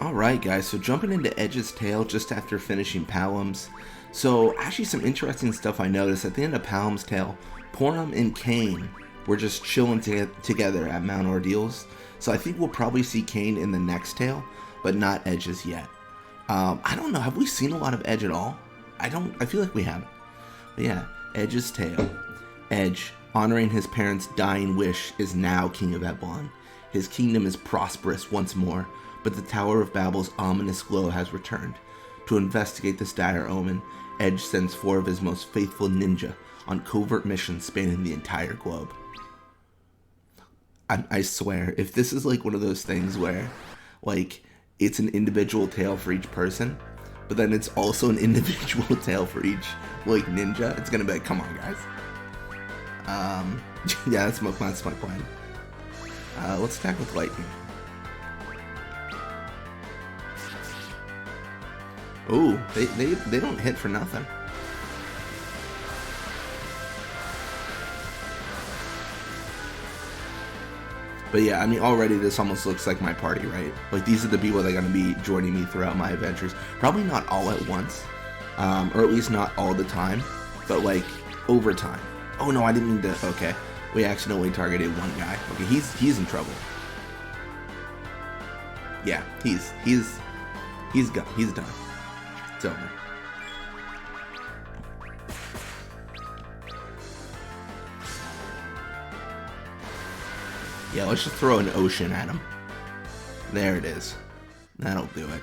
Alright guys, so jumping into Edge's Tale just after finishing Palom's. So actually some interesting stuff I noticed at the end of Palom's Tale, Pornum and Kane were just chilling together at Mount Ordeals. So I think we'll probably see Kane in the next tale, but not Edge's yet. I don't know, have we seen a lot of Edge at all? I feel like we haven't. But yeah, Edge's Tale. Edge, honoring his parents' dying wish, is now King of Eblon. His kingdom is prosperous once more, but the Tower of Babel's ominous glow has returned. To investigate this dire omen, Edge sends 4 of his most faithful ninja on covert missions spanning the entire globe. I swear, if this is like one of those things where, like, it's an individual tale for each person, but then it's also an individual tale for each, like, ninja, it's gonna be like, come on, guys. Yeah, that's my plan. Let's attack with lightning. Ooh, they don't hit for nothing. But yeah, I mean, already this almost looks like my party, right? Like, these are the people that are going to be joining me throughout my adventures. Probably not all at once, or at least not all the time, but like, over time. Oh no, I didn't mean to, okay. We accidentally targeted one guy. Okay, he's in trouble. Yeah, he's gone. He's done. It's over. Yeah, let's just throw an ocean at him. There it is. That'll do it.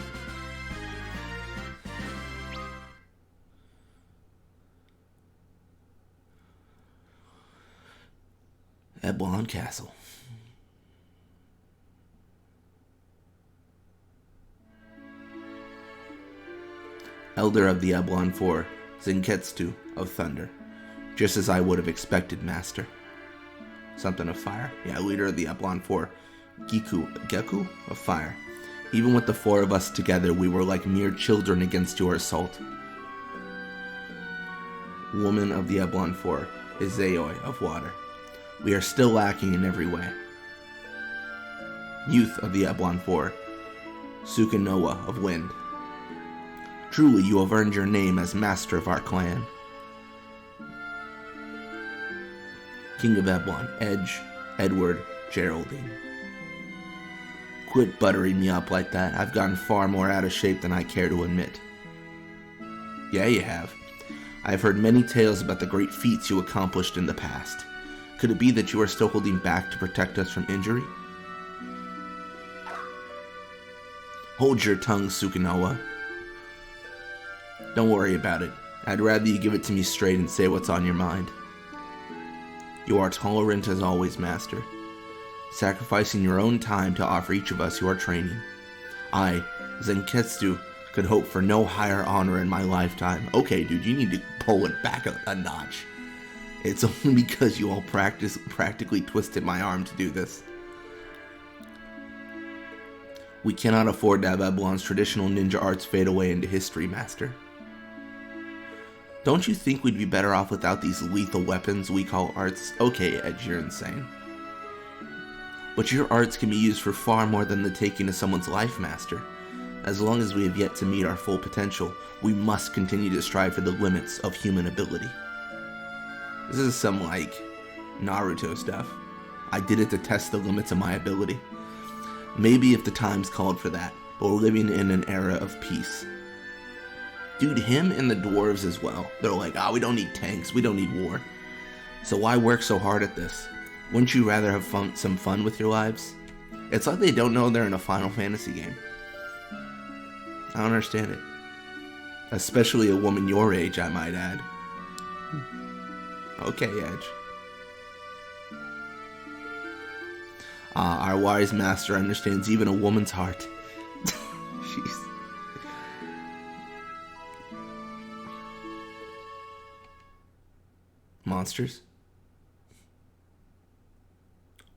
Eblon Castle. Elder of the Eblon 4, Zenketsu of Thunder. Just as I would have expected, Master. Something of fire. Yeah, leader of the Eblon 4, Geku of fire. Even with the 4 of us together, we were like mere children against your assault. Woman of the Eblon 4, Izayoi of water. We are still lacking in every way. Youth of the Eblon 4, Sukanoa of wind. Truly, you have earned your name as master of our clan. King of Eblon, Edge, Edward, Geraldine. Quit buttering me up like that. I've gotten far more out of shape than I care to admit. Yeah, you have. I have heard many tales about the great feats you accomplished in the past. Could it be that you are still holding back to protect us from injury? Hold your tongue, Sukanoa. Don't worry about it. I'd rather you give it to me straight and say what's on your mind. You are tolerant as always, Master, sacrificing your own time to offer each of us your training. I, Zenketsu, could hope for no higher honor in my lifetime. Okay, dude, you need to pull it back a notch. It's only because you all practically twisted my arm to do this. We cannot afford to have Eblon's traditional ninja arts fade away into history, Master. Don't you think we'd be better off without these lethal weapons we call arts? Okay, Edge, you're insane. But your arts can be used for far more than the taking of someone's life, Master. As long as we have yet to meet our full potential, we must continue to strive for the limits of human ability. This is some, like, Naruto stuff. I did it to test the limits of my ability. Maybe if the times called for that, but we're living in an era of peace. Dude, him and the dwarves as well. They're like, we don't need tanks, we don't need war. So why work so hard at this? Wouldn't you rather have some fun with your lives? It's like they don't know they're in a Final Fantasy game. I don't understand it. Especially a woman your age, I might add. Okay, Edge. Our wise master understands even a woman's heart. Jeez. Monsters?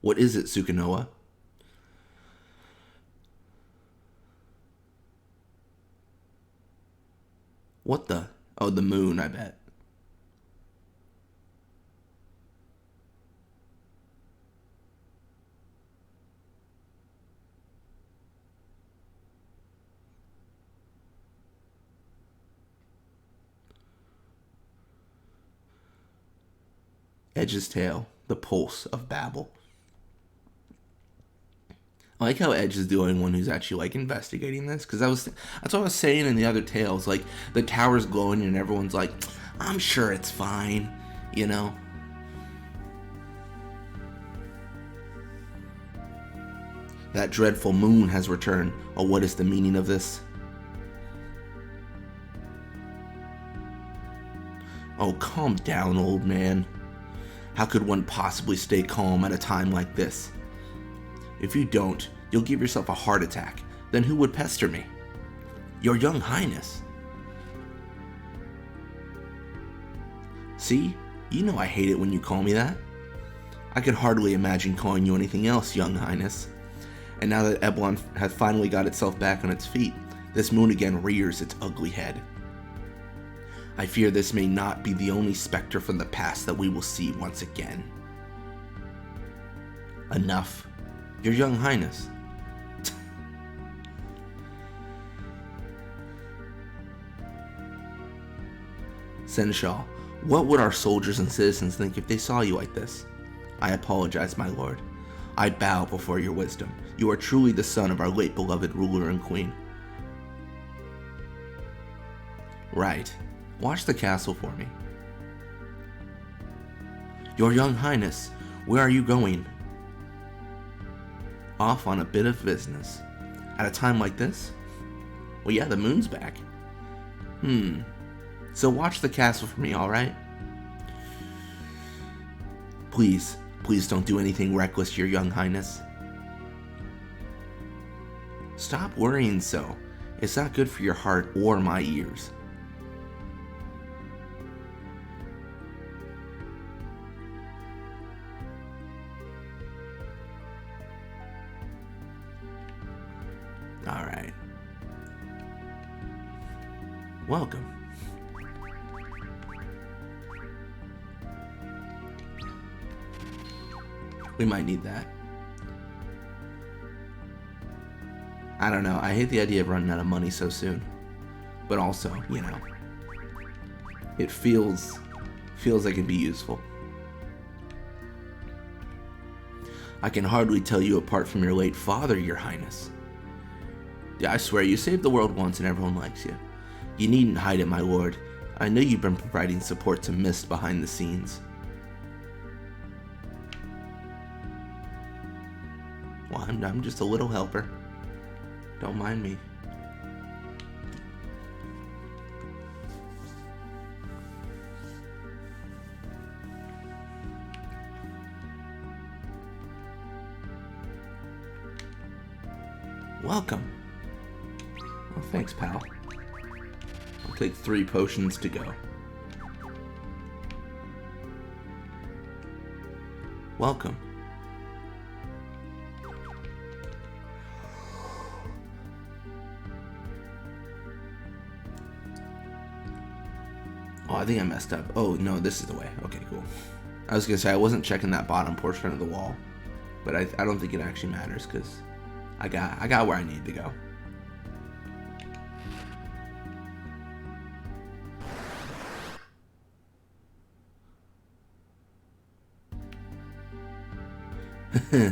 What is it, Sukanoa? What the? Oh, the moon, I bet. Edge's tale, the pulse of Babel. I like how Edge is the only one who's actually like investigating this, because that's what I was saying in the other tales. Like the tower's glowing and everyone's like, I'm sure it's fine, you know. That dreadful moon has returned. Oh, what is the meaning of this? Oh, calm down, old man. How could one possibly stay calm at a time like this? If you don't, you'll give yourself a heart attack. Then who would pester me? Your young highness. See? You know I hate it when you call me that. I could hardly imagine calling you anything else, young highness. And now that Eblon has finally got itself back on its feet, this moon again rears its ugly head. I fear this may not be the only specter from the past that we will see once again. Enough. Your young highness. Seneschal, what would our soldiers and citizens think if they saw you like this? I apologize, my lord. I bow before your wisdom. You are truly the son of our late beloved ruler and queen. Right. Watch the castle for me. Your young highness, where are you going? Off on a bit of business. At a time like this? Well, yeah, the moon's back. So watch the castle for me, alright? Please don't do anything reckless, your young highness. Stop worrying so. It's not good for your heart or my ears. Alright. Welcome. We might need that. I don't know. I hate the idea of running out of money so soon. But also, you know, it feels like it'd be useful. I can hardly tell you apart from your late father, your highness. Yeah, I swear, you saved the world once and everyone likes you. You needn't hide it, my lord. I know you've been providing support to Mist behind the scenes. Well, I'm just a little helper. Don't mind me. Welcome. Oh, thanks, pal. I'll take 3 potions to go. Welcome. Oh, I think I messed up. Oh, no, this is the way. Okay, cool. I was gonna say, I wasn't checking that bottom portion of the wall. But I don't think it actually matters, because I got where I need to go.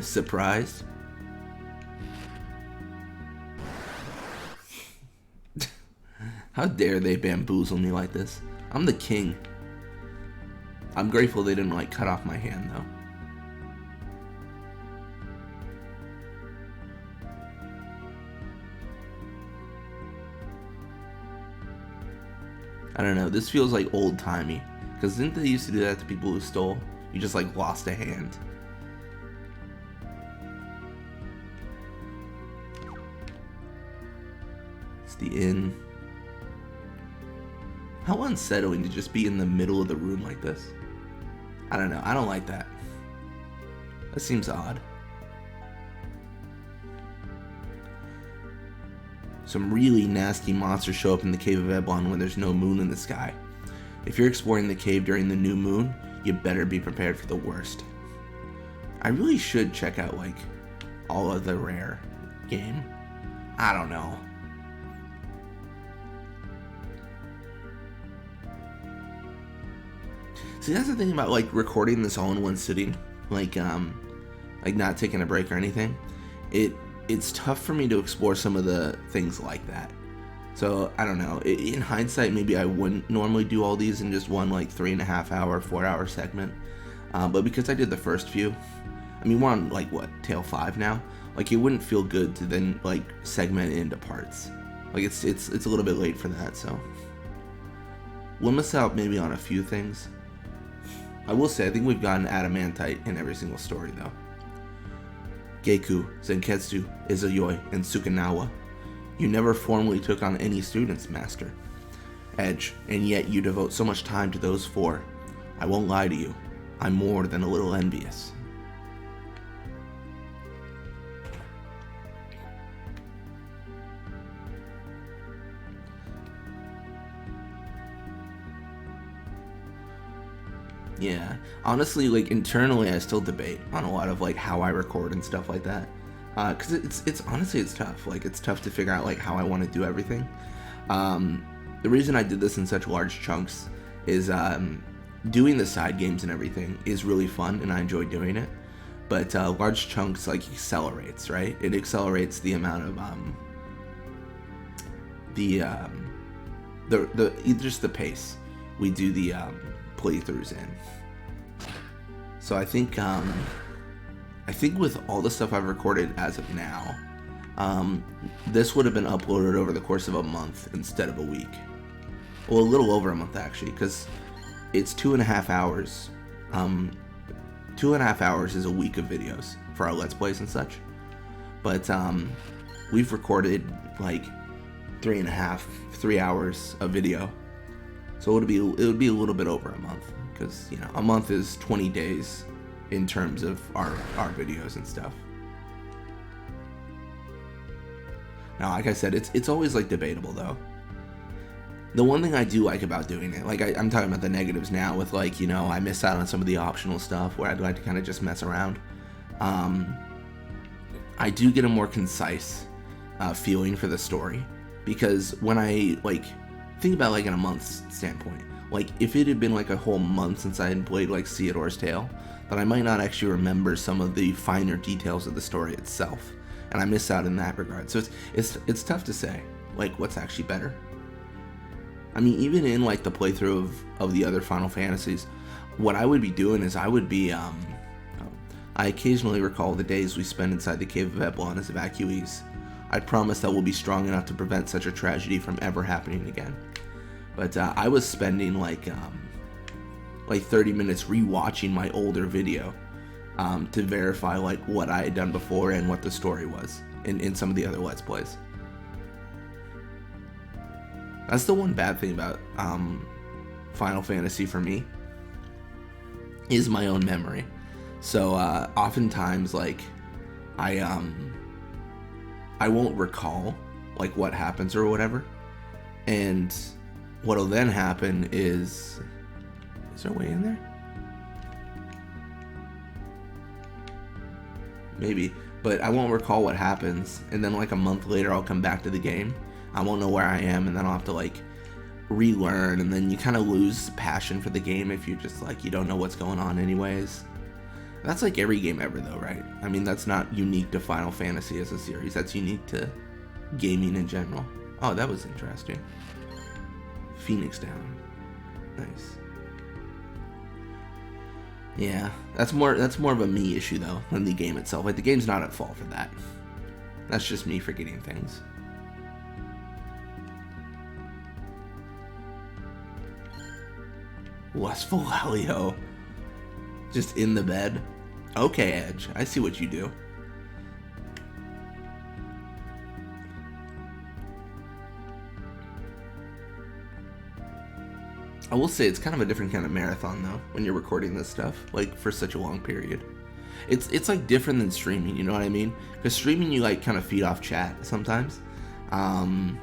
Surprised? How dare they bamboozle me like this? I'm the king. I'm grateful they didn't, like, cut off my hand, though. I don't know, this feels like old-timey. Because didn't they used to do that to people who stole? You just, like, lost a hand. It's the inn. How unsettling to just be in the middle of the room like this. I don't know, I don't like that. That seems odd. Some really nasty monsters show up in the Cave of Eblon when there's no moon in the sky. If you're exploring the cave during the new moon, you better be prepared for the worst. I really should check out, like, all of the rare game. I don't know. See, that's the thing about like recording this all in one sitting, like not taking a break or anything. It's tough for me to explore some of the things like that. So I don't know. In hindsight, maybe I wouldn't normally do all these in just one like 3.5 hour, 4 hour segment. But because I did the first few, I mean, we're on like what, tail 5 now. Like it wouldn't feel good to then like segment it into parts. Like it's a little bit late for that. So we'll miss out maybe on a few things. I will say I think we've gotten adamantite in every single story though. Geku, Zenketsu, Izayoi, and Sukanawa. You never formally took on any students, Master. Edge, and yet you devote so much time to those 4. I won't lie to you. I'm more than a little envious. Yeah, honestly, like internally, I still debate on a lot of like how I record and stuff like that, because it's honestly it's tough. Like it's tough to figure out like how I want to do everything. The reason I did this in such large chunks is doing the side games and everything is really fun, and I enjoy doing it. But large chunks like accelerates, right? It accelerates the amount of just the pace we do the playthroughs in. So I think with all the stuff I've recorded as of now, this would have been uploaded over the course of a month instead of a week. Well, a little over a month actually, because it's 2.5 hours. 2.5 hours is a week of videos for our Let's Plays and such. But we've recorded like 3 hours of video. So it would be a little bit over a month, because you know a month is 20 days in terms of our videos and stuff. Now, like I said, it's always like debatable though. The one thing I do like about doing it, like I'm talking about the negatives now, with like, you know, I miss out on some of the optional stuff where I'd like to kind of just mess around. I do get a more concise feeling for the story, because when I like think about like in a month's standpoint, like if it had been like a whole month since I had played like Theodore's Tale, then I might not actually remember some of the finer details of the story itself, and I miss out in that regard. So it's tough to say like what's actually better. I mean, even in like the playthrough of the other Final Fantasies, what I would be doing is I would be I occasionally recall the days we spent inside the Cave of Eblon as evacuees. I promise that we'll be strong enough to prevent such a tragedy from ever happening again. But I was spending like 30 minutes rewatching my older video to verify like what I had done before and what the story was in some of the other Let's Plays. That's the one bad thing about Final Fantasy for me, is my own memory. So oftentimes like I won't recall like what happens or whatever, and what'll then happen is there a way in there? Maybe, but I won't recall what happens, and then like a month later I'll come back to the game. I won't know where I am, and then I'll have to like relearn, and then you kind of lose passion for the game if you just like you don't know what's going on anyways. That's like every game ever though, right? I mean, that's not unique to Final Fantasy as a series, that's unique to gaming in general. Oh, that was interesting. Phoenix down. Nice. Yeah, that's more of a me issue though than the game itself. Like the game's not at fault for that. That's just me forgetting things. Lustful Lalio. Just in the bed. Okay, Edge, I see what you do. I will say it's kind of a different kind of marathon though when you're recording this stuff, like for such a long period. It's like different than streaming, you know what I mean? Because streaming you like kind of feed off chat sometimes. In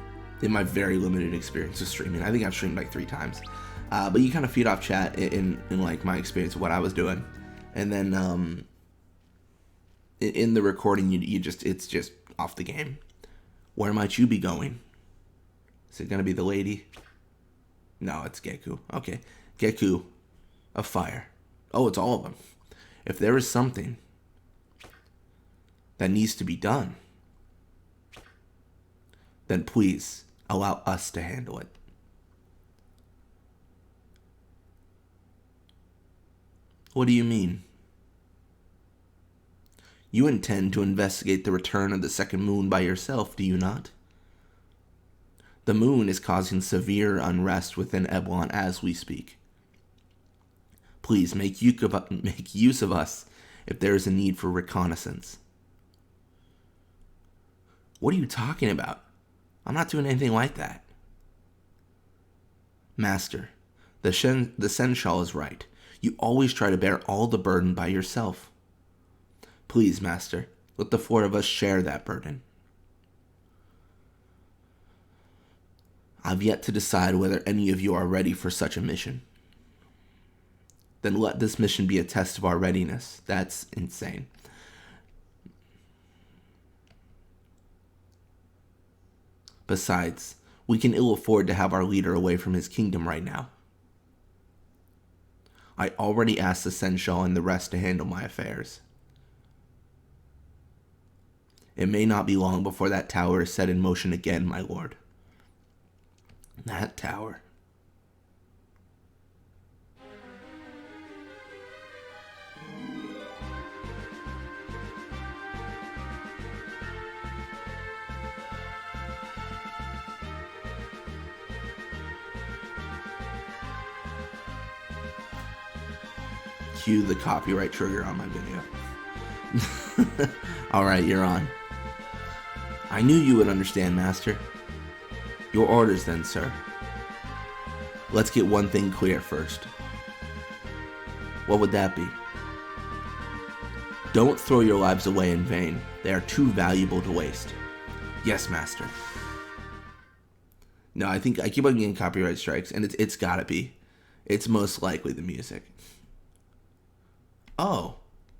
my very limited experience with streaming, I think I've streamed like 3 times. But you kind of feed off chat in like my experience of what I was doing, and then in the recording it's just off the game. Where might you be going? Is it gonna be the lady? No, it's Geku. Okay, Geku, A fire. Oh, it's all of them. If there is something that needs to be done, then please allow us to handle it. What do you mean? You intend to investigate the return of the second moon by yourself, do you not? The moon is causing severe unrest within Eblon as we speak. Please make use of us if there is a need for reconnaissance. What are you talking about? I'm not doing anything like that. Master, the Seneschal is right. You always try to bear all the burden by yourself. Please, Master, let the four of us share that burden. I've yet to decide whether any of you are ready for such a mission. Then let this mission be a test of our readiness. That's insane. Besides, we can ill afford to have our leader away from his kingdom right now. I already asked the Seneschal and the rest to handle my affairs. It may not be long before that tower is set in motion again, my lord. That tower. Cue the copyright trigger on my video. Alright, you're on. I knew you would understand, Master. Your orders then, sir. Let's get one thing clear first. What would that be? Don't throw your lives away in vain. They are too valuable to waste. Yes, Master. No, I think I keep on getting copyright strikes, and it's gotta be. It's most likely the music. Oh,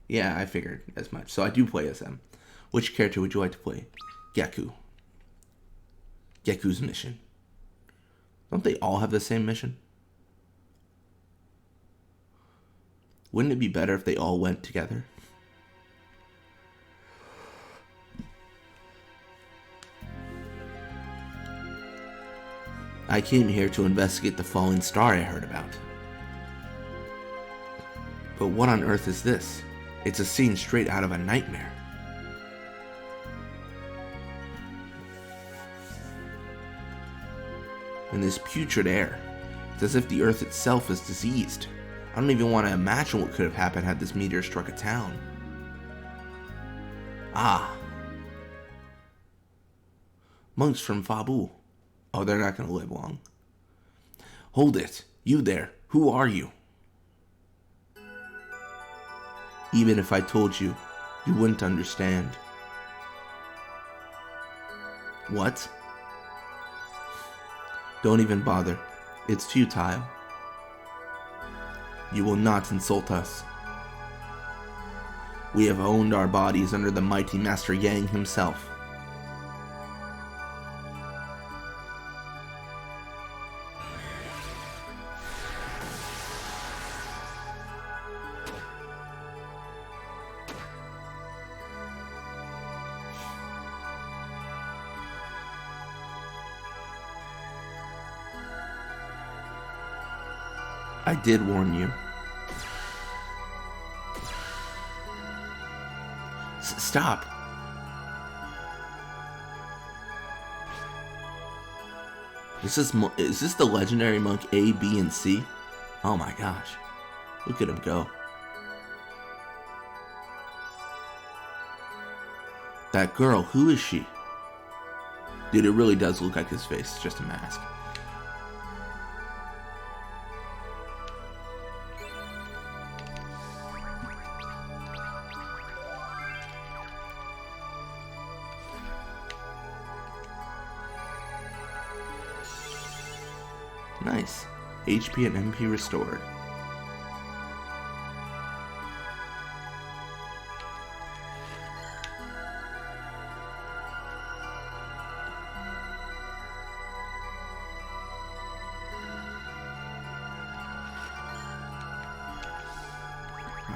yeah, I figured as much. So I do play as them. Which character would you like to play? Geku. Geku's mission. Don't they all have the same mission? Wouldn't it be better if they all went together? I came here to investigate the falling star I heard about. But what on earth is this? It's a scene straight out of a nightmare. And this putrid air, it's as if the earth itself is diseased. I don't even want to imagine what could have happened had this meteor struck a town. Ah. Monks from Fabu. Oh, they're not going to live long. Hold it. You there. Who are you? Even if I told you, you wouldn't understand. What? Don't even bother. It's futile. You will not insult us. We have owned our bodies under the mighty Master Yang himself. I did warn you. Stop. Is this the legendary monk A, B, and C? Oh my gosh. Look at him go. That girl, who is she? Dude, it really does look like his face. It's just a mask. Nice. HP and MP restored.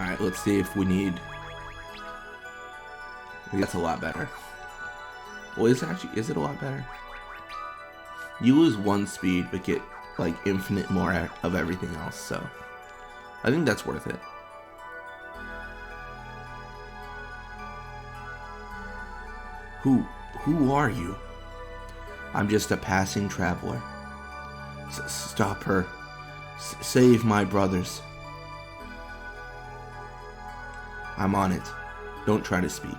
Alright, let's see if we need... That's a lot better. Well, is it a lot better? You lose 1 speed, but get, like, infinite more of everything else, so... I think that's worth it. Who are you? I'm just a passing traveler. Stop her. Save my brothers. I'm on it. Don't try to speak.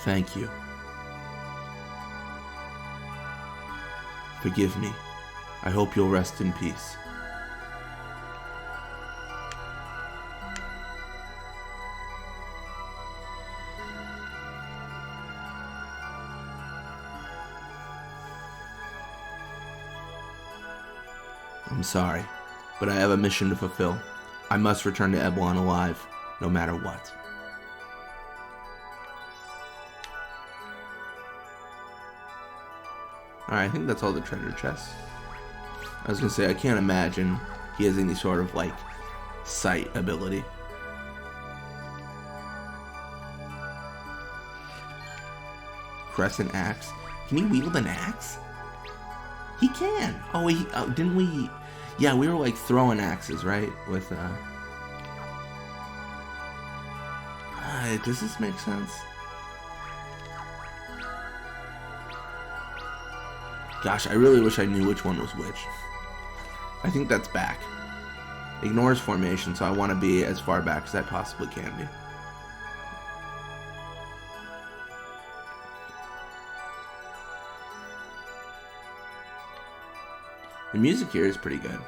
Thank you. Forgive me. I hope you'll rest in peace. I'm sorry, but I have a mission to fulfill. I must return to Eblon alive, no matter what. Alright, I think that's all the treasure chests. I was gonna say, I can't imagine he has any sort of, like, sight ability. Crescent axe. Can he wield an axe? He can! Oh, didn't we... Yeah, we were, like, throwing axes, right? With, does this make sense? Gosh, I really wish I knew which one was which. I think that's back. Ignores formation, so I want to be as far back as I possibly can be. The music here is pretty good.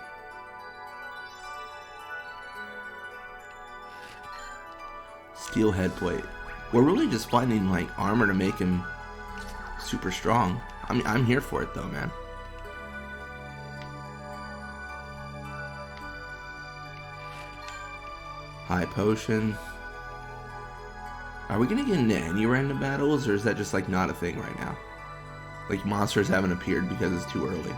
Steel head plate. We're really just finding, like, armor to make him super strong. I mean, I'm here for it though, man. High potion. Are we gonna get into any random battles, or is that just, like, not a thing right now? Like, monsters haven't appeared because it's too early.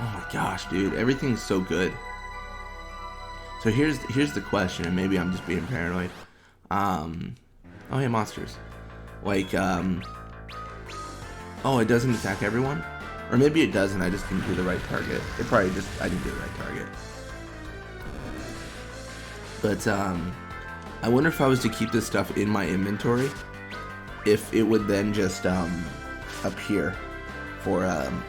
Oh my gosh, dude, everything's so good. So here's the question, and maybe I'm just being paranoid. Oh yeah, monsters. Like, oh, it doesn't attack everyone? Or maybe it doesn't, I just didn't do the right target. It probably just, I didn't do the right target. But, I wonder if I was to keep this stuff in my inventory, if it would then just, appear for,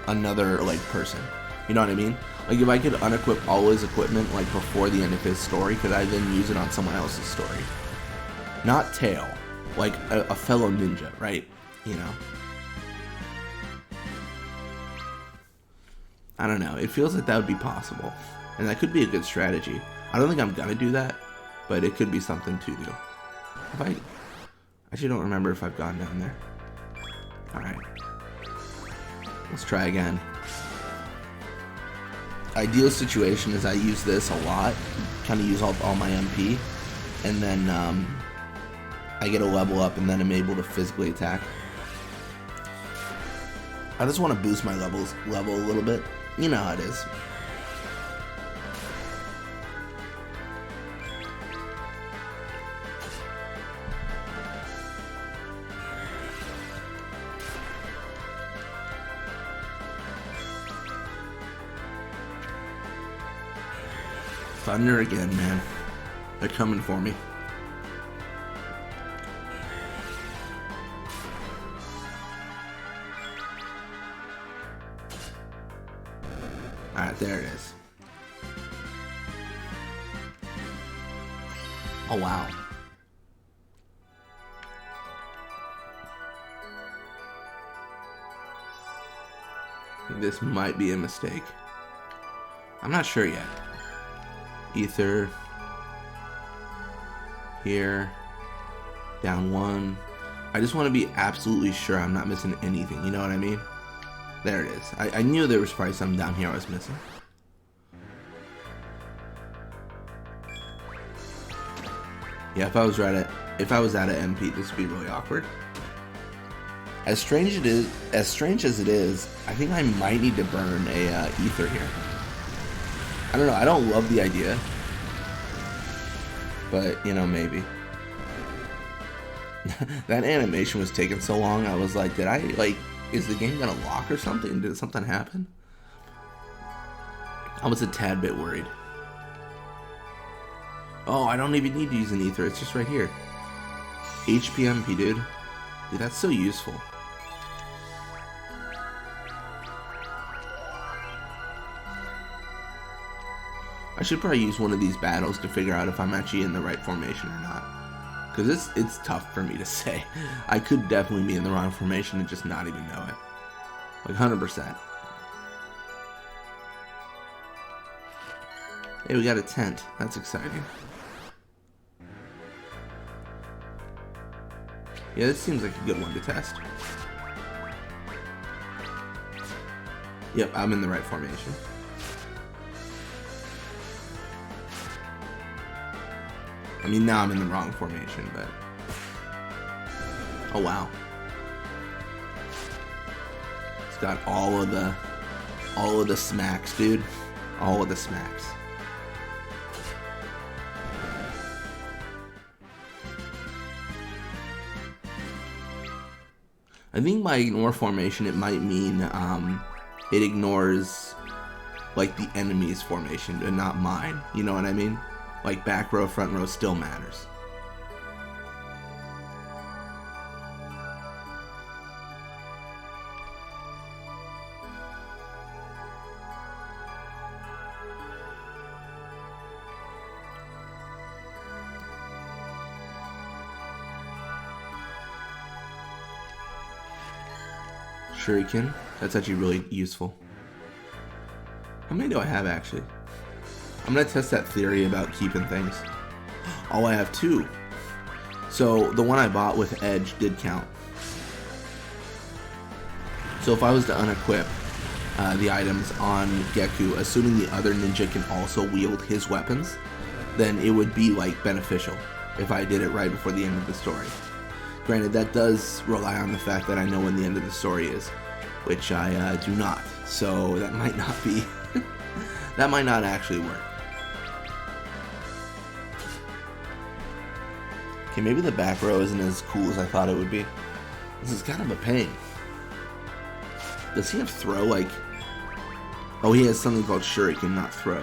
another, like, person. You know what I mean? Like, if I could unequip all his equipment, like, before the end of his story, could I then use it on someone else's story? Not Tail. Like, a fellow ninja, right? You know? I don't know. It feels like that would be possible. And that could be a good strategy. I don't think I'm gonna do that, but it could be something to do. I actually don't remember if I've gone down there. Alright. Let's try again. Ideal situation is I use this a lot, kind of use all my MP, and then I get a level up, and then I'm able to physically attack. I just want to boost my level a little bit. You know how it is. Thunder again, man. They're coming for me. Alright, there it is. Oh, wow. This might be a mistake. I'm not sure yet. Ether. Here. Down 1. I just want to be absolutely sure I'm not missing anything. You know what I mean? There it is. I knew there was probably something down here I was missing. Yeah, if I was at an MP, this would be really awkward. as strange as it is, I think I might need to burn a ether here. I don't know. I don't love the idea, but you know, maybe. That animation was taking so long. I was like, is the game gonna lock or something? Did something happen? I was a tad bit worried. Oh, I don't even need to use an ether. It's just right here. HPMP, dude. Dude, that's so useful. I should probably use one of these battles to figure out if I'm actually in the right formation or not. Because it's tough for me to say. I could definitely be in the wrong formation and just not even know it. Like 100%. Hey, we got a tent. That's exciting. Yeah, this seems like a good one to test. Yep, I'm in the right formation. I mean, now I'm in the wrong formation, but... Oh, wow. It's got all of the smacks, dude. All of the smacks. I think by ignore formation, it might mean it ignores like the enemy's formation and not mine. You know what I mean? Like back row, front row still matters. Shuriken. That's actually really useful. How many do I have, actually? I'm going to test that theory about keeping things. Oh, I have 2. So, the one I bought with Edge did count. So, if I was to unequip the items on Geku, assuming the other ninja can also wield his weapons, then it would be, like, beneficial if I did it right before the end of the story. Granted, that does rely on the fact that I know when the end of the story is, which I do not. So that might not be, that might not actually work. Okay, maybe the back row isn't as cool as I thought it would be. This is kind of a pain. Does he have throw? Like, oh, he has something called Shuriken, not throw.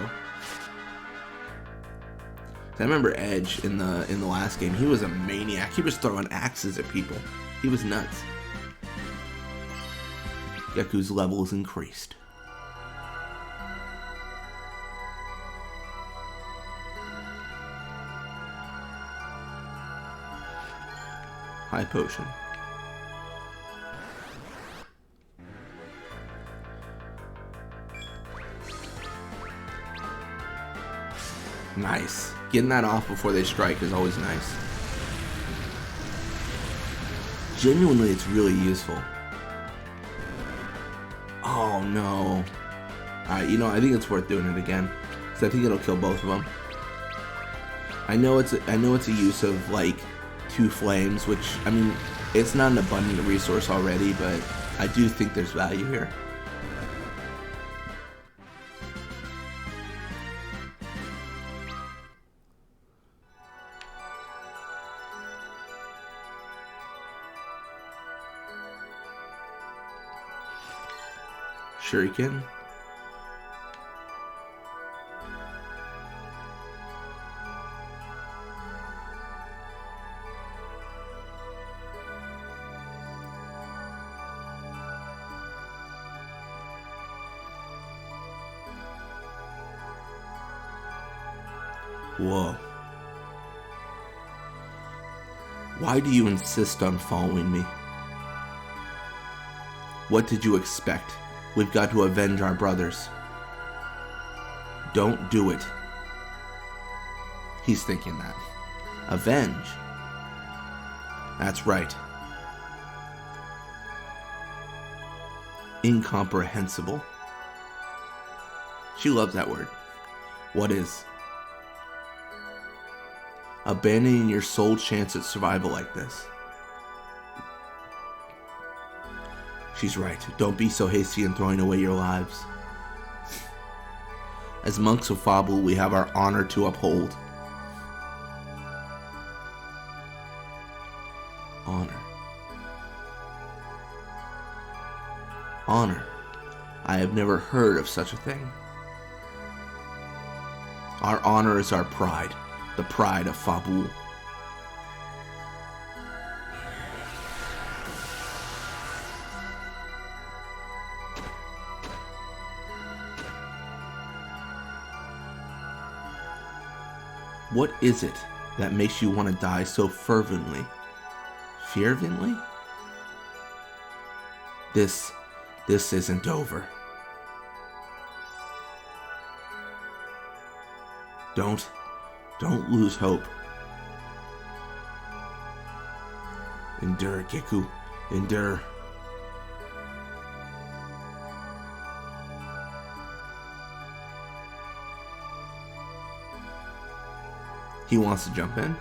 I remember Edge in the last game. He was a maniac. He was throwing axes at people. He was nuts. Geku's level is increased. High potion. Nice. Getting that off before they strike is always nice. Genuinely, it's really useful. Oh no. Alright, you know, I think it's worth doing it again. Because I think it'll kill both of them. I know it's a use of like 2 flames, which, I mean, it's not an abundant resource already, but I do think there's value here. Shuriken. Whoa. Why do you insist on following me? What did you expect? We've got to avenge our brothers. Don't do it. He's thinking that. Avenge? That's right. Incomprehensible. She loves that word. What is? Abandoning your sole chance at survival like this. She's right. Don't be so hasty in throwing away your lives. As monks of Fabul, we have our honor to uphold. Honor. Honor. I have never heard of such a thing. Our honor is our pride, the pride of Fabul. What is it that makes you want to die so fervently? Fervently? This isn't over. Don't lose hope. Endure, Kiku. Endure. He wants to jump in?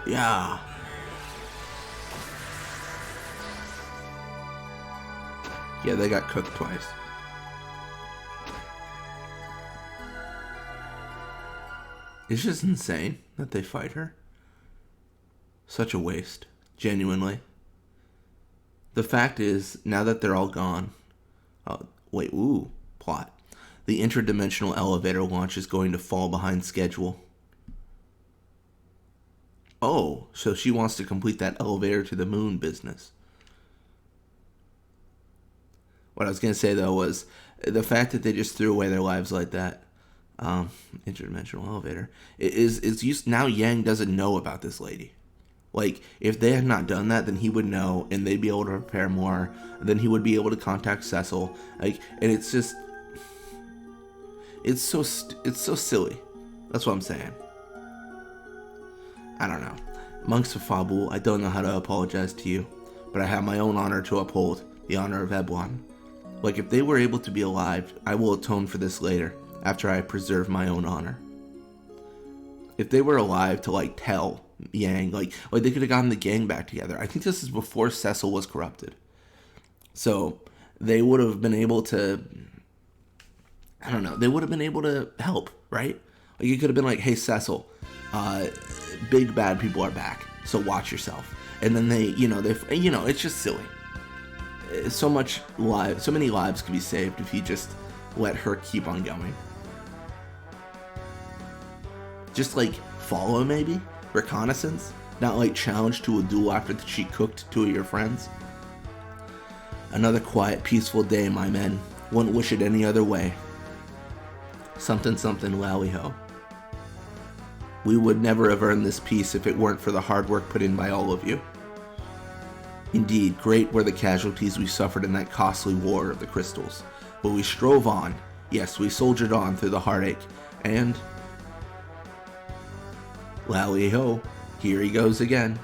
Yeah. Yeah, they got cooked twice. It's just insane that they fight her. Such a waste. Genuinely. The fact is, now that they're all gone... plot. The interdimensional elevator launch is going to fall behind schedule. Oh, so she wants to complete that elevator to the moon business. What I was going to say, though, was the fact that they just threw away their lives like that. Interdimensional elevator. It's used, now Yang doesn't know about this lady. Like, if they had not done that, then he would know, and they'd be able to prepare more. Then he would be able to contact Cecil. Like, and it's just... It's so silly. That's what I'm saying. I don't know. Monks of Fabul, I don't know how to apologize to you, but I have my own honor to uphold, the honor of Eblan. Like, if they were able to be alive, I will atone for this later, after I preserve my own honor. If they were alive to, like, tell Yang, like they could have gotten the gang back together. I think this is before Cecil was corrupted. So, they would have been able to, I don't know, they would have been able to help, right? Like, it could have been like, hey, Cecil, big bad people are back, so watch yourself. And then it's just silly. So many lives could be saved if he just let her keep on going. Just like follow, maybe reconnaissance, not like challenge to a duel after she cooked two of your friends. Another quiet, peaceful day, my men. Wouldn't wish it any other way. Something, lally ho. We would never have earned this peace if it weren't for the hard work put in by all of you. Indeed, great were the casualties we suffered in that costly war of the crystals. But we strove on. Yes, we soldiered on through the heartache. And... lally ho, here he goes again.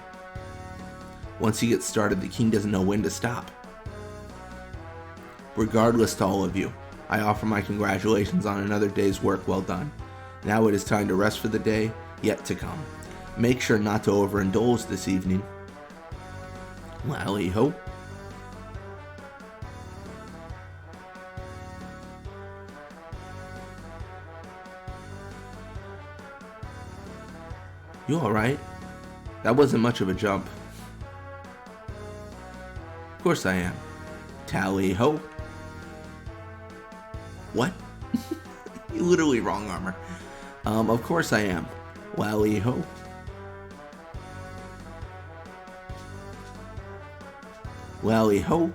Once he gets started, the king doesn't know when to stop. Regardless to all of you, I offer my congratulations on another day's work well done. Now it is time to rest for the day yet to come. Make sure not to overindulge this evening. Lally ho. You alright? That wasn't much of a jump. Of course I am. Tally ho. What? You literally wrong armor. Of course I am. Lally ho. Lally ho.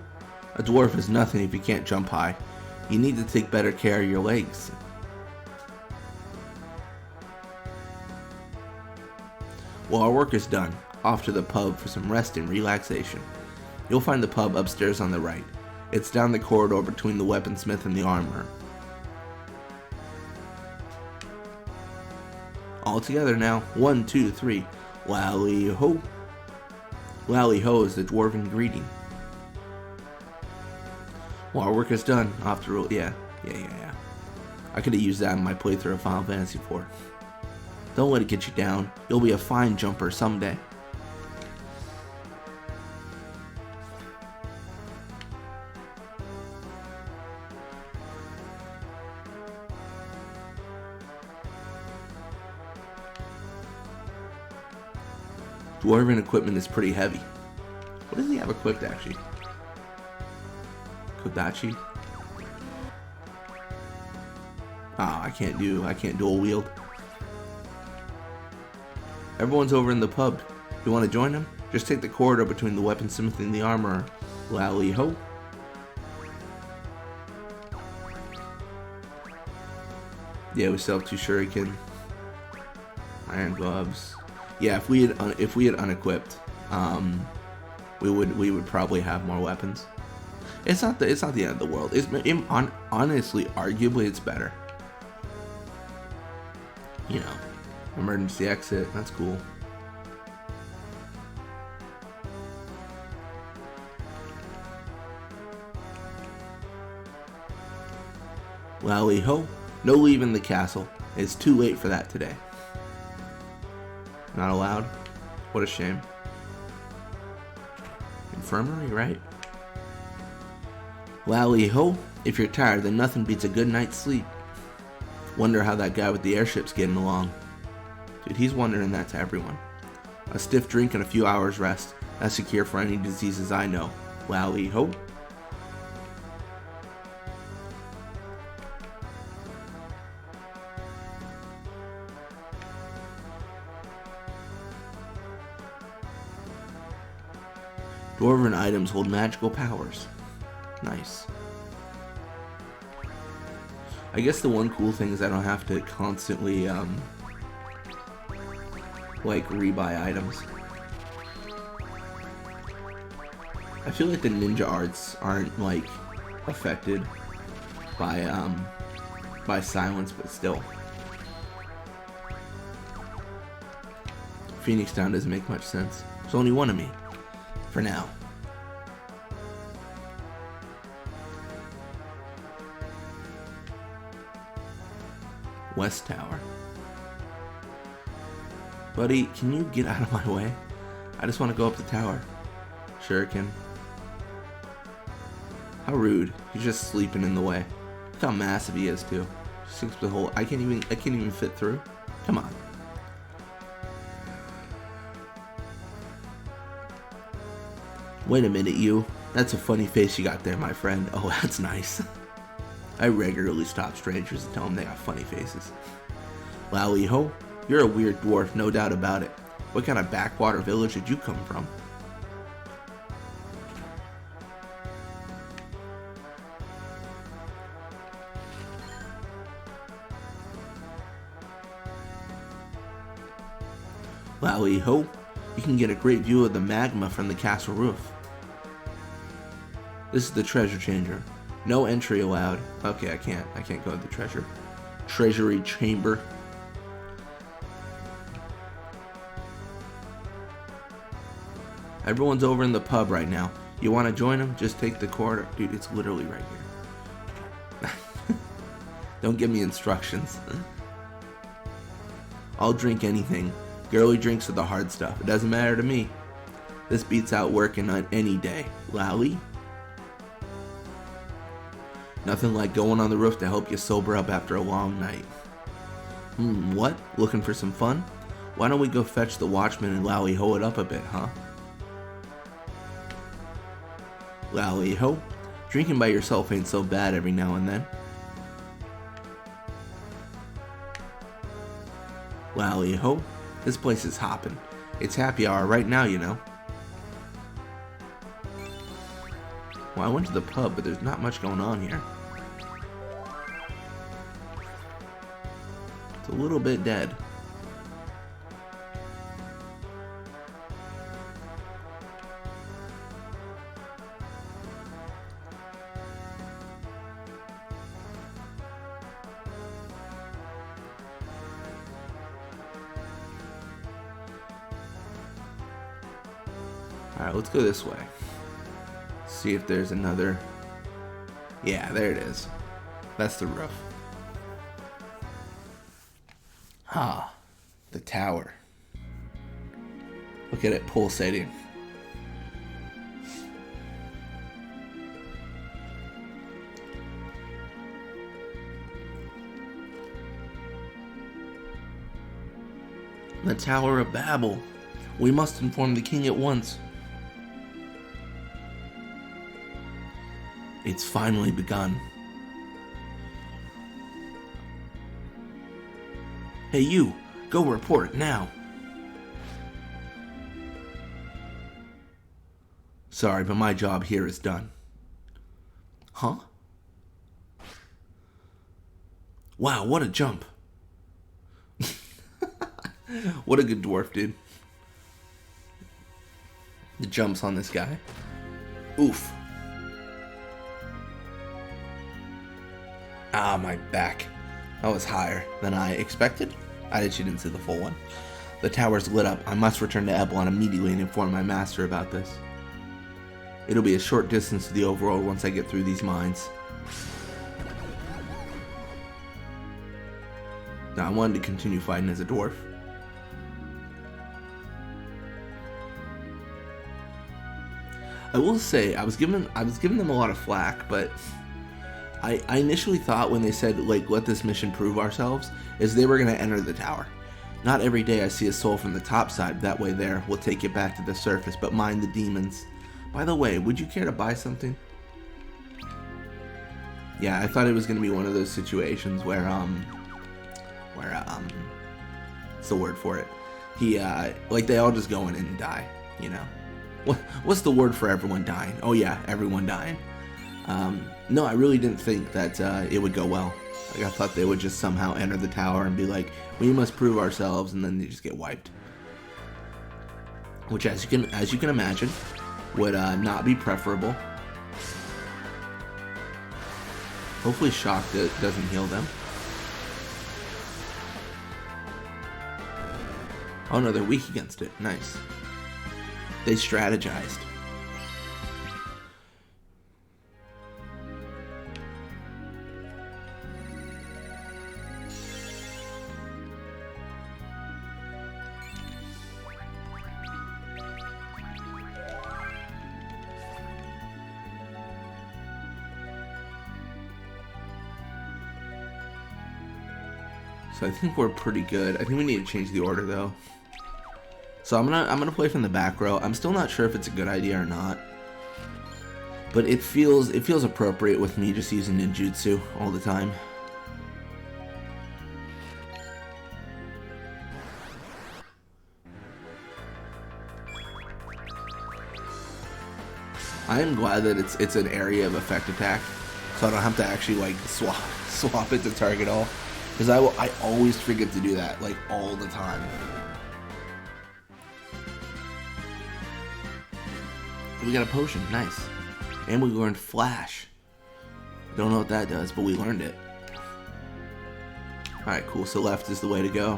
A dwarf is nothing if you can't jump high. You need to take better care of your legs. Well, our work is done. Off to the pub for some rest and relaxation. You'll find the pub upstairs on the right. It's down the corridor between the weaponsmith and the armorer. All together now. 1, 2, 3. Lally ho. Lally ho is the dwarven greeting. Well, our work is done. Off to yeah. I could have used that in my playthrough of Final Fantasy IV. Don't let it get you down. You'll be a fine jumper someday. Dwarven equipment is pretty heavy. What does he have equipped actually? Kodachi? Ah, I can't dual wield. Everyone's over in the pub. You want to join them? Just take the corridor between the weaponsmith and the armorer. Lally ho. Yeah, we still have 2 shuriken. Iron gloves. Yeah, if we had unequipped, we would probably have more weapons. It's not the end of the world. Honestly, arguably, it's better. You know, emergency exit. That's cool. Lally ho. No leaving the castle. It's too late for that today. Not allowed? What a shame. Infirmary, right? Lally ho. If you're tired, then nothing beats a good night's sleep. Wonder how that guy with the airship's getting along. Dude, he's wondering that to everyone. A stiff drink and a few hours rest. That's a cure for any diseases I know. Lally ho. Dwarven items hold magical powers. Nice. I guess the one cool thing is I don't have to constantly, like, rebuy items. I feel like the ninja arts aren't, like, affected by silence, but still. Phoenix Down doesn't make much sense. There's only one of me. For now. West Tower. Buddy, can you get out of my way? I just want to go up the tower. Shuriken. How rude. He's just sleeping in the way. Look how massive he is too. Sinks the hole. I can't even fit through. Come on. Wait a minute, you. That's a funny face you got there, my friend. Oh, that's nice. I regularly stop strangers and tell them they got funny faces. Lally ho, you're a weird dwarf, no doubt about it. What kind of backwater village did you come from? Lally ho, you can get a great view of the magma from the castle roof. This is the treasure changer. No entry allowed. Okay, I can't go to the treasury chamber. Everyone's over in the pub right now. You want to join them? Just take the corridor. Dude, it's literally right here. Don't give me instructions. I'll drink anything. Girly drinks are the hard stuff. It doesn't matter to me. This beats out working on any day. Lally? Nothing like going on the roof to help you sober up after a long night. What? Looking for some fun? Why don't we go fetch the watchman and Lally ho it up a bit, huh? Lally ho? Drinking by yourself ain't so bad every now and then. Lally ho? This place is hopping. It's happy hour right now, you know. Well, I went to the pub, but there's not much going on here. It's a little bit dead. Alright, let's go this way. See if there's another. Yeah, there it is. That's the roof. Ah, the tower. Look at it pulsating. The Tower of Babel. We must inform the king at once. It's finally begun. Hey you, go report now. Sorry, but my job here is done. Huh? Wow, what a jump. What a good dwarf, dude. The jumps on this guy. Oof. Ah, my back. That was higher than I expected. I actually didn't see the full one. The tower's lit up. I must return to Eblon immediately and inform my master about this. It'll be a short distance to the overworld once I get through these mines. Now, I wanted to continue fighting as a dwarf. I will say, I was giving them a lot of flack, but I initially thought when they said, like, let this mission prove ourselves, is they were going to enter the tower. Not every day I see a soul from the top side, that way there, we'll take it back to the surface, but mind the demons. By the way, would you care to buy something? Yeah, I thought it was going to be one of those situations where, what's the word for it? Like, they all just go in and die, you know? What's the word for everyone dying? Oh yeah, everyone dying. No, I really didn't think that it would go well. Like, I thought they would just somehow enter the tower and be like, we must prove ourselves, and then they just get wiped. Which, as you can imagine, would not be preferable. Hopefully shock doesn't heal them. Oh no, they're weak against it. Nice. They strategized. So I think we're pretty good. I think we need to change the order though. So I'm gonna play from the back row. I'm still not sure if it's a good idea or not, but it feels appropriate with me just using ninjutsu all the time. I am glad that it's an area of effect attack, so I don't have to actually like swap it to target all, because I always forget to do that, like, all the time. We got a potion, nice. And we learned Flash. Don't know what that does, but we learned it. Alright, cool, so left is the way to go.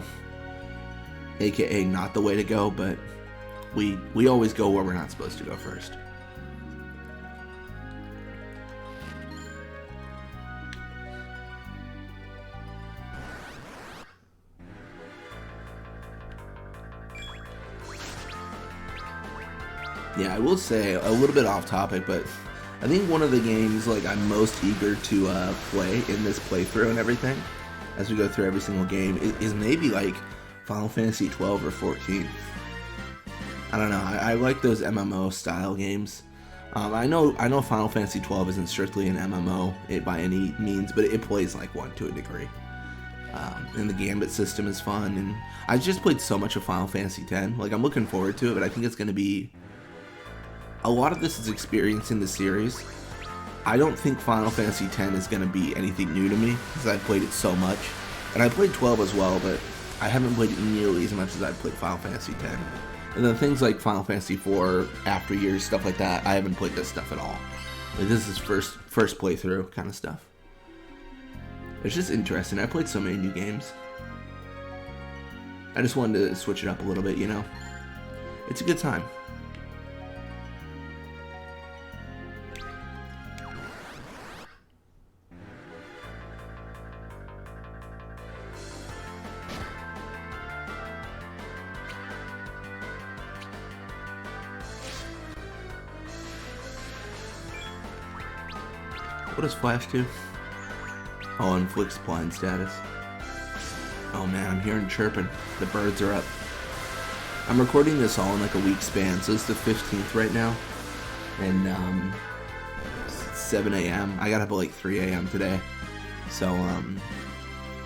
AKA not the way to go, but we always go where we're not supposed to go first. Yeah, I will say, a little bit off topic, but I think one of the games like I'm most eager to play in this playthrough and everything, as we go through every single game, is maybe like Final Fantasy 12 or 14. I don't know, I like those MMO style games. I know Final Fantasy 12 isn't strictly an MMO by any means, but it plays like one to a degree. And the Gambit system is fun, and I just played so much of Final Fantasy 10. Like, I'm looking forward to it, but I think it's going to be... A lot of this is experiencing the series. I don't think Final Fantasy X is going to be anything new to me, because I've played it so much. And I played 12 as well, but I haven't played it nearly as much as I've played Final Fantasy X. And then things like Final Fantasy IV, After Years, stuff like that, I haven't played this stuff at all. Like, this is first playthrough kind of stuff. It's just interesting. I played so many new games. I just wanted to switch it up a little bit, you know? It's a good time. What does Flash do? Oh, inflicts blind status. Oh man, I'm hearing chirping. The birds are up. I'm recording this all in like a week span, so it's the 15th right now, and 7 a.m. I got up at like 3 a.m. today, so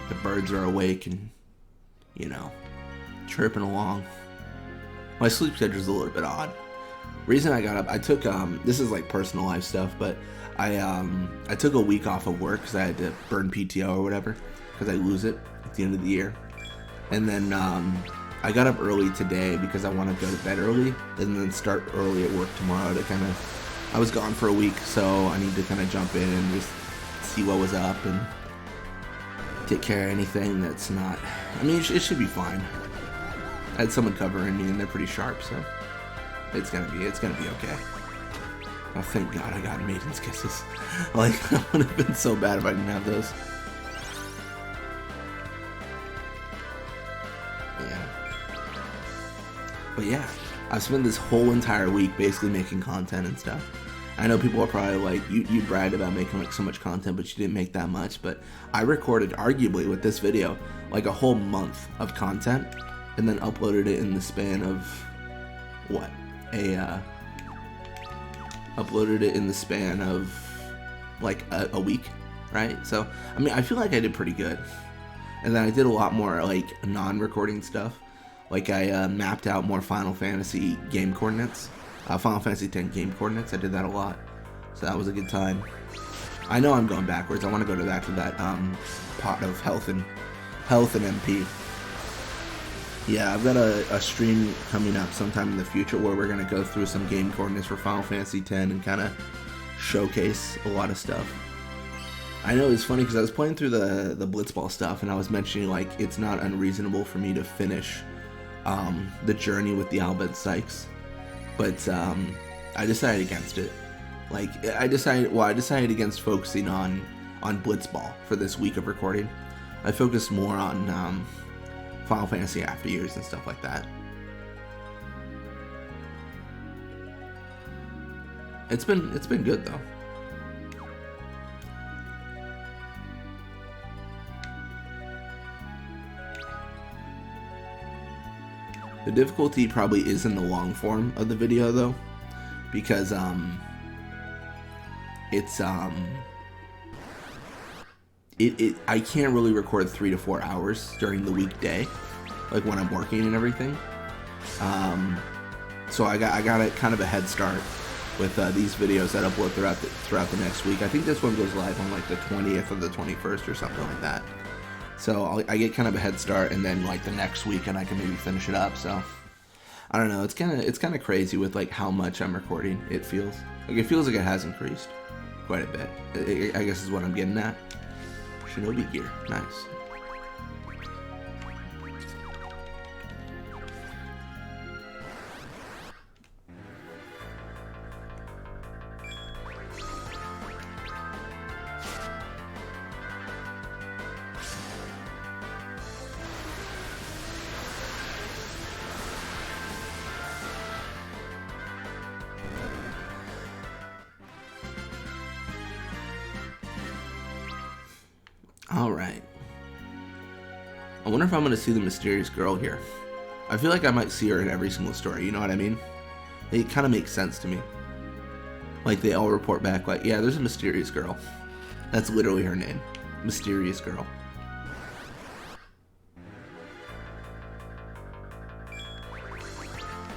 the birds are awake and, you know, chirping along. My sleep schedule is a little bit odd. Reason I got up, I took this is like personal life stuff, but I took a week off of work because I had to burn PTO or whatever, because I lose it at the end of the year. And then I got up early today because I want to go to bed early and then start early at work tomorrow to kind of, I was gone for a week, so I need to kind of jump in and just see what was up and take care of anything that's not, I mean, it should be fine. I had someone covering me and they're pretty sharp, so it's gonna be okay. Oh, thank God I got Maiden's Kisses. Like, that would have been so bad if I didn't have those. Yeah. But yeah, I've spent this whole entire week basically making content and stuff. I know people are probably like, you bragged about making like so much content, but you didn't make that much. But I recorded, arguably with this video, like a whole month of content, and then uploaded it in the span of, what? Uploaded it in the span of like a week, right? So, I mean, I feel like I did pretty good. And then I did a lot more like non-recording stuff. Like I mapped out more Final Fantasy game coordinates. Final Fantasy X game coordinates. I did that a lot. So that was a good time. I know I'm going backwards. I want to go back to that pot of health and MP. Yeah, I've got a stream coming up sometime in the future where we're going to go through some game coordinates for Final Fantasy X and kind of showcase a lot of stuff. I know it's funny because I was playing through the Blitzball stuff and I was mentioning like it's not unreasonable for me to finish the journey with the Albed Sykes, but I decided against it. Like I decided against focusing on Blitzball for this week of recording. I focused more on Final Fantasy After Years and stuff like that. It's been good though. The difficulty probably is in the long form of the video though, because I can't really record 3 to 4 hours during the weekday, like when I'm working and everything. So I got a kind of a head start with these videos that upload throughout the next week. I think this one goes live on like the 20th or the 21st or something like that. So I get kind of a head start, and then like the next week, and I can maybe finish it up. So I don't know. It's kind of crazy with like how much I'm recording. It feels like it has increased quite a bit. I guess is what I'm getting at. Shinobi gear, nice. Alright. I wonder if I'm going to see the mysterious girl here. I feel like I might see her in every single story, you know what I mean? It kind of makes sense to me. Like, they all report back like, yeah, there's a mysterious girl. That's literally her name. Mysterious girl.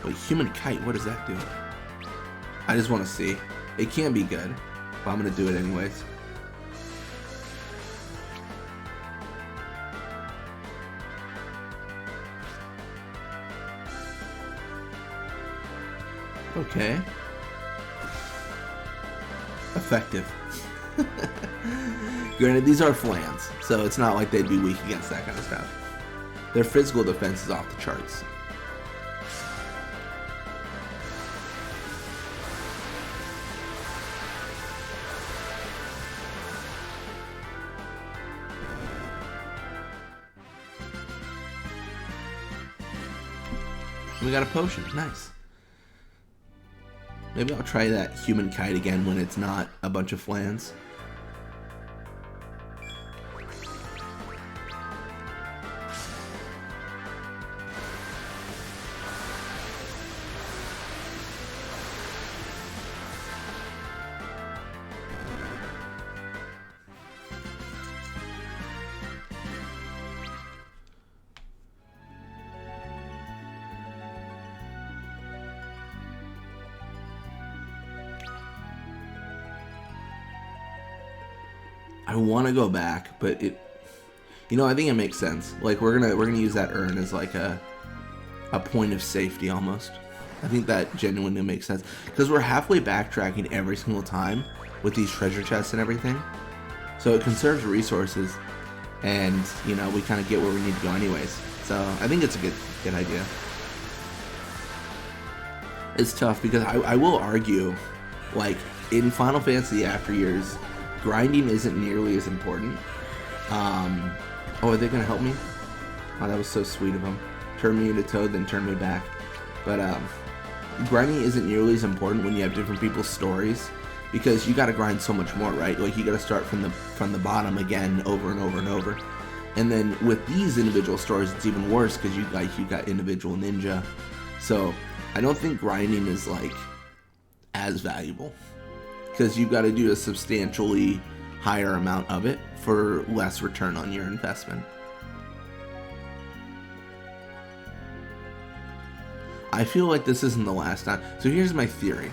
Wait, human kite, what does that do? I just want to see. It can't be good, but I'm going to do it anyways. Okay. Effective. Granted, these are flans, so it's not like they'd be weak against that kind of stuff. Their physical defense is off the charts. We got a potion, nice. Maybe I'll try that human kite again when it's not a bunch of flans. I want to go back, but I think it makes sense. Like we're gonna use that urn as like a point of safety almost. I think that genuinely makes sense because we're halfway backtracking every single time with these treasure chests and everything, so it conserves resources, and we kind of get where we need to go anyways. So I think it's a good idea. It's tough because I will argue, like in Final Fantasy After Years, grinding isn't nearly as important. Oh, are they gonna help me? Oh, that was so sweet of them. Turn me into Toad, then turn me back. But grinding isn't nearly as important when you have different people's stories, because you gotta grind so much more, right? Like you gotta start from the bottom again, over and over and over. And then with these individual stories, it's even worse because you got individual ninja. So I don't think grinding is like as valuable, because you've got to do a substantially higher amount of it for less return on your investment. I feel like this isn't the last time. So here's my theory.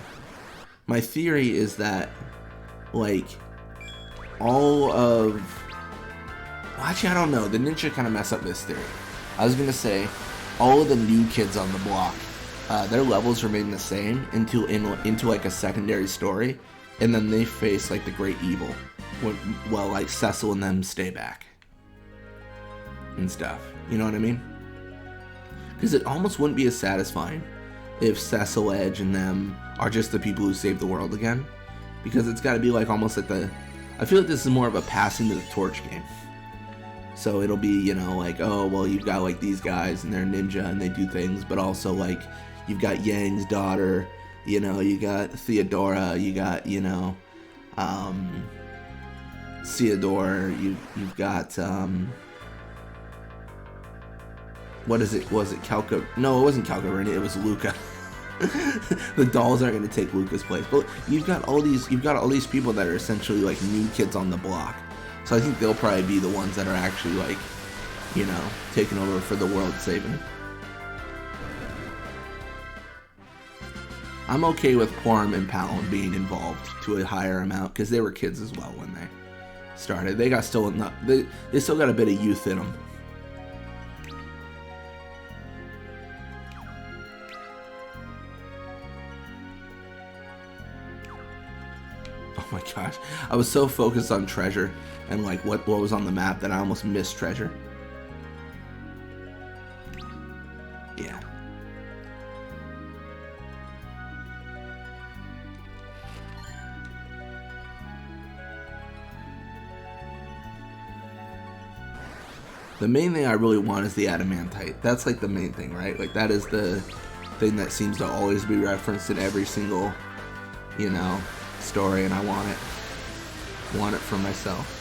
My theory is that, like, all of... Well, actually, I don't know. The ninja kind of mess up this theory. I was going to say, all of the new kids on the block, their levels remain the same into like a secondary story, and then they face like the great evil, while like Cecil and them stay back and stuff. You know what I mean? Because it almost wouldn't be as satisfying if Cecil, Edge, and them are just the people who save the world again, because it's got to be like almost like I feel like this is more of a passing to the torch game. So it'll be, like, oh, well, you've got like these guys and they're ninja and they do things, but also like you've got Yang's daughter, you got Theodora, you got, Theodore, you've got, what is it? Was it Calca? No, it wasn't Calca, it was Luca. The dolls aren't going to take Luca's place, but you've got all these people that are essentially like new kids on the block. So I think they'll probably be the ones that are actually like, taking over for the world saving. I'm okay with Quorum and Palom being involved to a higher amount because they were kids as well when they started. They still got a bit of youth in them. Oh my gosh, I was so focused on treasure and like what was on the map that I almost missed treasure. Yeah. The main thing I really want is the adamantite. That's like the main thing, right? Like that is the thing that seems to always be referenced in every single, story, and I want it. Want it for myself.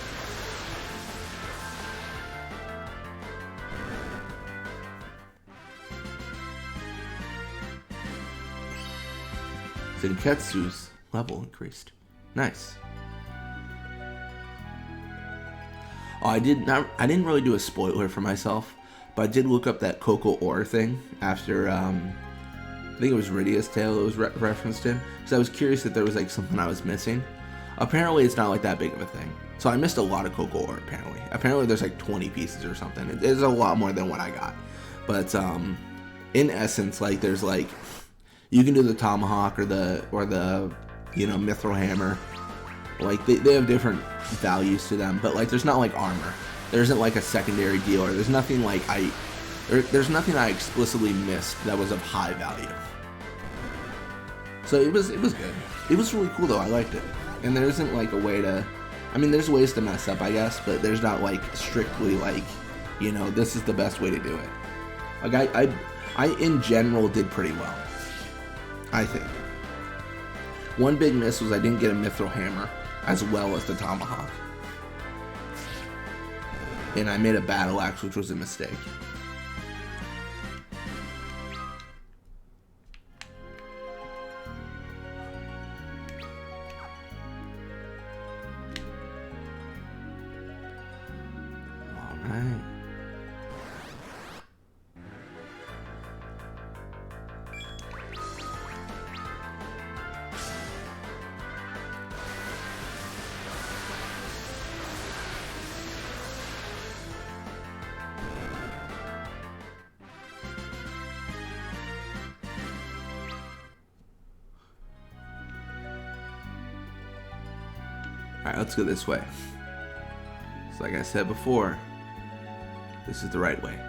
Zenketsu's level increased. Nice. Oh, I didn't really do a spoiler for myself, but I did look up that Coco Ore thing after, I think it was Rydia's tale it was referenced in, because I was curious if there was like something I was missing. Apparently it's not like that big of a thing. So I missed a lot of Coco Ore apparently. Apparently there's like 20 pieces or something. It's a lot more than what I got. But in essence, like there's like, you can do the tomahawk or the mithril hammer. Like they have different values to them, but like there's not like armor. There isn't like a secondary deal, or there's nothing like there's nothing I explicitly missed that was of high value. So it was good. It was really cool though. I liked it. And there isn't like a way to, I mean, there's ways to mess up, I guess, but there's not like strictly like, this is the best way to do it. Like I in general did pretty well, I think. One big miss was I didn't get a mithril hammer as well as the tomahawk. And I made a battle axe, which was a mistake. Alright. Alright, let's go this way. So like I said before, this is the right way.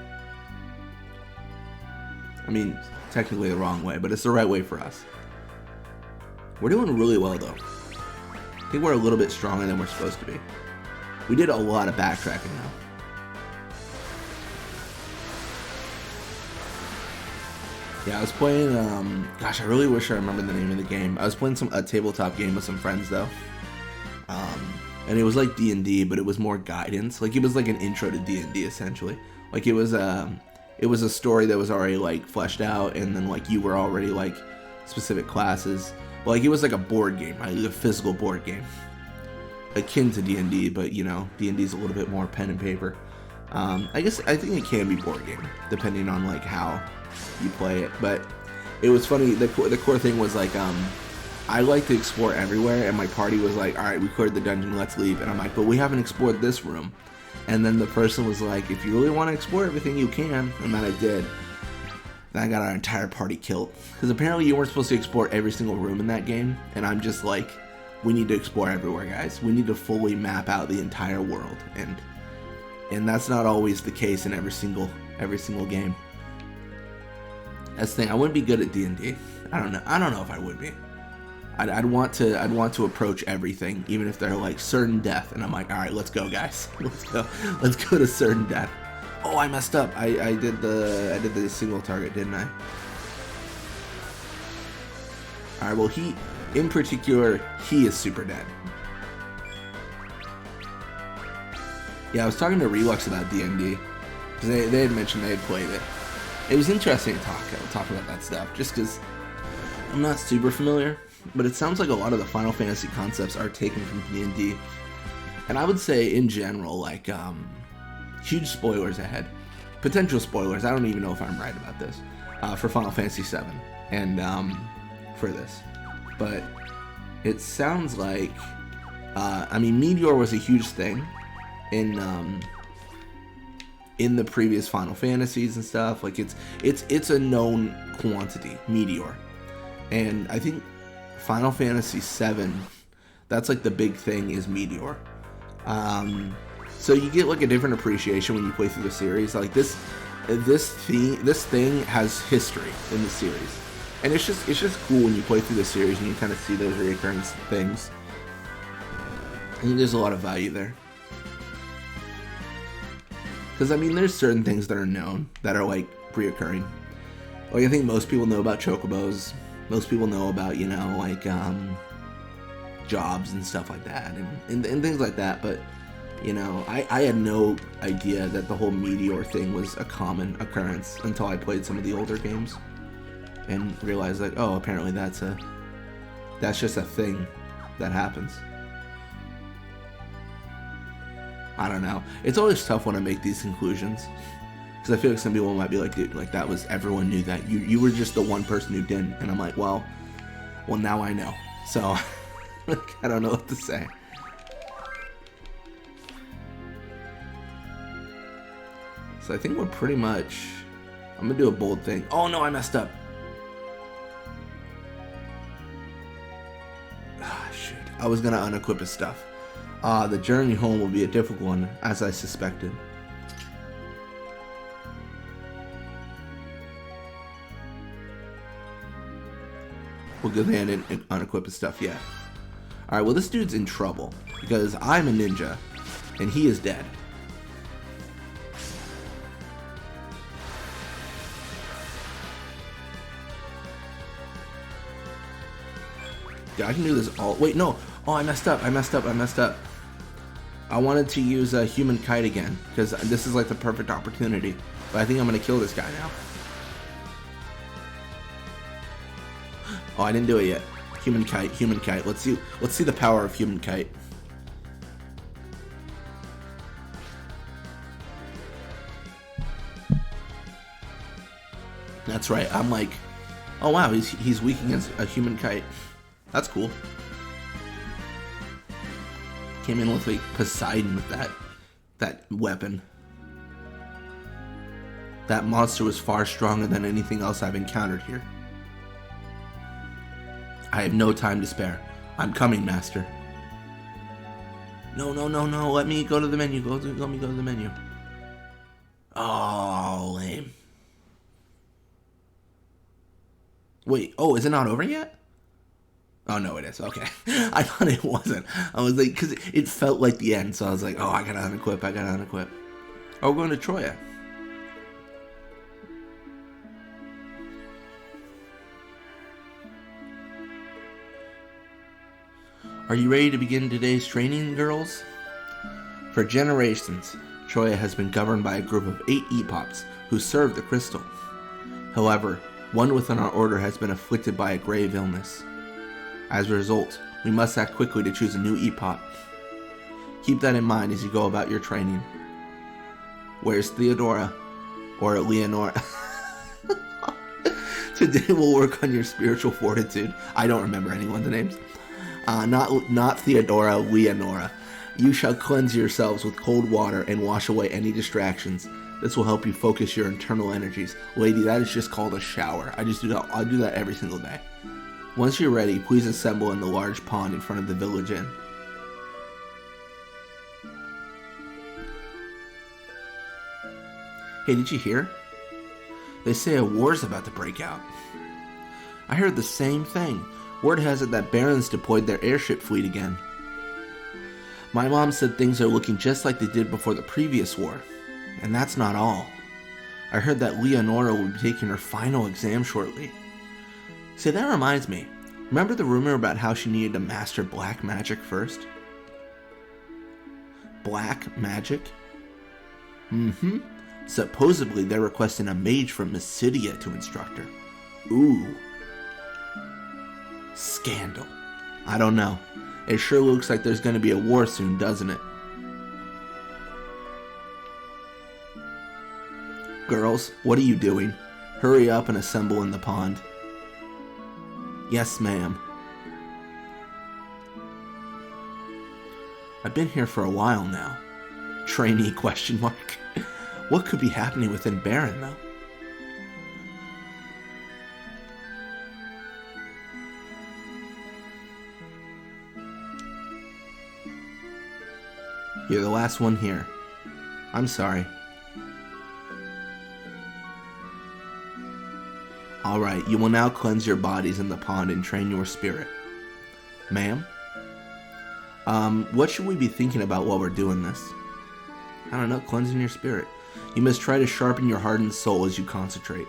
I mean, technically the wrong way, but it's the right way for us. We're doing really well though. I think we're a little bit stronger than we're supposed to be. We did a lot of backtracking though. Yeah, I was playing, gosh, I really wish I remember the name of the game. I was playing a tabletop game with some friends though. And it was like D&D, but it was more guidance. Like, it was like an intro to D&D essentially. Like, it was a story that was already like fleshed out, and then like you were already like specific classes. But, like, it was like a board game, right? A physical board game. Akin to D&D, but you know, D&D is a little bit more pen and paper. I think it can be board game, depending on like how you play it. But it was funny, the core thing was like, I like to explore everywhere, and my party was like, alright, we cleared the dungeon, let's leave. And I'm like, but we haven't explored this room. And then the person was like, if you really want to explore everything, you can. And then I did. Then I got our entire party killed. Because apparently you weren't supposed to explore every single room in that game. And I'm just like, we need to explore everywhere, guys. We need to fully map out the entire world. And that's not always the case in every single game. That's the thing. I wouldn't be good at D&D. I don't know if I would be. I'd want to approach everything, even if they're like certain death, and I'm like, all right, let's go, guys, let's go to certain death. Oh, I messed up. I did the single target, didn't I? All right, well, in particular, he is super dead. Yeah, I was talking to Relux about D&D because they had mentioned they had played it. It was interesting to talk about that stuff, just because I'm not super familiar. But it sounds like a lot of the Final Fantasy concepts are taken from D&D. And I would say, in general, like, huge spoilers ahead. Potential spoilers, I don't even know if I'm right about this, for Final Fantasy VII, and for this. But it sounds like, I mean, Meteor was a huge thing in the previous Final Fantasies and stuff. Like, it's a known quantity, Meteor. And I think Final Fantasy VII, that's like the big thing, is Meteor. So you get like a different appreciation when you play through the series. Like this thing has history in the series, and it's just cool when you play through the series and you kind of see those recurring things. I think there's a lot of value there, because I mean, there's certain things that are known that are like reoccurring. Like, I think most people know about chocobos. Most people know about, you know, like, jobs and stuff like that, and things like that, but, you know, I had no idea that the whole Meteor thing was a common occurrence until I played some of the older games, and realized, like, oh, apparently that's just a thing that happens. I don't know. It's always tough when I make these conclusions. Because I feel like some people might be like, dude, like, that was, everyone knew that. You were just the one person who didn't. And I'm like, well, now I know. So, I don't know what to say. So I think we're pretty much, I'm going to do a bold thing. Oh, no, I messed up. Ah, shoot. I was going to unequip his stuff. The journey home will be a difficult one, as I suspected. Well, good thing I didn't unequip his stuff yet. Alright, well, this dude's in trouble, because I'm a ninja, and he is dead. Yeah, I can do this all... Wait, no! Oh, I messed up. I wanted to use a human kite again, because this is like the perfect opportunity. But I think I'm going to kill this guy now. Oh, I didn't do it yet. Human kite. Let's see the power of human kite. That's right. I'm like, oh wow, he's weak against a human kite. That's cool. Came in with like Poseidon with that weapon. That monster was far stronger than anything else I've encountered here. I have no time to spare. I'm coming, Master. No, no, no, no. Let me go to the menu. Let me go to the menu. Oh, lame. Wait, oh, is it not over yet? Oh, no, it is. Okay. I thought it wasn't. I was like, because it felt like the end, so I was like, oh, I gotta unequip. Oh, we're going to Troya. Are you ready to begin today's training, girls? For generations, Troya has been governed by a group of 8 Epops who serve the crystal. However, one within our order has been afflicted by a grave illness. As a result, we must act quickly to choose a new Epop. Keep that in mind as you go about your training. Where's Theodora? Or Leonora? Today we'll work on your spiritual fortitude. I don't remember anyone's names. Not Theodora, Leonora. You shall cleanse yourselves with cold water and wash away any distractions. This will help you focus your internal energies. Lady, that is just called a shower. I do that every single day. Once you're ready, please assemble in the large pond in front of the village inn. Hey, did you hear? They say a war's about to break out. I heard the same thing. Word has it that Barons deployed their airship fleet again. My mom said things are looking just like they did before the previous war. And that's not all. I heard that Leonora will be taking her final exam shortly. See, that reminds me. Remember the rumor about how she needed to master black magic first? Black magic? Mm-hmm. Supposedly they're requesting a mage from Mysidia to instruct her. Ooh. Scandal. I don't know. It sure looks like there's going to be a war soon, doesn't it? Girls, what are you doing? Hurry up and assemble in the pond. Yes, ma'am. I've been here for a while now. Trainee question mark. What could be happening within Baron, though? You're the last one here. I'm sorry. Alright, you will now cleanse your bodies in the pond and train your spirit. Ma'am? What should we be thinking about while we're doing this? I don't know, cleansing your spirit. You must try to sharpen your hardened soul as you concentrate.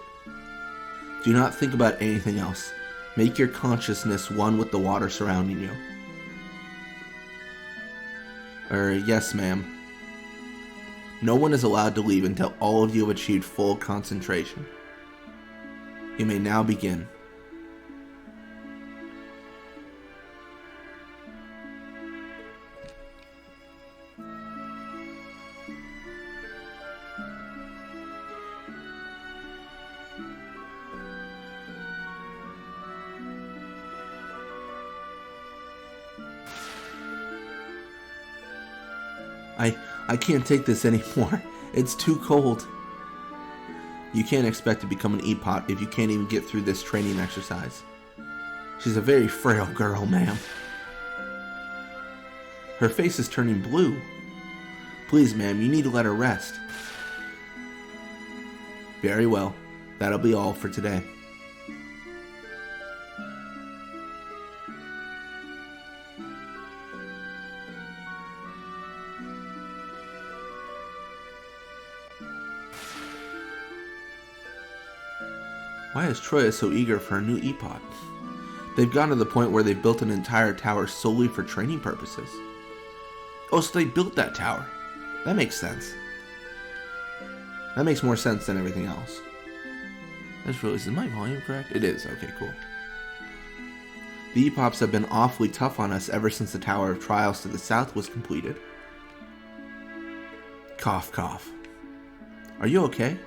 Do not think about anything else. Make your consciousness one with the water surrounding you. Yes, ma'am. No one is allowed to leave until all of you have achieved full concentration. You may now begin. I can't take this anymore. It's too cold. You can't expect to become an Epop if you can't even get through this training exercise. She's a very frail girl, ma'am. Her face is turning blue. Please, ma'am, you need to let her rest. Very well. That'll be all for today. Why is Troya so eager for a new Epop? They've gotten to the point where they've built an entire tower solely for training purposes. Oh, so they built that tower. That makes sense. That makes more sense than everything else. Is my volume correct? It is. Okay, cool. The Epops have been awfully tough on us ever since the Tower of Trials to the south was completed. Cough, cough. Are you okay?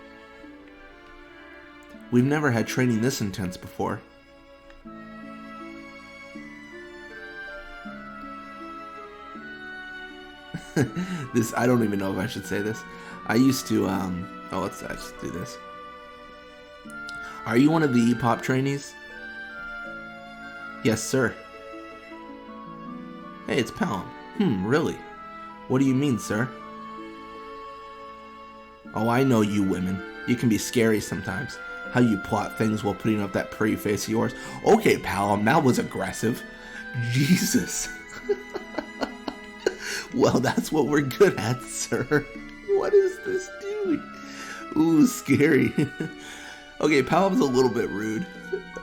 We've never had training this intense before. I don't even know if I should say this. I used to, let's just do this. Are you one of the Epop trainees? Yes, sir. Hey, it's Pelham. Really? What do you mean, sir? Oh, I know you women. You can be scary sometimes. How you plot things while putting up that pretty face of yours. Okay, pal, that was aggressive. Jesus. Well, that's what we're good at, sir. What is this dude? Ooh, scary. Okay, pal was a little bit rude.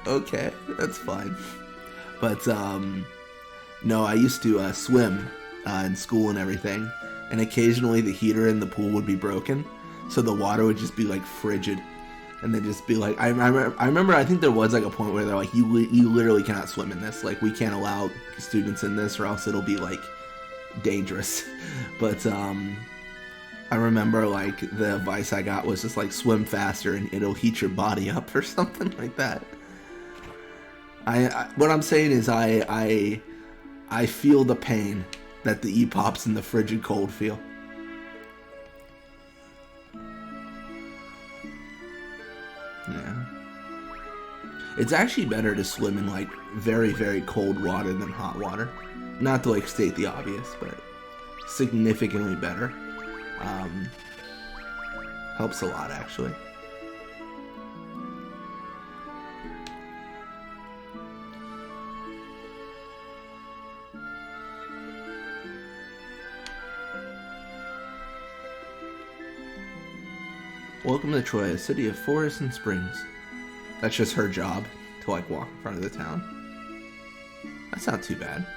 Okay, that's fine. But, no, I used to swim in school and everything. And occasionally the heater in the pool would be broken. So the water would just be like frigid. And then just be like, I remember, I think there was like a point where they're like, you literally cannot swim in this. Like, we can't allow students in this or else it'll be like dangerous. But I remember like the advice I got was just like swim faster and it'll heat your body up or something like that. What I'm saying is I feel the pain that the E-Pops in the frigid cold feel. Yeah. It's actually better to swim in like very, very cold water than hot water. Not to like state the obvious, but significantly better. Helps a lot actually. Welcome to Troy, a city of forests and springs. That's just her job, to like walk in front of the town. That's not too bad.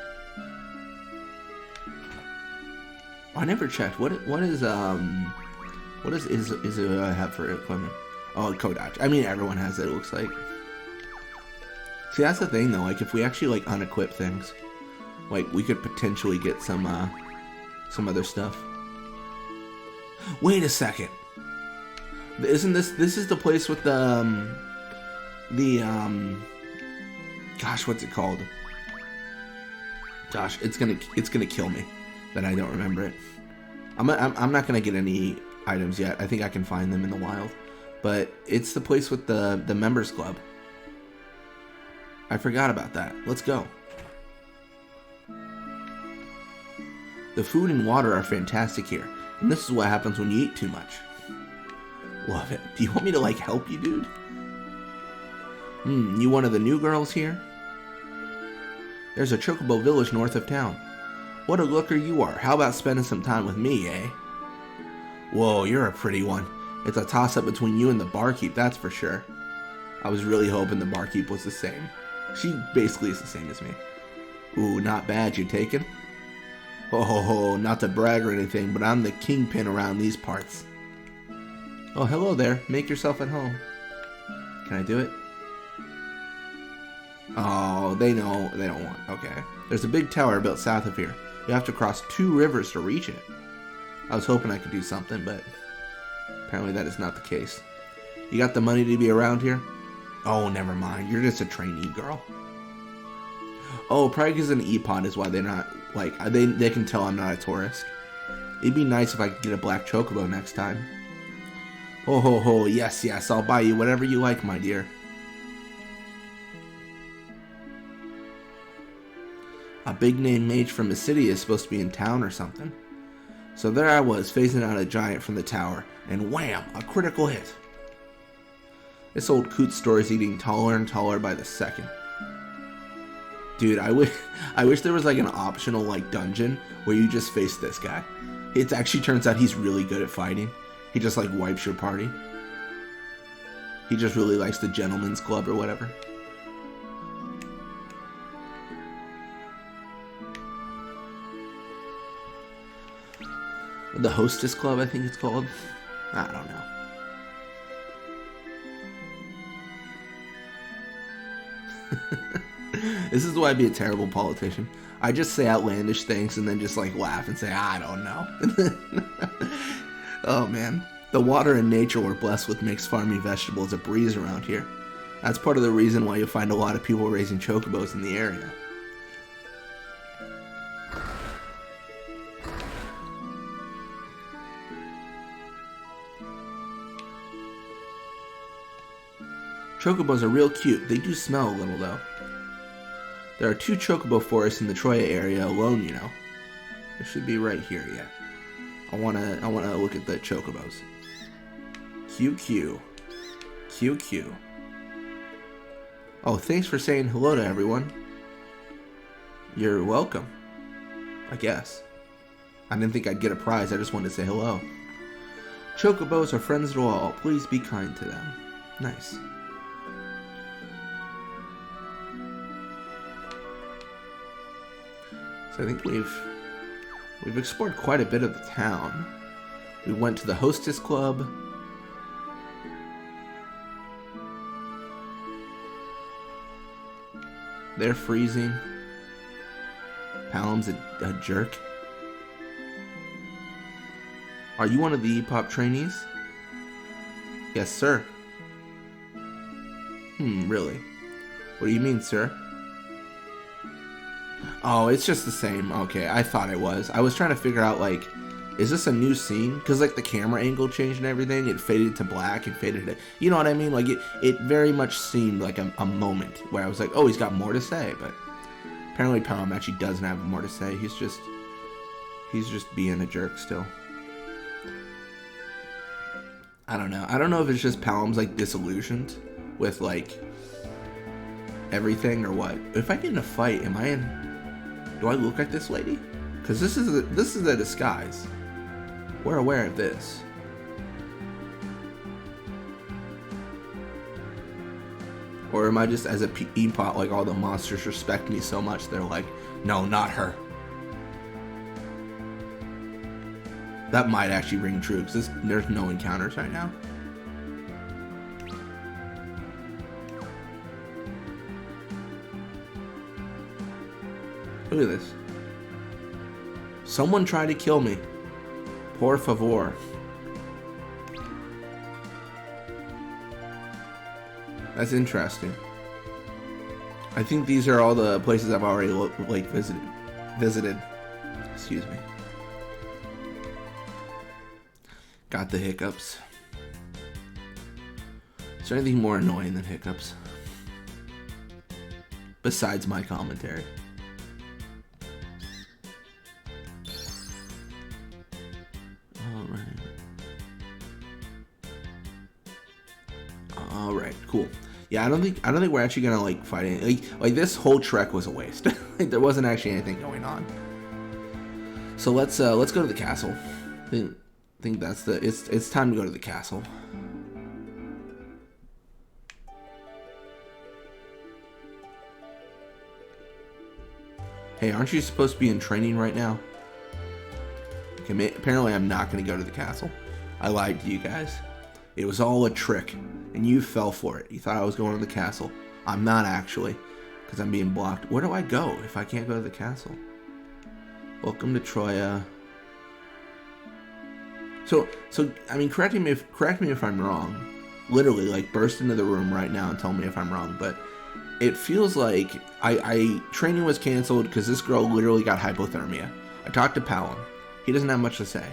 I never checked. What is I have for equipment? Oh, Kodachi. I mean, everyone has it, it looks like. See, that's the thing though, like if we actually like unequip things, like we could potentially get some other stuff. Wait a second. Isn't this is the place with the gosh, what's it called? Gosh, it's gonna kill me that I don't remember it. I'm not gonna get any items yet. I think I can find them in the wild, but it's the place with the members club. I forgot about that. Let's go. The food and water are fantastic here, and this is what happens when you eat too much. Love it. Do you want me to like help you, dude? You one of the new girls here? There's a Chocobo village north of town. What a looker you are. How about spending some time with me, eh? Whoa, you're a pretty one. It's a toss-up between you and the barkeep, that's for sure. I was really hoping the barkeep was the same. She basically is the same as me. Ooh, not bad. You taken? Oh, not to brag or anything, but I'm the kingpin around these parts. Oh, hello there. Make yourself at home. Can I do it? Oh, they know. They don't want. Okay. There's a big tower built south of here. You have to cross 2 rivers to reach it. I was hoping I could do something, but apparently that is not the case. You got the money to be around here? Oh, never mind. You're just a trainee girl. Oh, probably because an E-Pod is why they're not, like, they can tell I'm not a tourist. It'd be nice if I could get a black chocobo next time. Ho ho ho, yes, I'll buy you whatever you like, my dear. A big name mage from a city is supposed to be in town or something. So there I was, facing out a giant from the tower, and wham, a critical hit. This old coot store is getting taller and taller by the second. Dude, I wish there was like an optional like dungeon where you just face this guy. It actually turns out he's really good at fighting. He just like wipes your party. He just really likes the gentleman's club or whatever. The hostess club, I think it's called. I don't know. This is why I'd be a terrible politician. I just say outlandish things and then just like laugh and say, I don't know. Oh man, the water and nature we're blessed with makes farming vegetables a breeze around here. That's part of the reason why you'll find a lot of people raising chocobos in the area. Chocobos are real cute. They do smell a little though. There are 2 chocobo forests in the Troya area alone, you know. It should be right here, yeah. I wanna look at the chocobos. QQ. QQ. Oh, thanks for saying hello to everyone. You're welcome. I guess. I didn't think I'd get a prize, I just wanted to say hello. Chocobos are friends to all. Please be kind to them. Nice. So I think we've explored quite a bit of the town. We went to the Hostess Club. They're freezing. Palom's a jerk. Are you one of the EPOP trainees? Yes, sir. Really? What do you mean, sir? Oh, it's just the same. Okay, I thought it was. I was trying to figure out, like, is this a new scene? Because, like, the camera angle changed and everything. It faded to black and faded to... You know what I mean? Like, it very much seemed like a moment where I was like, oh, he's got more to say. But apparently Palom actually doesn't have more to say. He's just being a jerk still. I don't know. I don't know if it's just Palom's, like, disillusioned with, like, everything or what. If I get in a fight, am I in... Do I look like this lady? Because this is a disguise. We're aware of this. Or am I just, as a EPOT, like, all the monsters respect me so much, they're like, no, not her. That might actually ring true, because there's no encounters right now. Look at this. Someone tried to kill me. Por favor. That's interesting. I think these are all the places I've already like visited. Excuse me. Got the hiccups. Is there anything more annoying than hiccups? Besides my commentary. Alright, cool. Yeah, I don't think we're actually gonna like fight any, like this whole trek was a waste. Like there wasn't actually anything going on. So let's go to the castle. I think that's it's time to go to the castle. Hey, aren't you supposed to be in training right now? Okay, apparently I'm not gonna go to the castle. I lied to you guys. It was all a trick, and you fell for it. You thought I was going to the castle. I'm not actually, because I'm being blocked. Where do I go if I can't go to the castle? Welcome to Troya. So I mean, correct me if I'm wrong. Literally, like, burst into the room right now and tell me if I'm wrong. But it feels like training was canceled because this girl literally got hypothermia. I talked to Palom. He doesn't have much to say.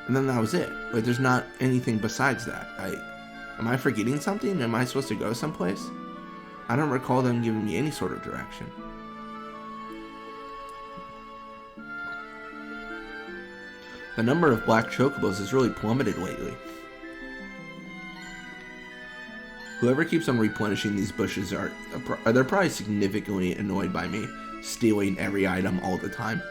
And then that was it. Like, there's not anything besides that. Am I forgetting something? Am I supposed to go someplace? I don't recall them giving me any sort of direction. The number of black chocobos has really plummeted lately. Whoever keeps on replenishing these bushes they're probably significantly annoyed by me stealing every item all the time.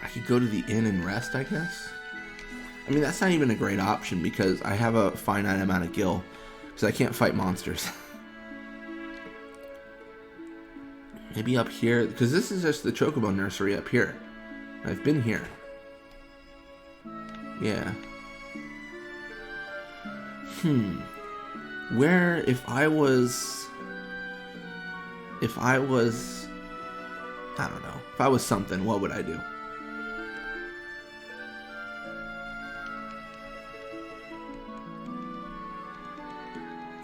I could go to the inn and rest, I guess. I mean, that's not even a great option because I have a finite amount of gil, because I can't fight monsters. Maybe up here, because this is just the chocobo nursery up here. I've been here. Yeah. Where, if I was, I don't know, if I was something, what would I do?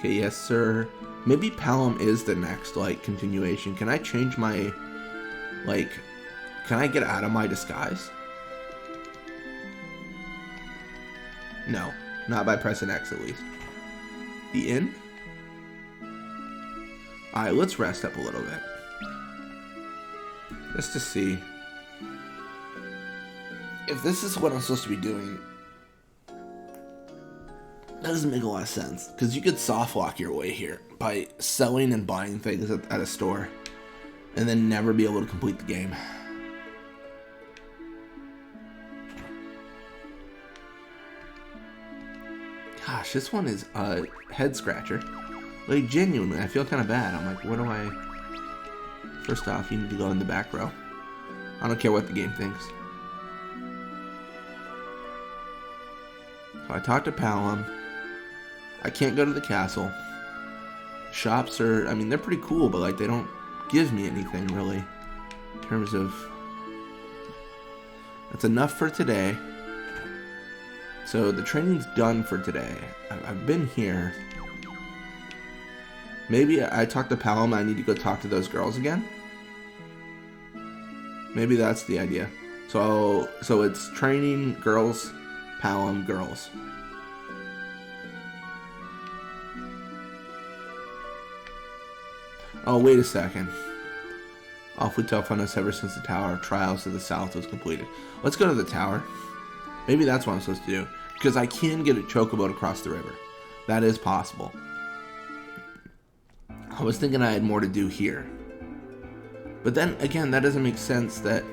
Okay, yes, sir. Maybe Palom is the next, like, continuation. Can I change my, like, can I get out of my disguise? No, not by pressing X at least. The inn? Alright, let's rest up a little bit. Just to see if this is what I'm supposed to be doing. That doesn't make a lot of sense, because you could soft lock your way here by selling and buying things at a store and then never be able to complete the game. Gosh, this one is a head scratcher. Like, genuinely, I feel kind of bad. I'm like, what do I... First off, you need to go in the back row. I don't care what the game thinks. So I talked to Palom. I can't go to the castle. Shops are, I mean, they're pretty cool, but like, they don't give me anything really. In terms of... That's enough for today. So the training's done for today. I've been here. Maybe I talked to Palom, I need to go talk to those girls again? Maybe that's the idea. So it's training, girls, Palom, girls. Oh, wait a second. Awfully tough on us ever since the Tower of Trials to the south was completed. Let's go to the tower. Maybe that's what I'm supposed to do. Because I can get a chocobo to cross the river. That is possible. I was thinking I had more to do here. But then, again, that doesn't make sense that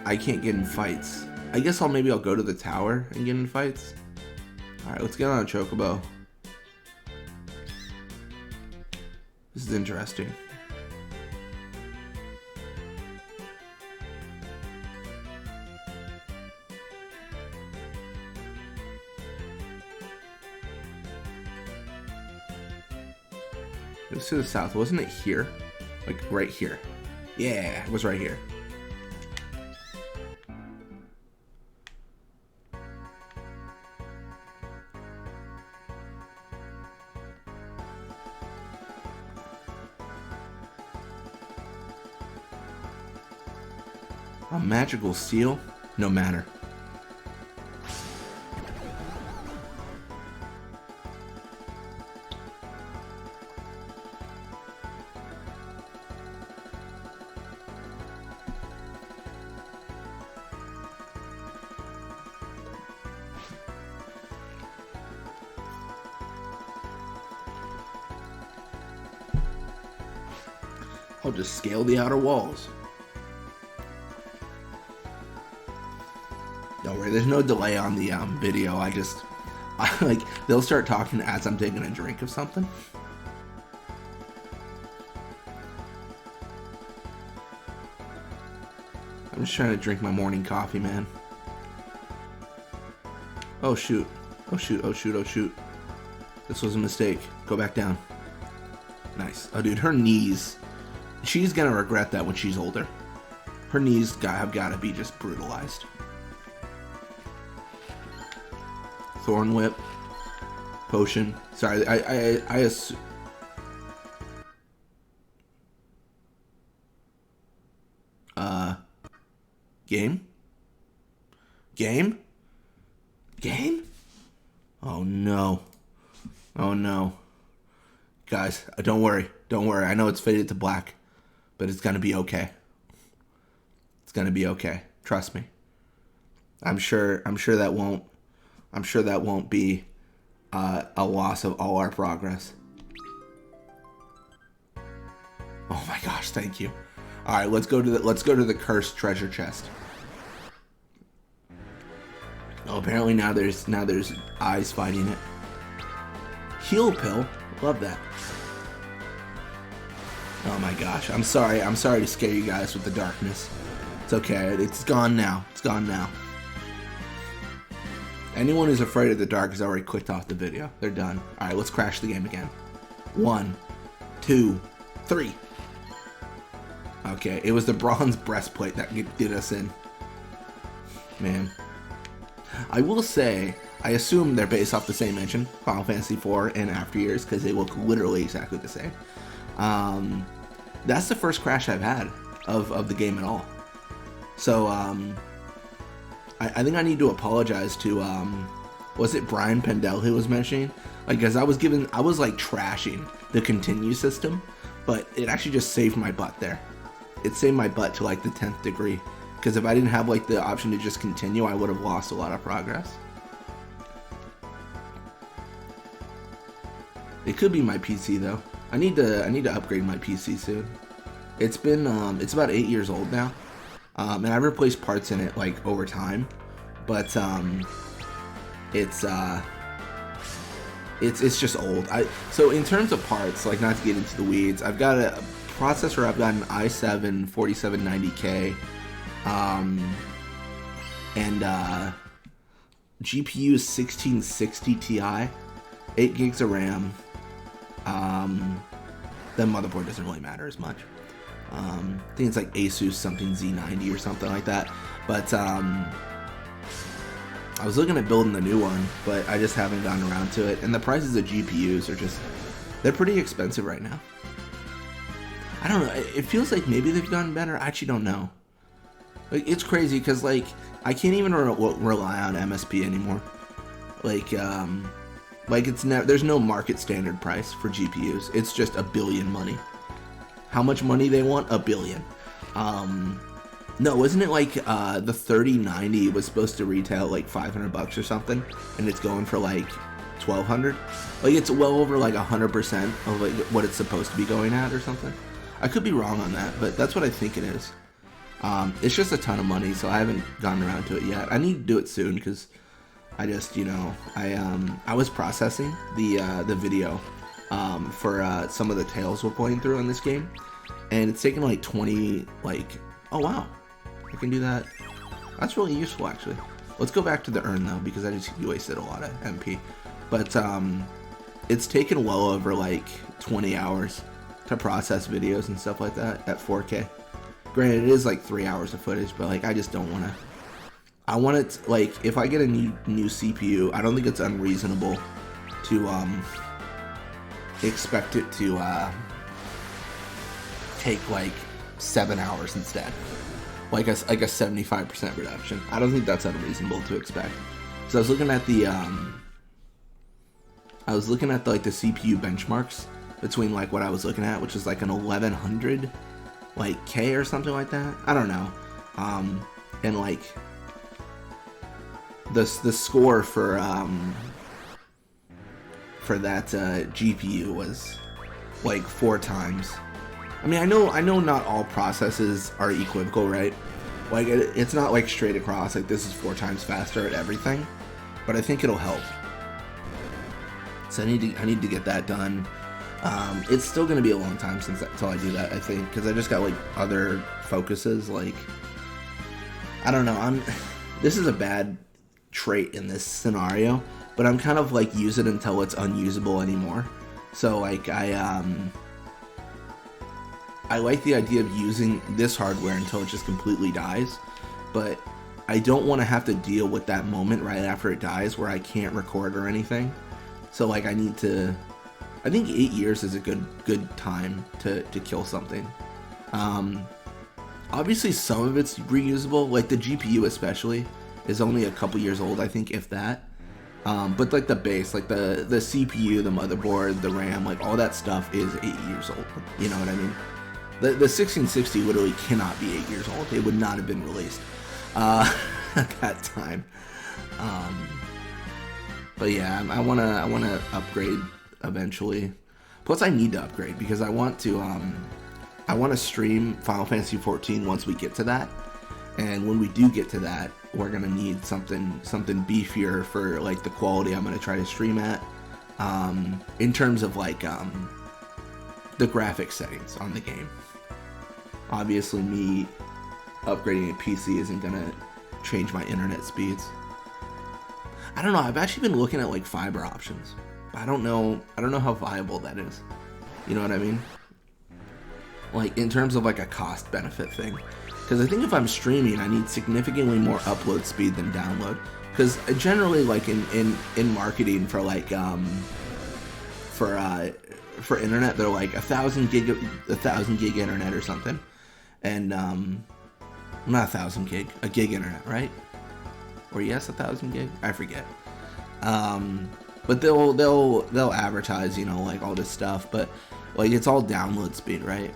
I can't get in fights. I guess maybe I'll go to the tower and get in fights. Alright, let's get on a chocobo. This is interesting. It was to the south, wasn't it here? Like, right here. Yeah, it was right here. A magical seal? No matter. I'll just scale the outer walls. Don't worry, there's no delay on the video. I like, they'll start talking as I'm taking a drink of something. I'm just trying to drink my morning coffee, man. Oh shoot. Oh shoot, oh shoot, oh shoot. This was a mistake. Go back down. Nice. Oh dude, her knees. She's gonna regret that when she's older. Her knees have gotta be just brutalized. Thorn whip. Potion. Sorry, I assume... Game? Game? Game? Oh no. Oh no. Guys, don't worry. Don't worry. I know it's faded to black, but it's gonna be okay. It's gonna be okay. Trust me. I'm sure that won't be a loss of all our progress. Oh my gosh, thank you. All right, let's go to the cursed treasure chest. Oh, apparently now there's eyes fighting it. Heal pill, love that. Oh my gosh, I'm sorry to scare you guys with the darkness. It's okay, it's gone now. It's gone now. Anyone who's afraid of the dark has already clicked off the video. They're done. Alright, let's crash the game again. 1, 2, 3. Okay, it was the bronze breastplate that did us in. Man. I will say, I assume they're based off the same engine, Final Fantasy IV and After Years, because they look literally exactly the same. That's the first crash I've had of the game at all. So I think I need to apologize to was it Brian Pendel who was mentioning? Like, because I was like trashing the continue system, but it actually just saved my butt there. It saved my butt to like the 10th degree, because if I didn't have like the option to just continue, I would have lost a lot of progress. It could be my PC though. I need to upgrade my PC soon. It's been it's about 8 years old now, and I've replaced parts in it like over time, but it's just old. So in terms of parts, like, not to get into the weeds, I've got a processor. I've got an i7 4790K, and GPU is 1660 Ti, 8 gigs of RAM. The motherboard doesn't really matter as much. I think it's like Asus something Z90 or something like that. But I was looking at building the new one, but I just haven't gotten around to it. And the prices of GPUs are they're pretty expensive right now. I don't know. It feels like maybe they've gotten better. I actually don't know. Like, it's crazy because, like, I can't even rely on MSP anymore. Like there's no market standard price for GPUs. It's just a billion money. How much money they want? $1 billion. No, wasn't it like the 3090 was supposed to retail like $500 or something, and it's going for like $1,200? Like, it's well over like 100% of like what it's supposed to be going at or something. I could be wrong on that, but that's what I think it is. It's just a ton of money, so I haven't gotten around to it yet. I need to do it soon because I just, I was processing the video for some of the tales we're playing through in this game, and it's taken like 20, oh wow, I can do that. That's really useful, actually. Let's go back to the urn though, because I just wasted a lot of MP. But it's taken well over like 20 hours to process videos and stuff like that at 4K. Granted, it is like 3 hours of footage, but like, I just don't want to. I want it, like, if I get a new CPU, I don't think it's unreasonable to expect it to take like 7 hours instead, like a 75% reduction. I don't think that's unreasonable to expect. So I was looking at the like the CPU benchmarks between like what I was looking at, which is like an 1100 like K or something like that. I don't know, and like the score for that GPU was like 4 times. I mean, I know not all processes are equivocal, right? Like, it's not like straight across, like this is 4 times faster at everything, but I think it'll help. So I need to get that done. It's still gonna be a long time until I do that, I think, because I just got like other focuses. Like, I don't know. This is a bad trait in this scenario, but I'm kind of like use it until it's unusable anymore. So like I like the idea of using this hardware until it just completely dies, but I don't want to have to deal with that moment right after it dies where I can't record or anything. So like I think 8 years is a good time to kill something. Obviously some of it's reusable, like the GPU especially is only a couple years old, I think, if that. But like the base, like the CPU, the motherboard, the RAM, like all that stuff is 8 years old. You know what I mean? The 1660 literally cannot be 8 years old. It would not have been released at that time. But yeah, I wanna upgrade eventually. Plus, I need to upgrade because I want to stream Final Fantasy XIV once we get to that. And when we do get to that, we're gonna need something beefier for like the quality I'm gonna try to stream at. In terms of like the graphic settings on the game. Obviously, me upgrading a PC isn't gonna change my internet speeds. I don't know. I've actually been looking at like fiber options. I don't know how viable that is. You know what I mean? Like in terms of like a cost benefit thing. Because I think if I'm streaming, I need significantly more upload speed than download. Because generally, like in marketing for like for internet, they're like 1,000 gig internet or something, and not 1,000 gig, a gig internet, right? Or yes, 1,000 gig, I forget. But they'll advertise, you know, like all this stuff, but like it's all download speed, right?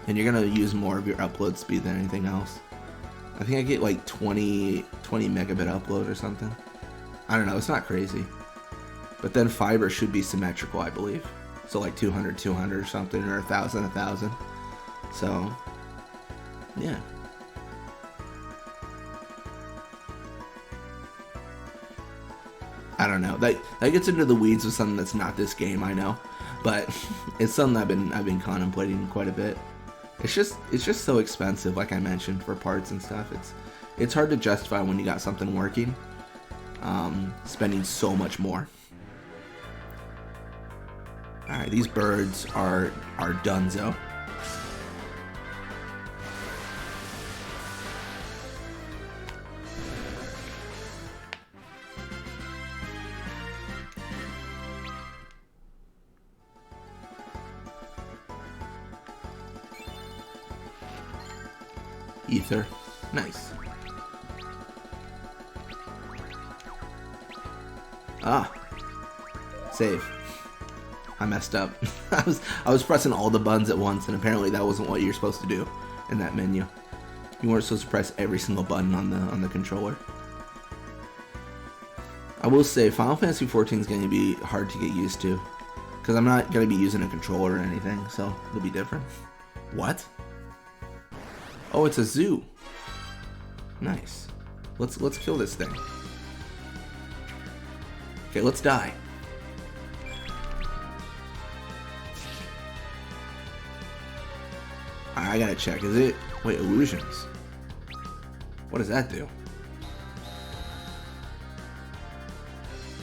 And you're gonna use more of your upload speed than anything else. I think I get like 20 megabit upload or something. I don't know, it's not crazy. But then fiber should be symmetrical, I believe. So like 200 or something, or 1,000. So yeah. I don't know. That gets into the weeds of something that's not this game, I know, but it's something I've been contemplating quite a bit. It's just so expensive, like I mentioned, for parts and stuff. It's hard to justify when you got something working, spending so much more. All right, these birds are donezo. Ether. Nice. Ah. Save. I messed up. I was pressing all the buttons at once, and apparently that wasn't what you're supposed to do in that menu. You weren't supposed to press every single button on the controller. I will say Final Fantasy XIV is going to be hard to get used to, because I'm not going to be using a controller or anything, so it'll be different. What? Oh, it's a zoo. Nice. Let's kill this thing. Okay, let's die. I gotta check. Is it? Wait, illusions. What does that do?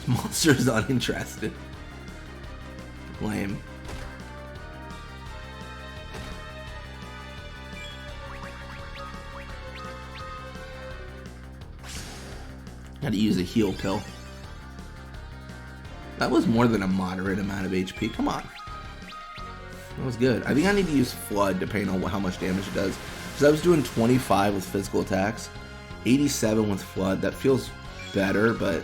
Monster is uninterested. Lame. Had to use a heal pill. That was more than a moderate amount of HP. Come on. That was good. I think I need to use Flood depending on how much damage it does. Because I was doing 25 with physical attacks, 87 with Flood. That feels better, but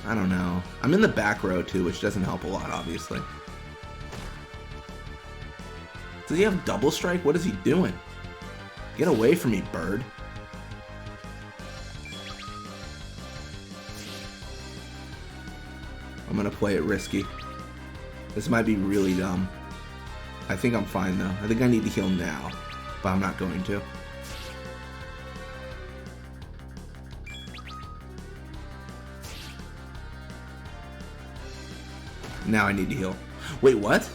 I don't know. I'm in the back row too, which doesn't help a lot, obviously. Does he have double strike? What is he doing? Get away from me, bird. I'm gonna play it risky. This might be really dumb. I think I'm fine though. I think I need to heal now, but I'm not going to. Now I need to heal. Wait, what?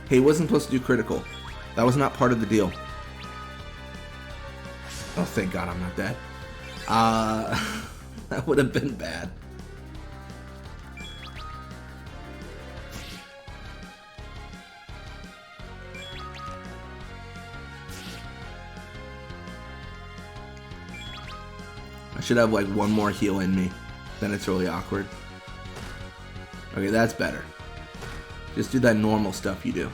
Hey, it wasn't supposed to do critical. That was not part of the deal. Oh, thank God I'm not dead. That would have been bad. I should have like one more heal in me. Then it's really awkward. Okay, that's better. Just do that normal stuff you do.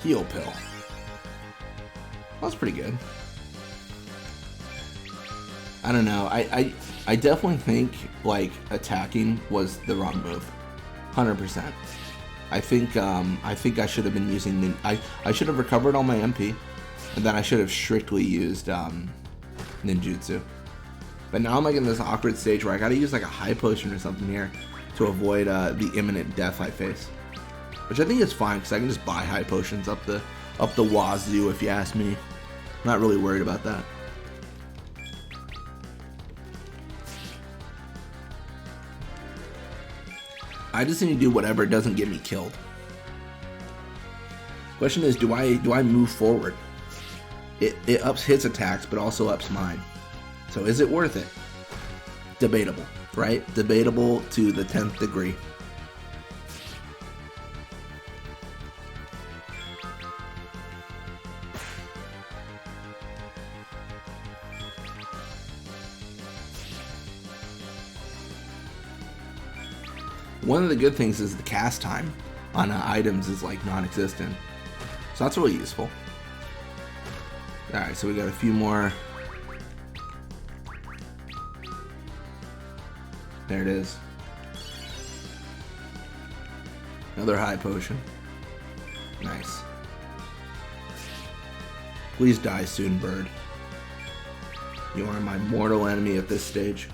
Heal pill. That's pretty good. I don't know. I definitely think like attacking was the wrong move. 100%. I think I should have been using I should have recovered all my MP, and then I should have strictly used ninjutsu. But now I'm like in this awkward stage where I gotta use like a high potion or something here to avoid the imminent death I face. Which I think is fine because I can just buy high potions up the wazoo if you ask me. I'm not really worried about that. I just need to do whatever doesn't get me killed. Question is, do I move forward? It ups his attacks, but also ups mine. So is it worth it? Debatable, right? Debatable to the 10th degree. One of the good things is the cast time on items is like non-existent. So that's really useful. Alright, so we got a few more. There it is. Another high potion. Nice. Please die soon, bird. You are my mortal enemy at this stage.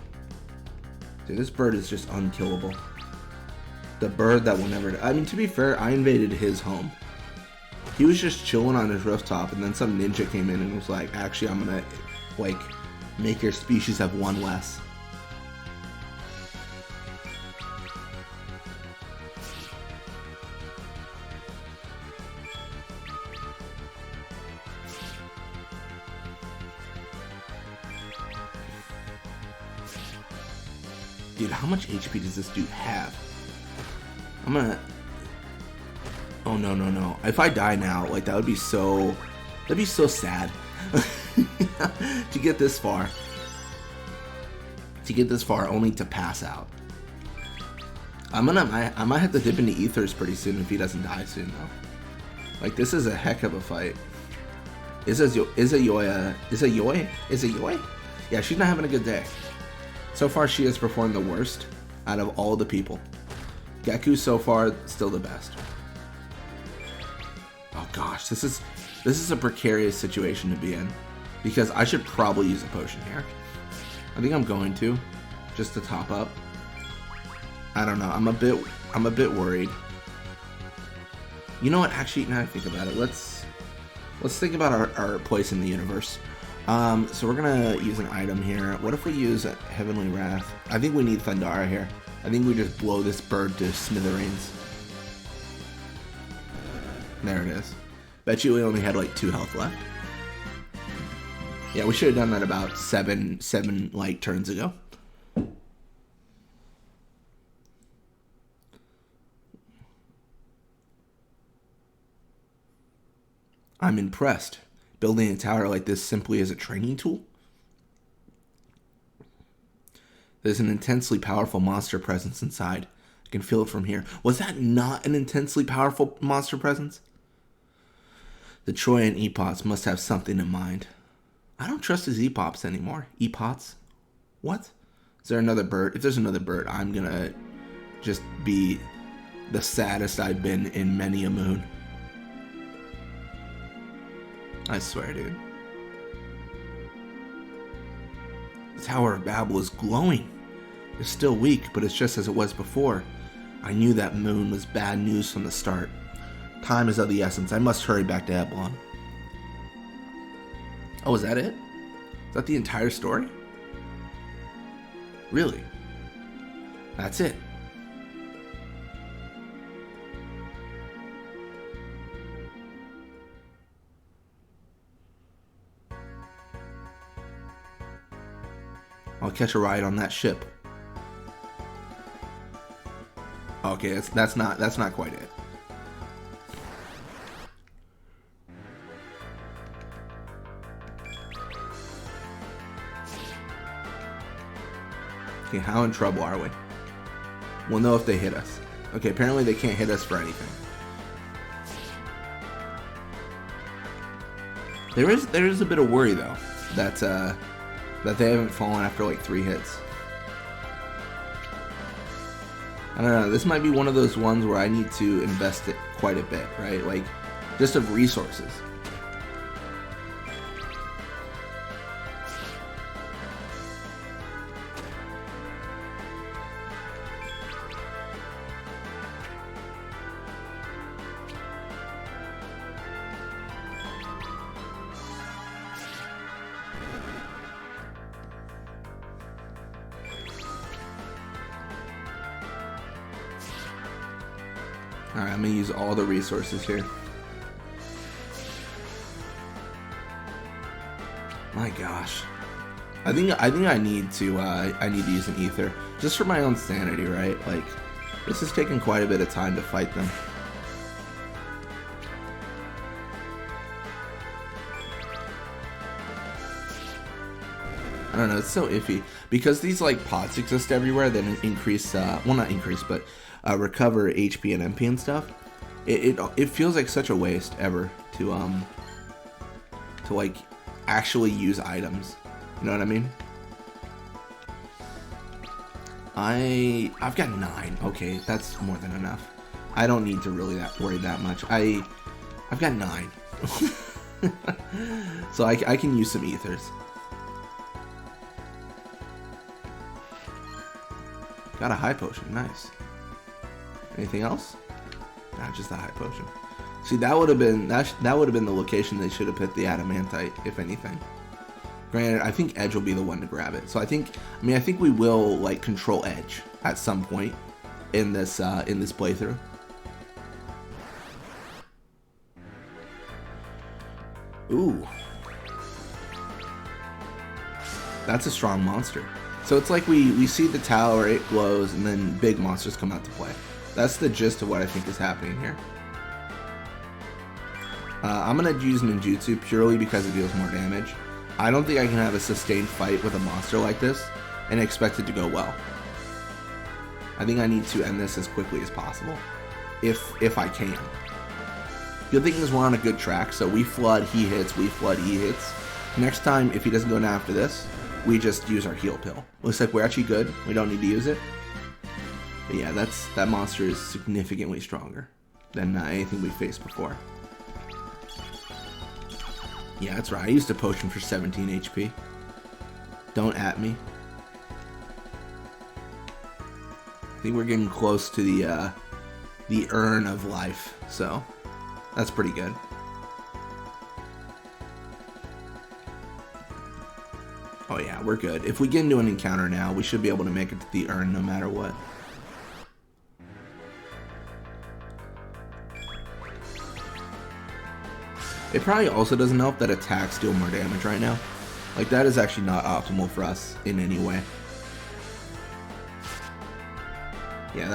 Dude, this bird is just unkillable. The bird that will never die. I mean, to be fair, I invaded his home. He was just chilling on his rooftop, and then some ninja came in and was like, actually, I'm gonna, like, make your species have one less. Dude, how much HP does this dude have? I'm gonna... Oh, no, no, no. If I die now, like, that would be so... That'd be so sad. To get this far. To get this far, only to pass out. I might have to dip into ethers pretty soon if he doesn't die soon, though. Like, this is a heck of a fight. Is it Yoi? Yeah, she's not having a good day. So far, she has performed the worst out of all the people. Geku so far, still the best. Oh gosh, this is a precarious situation to be in, because I should probably use a potion here. I think I'm going to, just to top up. I don't know. I'm a bit worried. You know what? Actually, now I think about it, let's think about our place in the universe. So we're gonna use an item here. What if we use Heavenly Wrath? I think we need Thundara here. I think we just blow this bird to smithereens. There it is. Bet you we only had like 2 health left. Yeah, we should have done that about seven like turns ago. I'm impressed. Building a tower like this simply as a training tool? There's an intensely powerful monster presence inside. I can feel it from here. Was that not an intensely powerful monster presence? The Troyan Epots must have something in mind. I don't trust his Epops anymore. Epots? What? Is there another bird? If there's another bird, I'm gonna just be the saddest I've been in many a moon. I swear, dude. The Tower of Babel is glowing. It's still weak, but it's just as it was before. I knew that moon was bad news from the start. Time is of the essence. I must hurry back to Eblon. Oh, is that it? Is that the entire story? Really? That's it. I'll catch a ride on that ship. Okay, that's not quite it. Okay, how in trouble are we? We'll know if they hit us. Okay, apparently they can't hit us for anything. There is a bit of worry though that they haven't fallen after like 3 hits. I don't know, this might be one of those ones where I need to invest it quite a bit, right? Like, just of resources. Alright, I'm gonna use all the resources here. My gosh. I think I need to use an ether. Just for my own sanity, right? Like, this is taking quite a bit of time to fight them. I don't know, it's so iffy. Because these like pots exist everywhere that increase well, not increase, but recover HP and MP and stuff, it feels like such a waste ever to like actually use items. You know what I mean? I've got 9. Okay, that's more than enough. I don't need to really worry that much. I've got 9. So I can use some ethers. Got a high potion, nice. Anything else? Not just the high potion. See, that would have been the location they should have put the adamantite, if anything. Granted, I think Edge will be the one to grab it. So I think we will like control Edge at some point in this playthrough. Ooh, that's a strong monster. So it's like we see the tower, it glows, and then big monsters come out to play. That's the gist of what I think is happening here. I'm gonna use ninjutsu purely because it deals more damage. I don't think I can have a sustained fight with a monster like this and expect it to go well. I think I need to end this as quickly as possible, if I can. Good thing is we're on a good track, so we flood, he hits, we flood, he hits. Next time, if he doesn't go down after this, we just use our heal pill. Looks like we're actually good. We don't need to use it. But yeah, that monster is significantly stronger than anything we faced before. Yeah, that's right. I used a potion for 17 HP. Don't at me. I think we're getting close to the urn of life, so that's pretty good. Oh yeah, we're good. If we get into an encounter now, we should be able to make it to the urn no matter what. It probably also doesn't help that attacks deal more damage right now. Like, that is actually not optimal for us in any way. Yeah,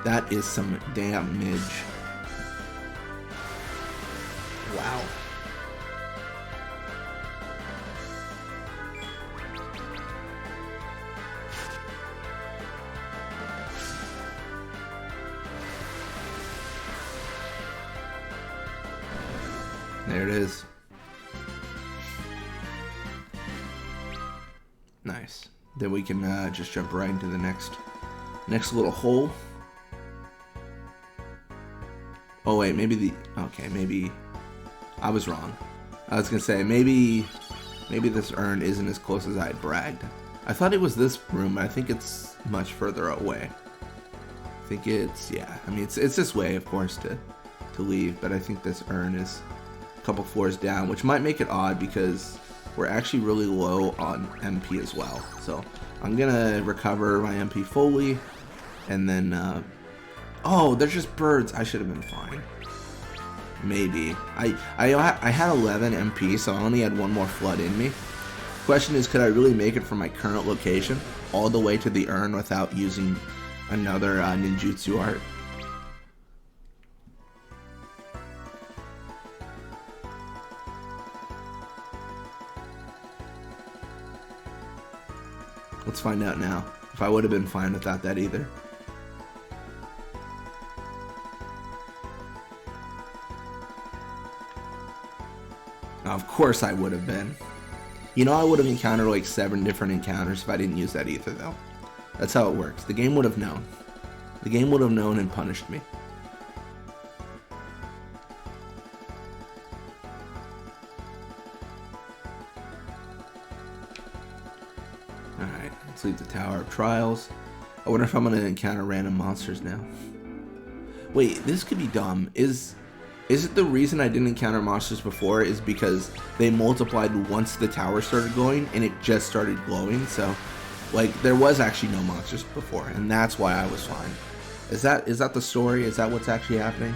that is some damage. Wow. There it is. Nice. Then we can just jump right into the next little hole. Oh wait, maybe I was wrong. I was gonna say maybe this urn isn't as close as I had bragged. I thought it was this room, but I think it's much further away. I think it's, yeah, I mean it's this way, of course, to leave, but I think this urn is couple floors down, which might make it odd because we're actually really low on MP as well. So I'm gonna recover my MP fully, and then oh, they're just birds. I should have been fine. Maybe I had 11 MP, so I only had one more flood in me. Question is, could I really make it from my current location all the way to the urn without using another ninjutsu art? Let's find out now. If I would have been fine without that either. Of course I would have been. You know, I would have encountered like 7 different encounters if I didn't use that ether though. That's how it works. The game would have known. The game would have known and punished me. Alright, let's leave the Tower of Trials. I wonder if I'm going to encounter random monsters now. Wait, this could be dumb. Is it the reason I didn't encounter monsters before is because they multiplied once the tower started glowing and it just started glowing? So, like, there was actually no monsters before, and that's why I was fine. Is that the story? Is that what's actually happening?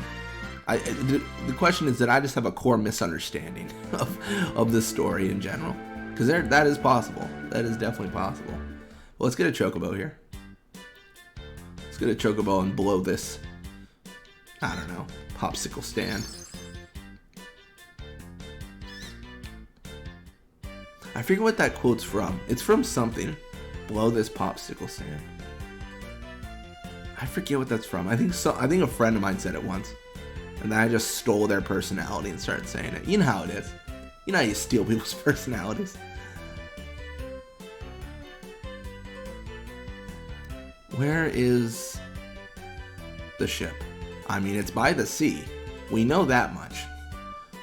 The question is, did I just have a core misunderstanding of the story in general? Because that is possible. That is definitely possible. Well, let's get a chocobo here. Let's get a chocobo and blow this, I don't know, popsicle stand. I forget what that quote's from. It's from something. Blow this popsicle stand. I forget what that's from. I think a friend of mine said it once. And then I just stole their personality and started saying it. You know how it is. You know how you steal people's personalities. Where is the ship? I mean, it's by the sea. We know that much.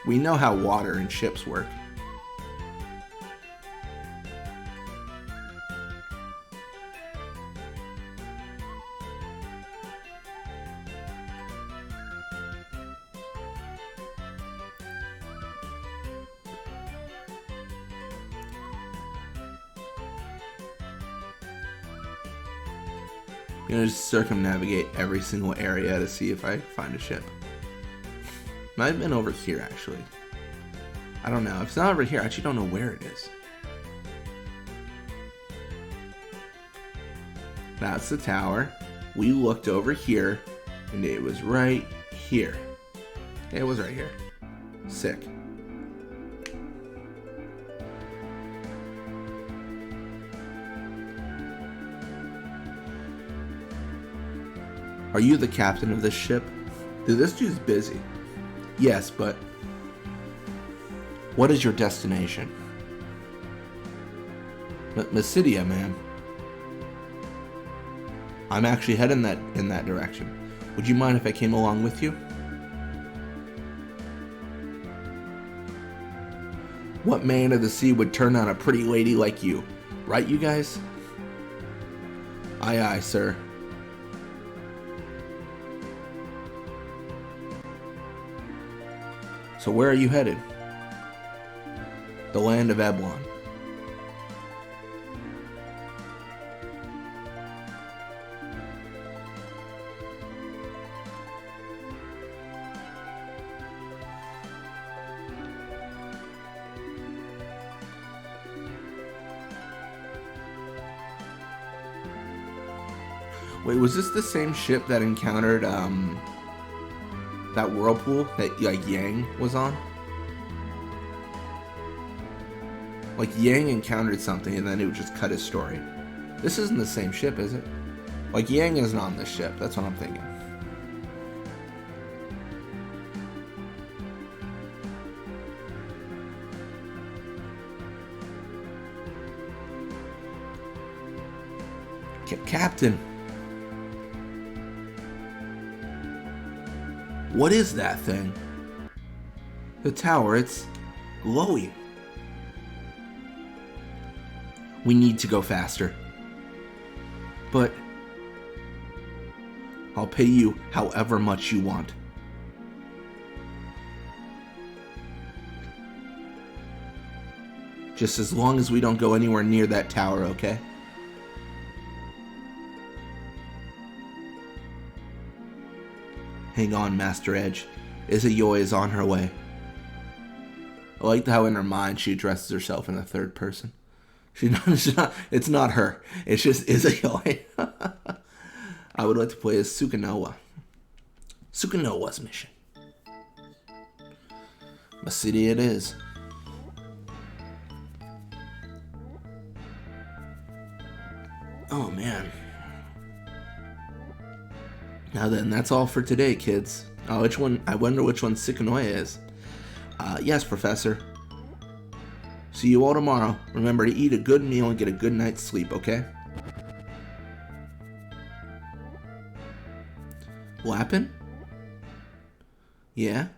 We know how water and ships work. I'm gonna just circumnavigate every single area to see if I find a ship. Might have been over here, actually. I don't know. If it's not over here, I actually don't know where it is. That's the tower. We looked over here, and it was right here. It was right here. Sick. Are you the captain of this ship? Dude, this dude's busy. Yes, but what is your destination? Mysidia, ma'am. I'm actually heading in that direction. Would you mind if I came along with you? What man of the sea would turn on a pretty lady like you? Right, you guys? Aye, aye, sir. So where are you headed? The land of Eblon. Wait, was this the same ship that encountered that whirlpool that like Yang was on? Like Yang encountered something and then it would just cut his story. This isn't the same ship, is it? Like Yang isn't on this ship, that's what I'm thinking. Captain. What is that thing? The tower, it's glowing. We need to go faster. But I'll pay you however much you want. Just as long as we don't go anywhere near that tower, okay? Hang on, Master Edge. Izayoi is on her way. I like how in her mind she addresses herself in the third person. It's not her. It's just Izayoi. I would like to play as Sukanoa. Sukanoa's mission. My city it is. Oh man. Now then, that's all for today, kids. Oh, which one? I wonder which one Sukanoa is. Yes, Professor. See you all tomorrow. Remember to eat a good meal and get a good night's sleep, okay? Lappin'? Yeah?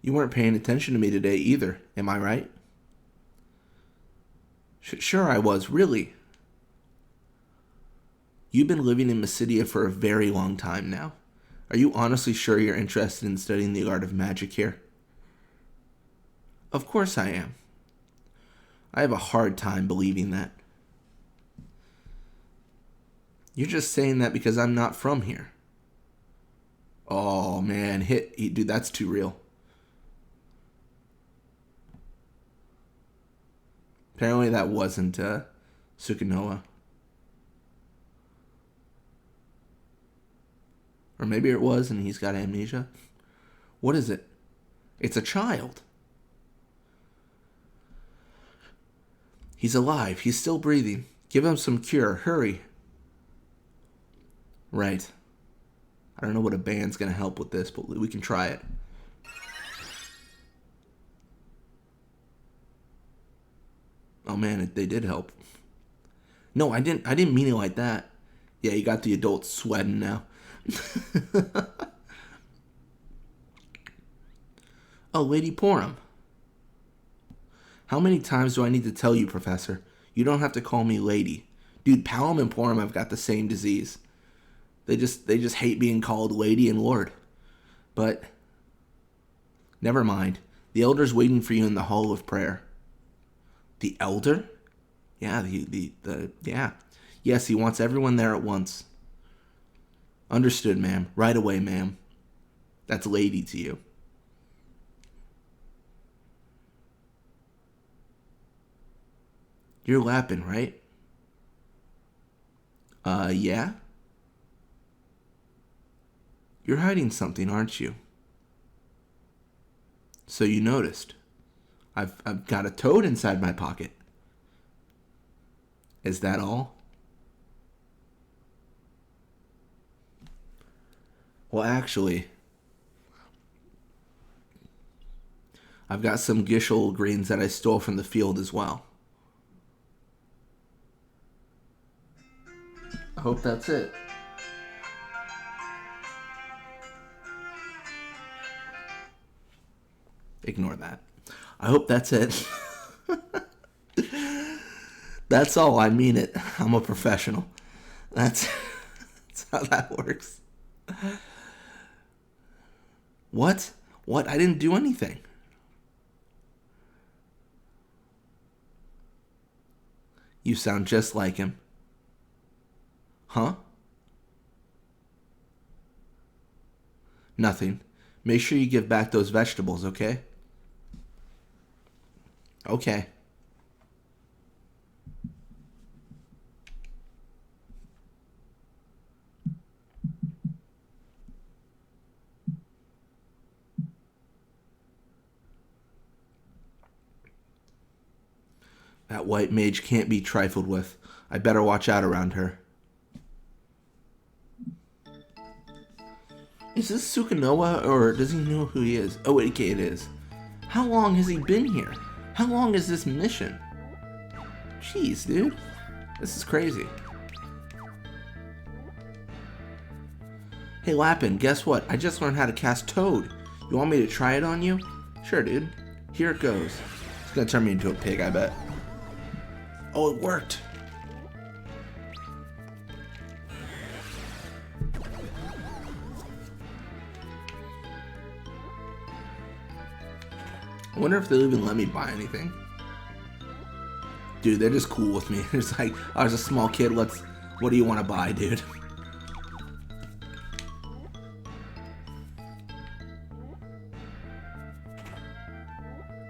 You weren't paying attention to me today either, am I right? Sure I was, really. You've been living in Mysidia for a very long time now. Are you honestly sure you're interested in studying the art of magic here? Of course I am. I have a hard time believing that. You're just saying that because I'm not from here. Oh man, dude, that's too real. Apparently that wasn't Sukanoa. Or maybe it was and he's got amnesia. What is it? It's a child. He's alive. He's still breathing. Give him some cure. Hurry. Right. I don't know what a band's going to help with this, but we can try it. Oh man, they did help. No, I didn't mean it like that. Yeah, you got the adults sweating now. Oh, Lady Porum. How many times do I need to tell you, Professor? You don't have to call me Lady. Dude, Palom and Porum have got the same disease. They just hate being called Lady and Lord. But never mind. The Elder's waiting for you in the Hall of Prayer. The Elder? Yeah, yeah. Yes, he wants everyone there at once. Understood, ma'am. Right away, ma'am. That's Lady to you. You're Lapin, right? Yeah? You're hiding something, aren't you? So you noticed. I've got a toad inside my pocket. Is that all? Well, actually, I've got some Gishel greens that I stole from the field as well. I hope that's it. Ignore that. I hope that's it. That's all. I mean it. I'm a professional. That's how that works. What? What? I didn't do anything. You sound just like him. Huh? Nothing. Make sure you give back those vegetables, okay? Okay. That white mage can't be trifled with. I better watch out around her. Is this Sukanoa, or does he know who he is? Oh, wait, okay, it is. How long has he been here? How long is this mission? Jeez, dude. This is crazy. Hey, Lapin, guess what? I just learned how to cast Toad. You want me to try it on you? Sure, dude. Here it goes. It's gonna turn me into a pig, I bet. Oh, it worked. I wonder if they'll even let me buy anything. Dude, they're just cool with me. It's like, I was a small kid, what do you want to buy, dude?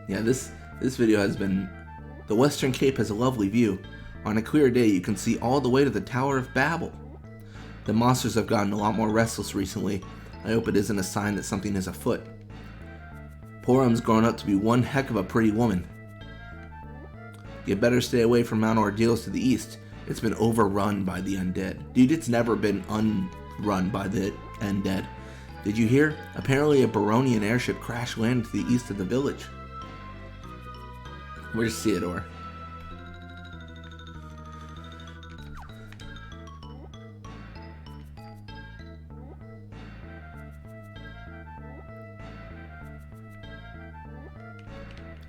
Yeah, this video has been... The Western Cape has a lovely view. On a clear day, you can see all the way to the Tower of Babel. The monsters have gotten a lot more restless recently. I hope it isn't a sign that something is afoot. Porum's grown up to be one heck of a pretty woman. You better stay away from Mount Ordeals to the east. It's been overrun by the undead. Dude, it's never been unrun by the undead. Did you hear? Apparently a Baronian airship crash landed to the east of the village. Where's Theodore?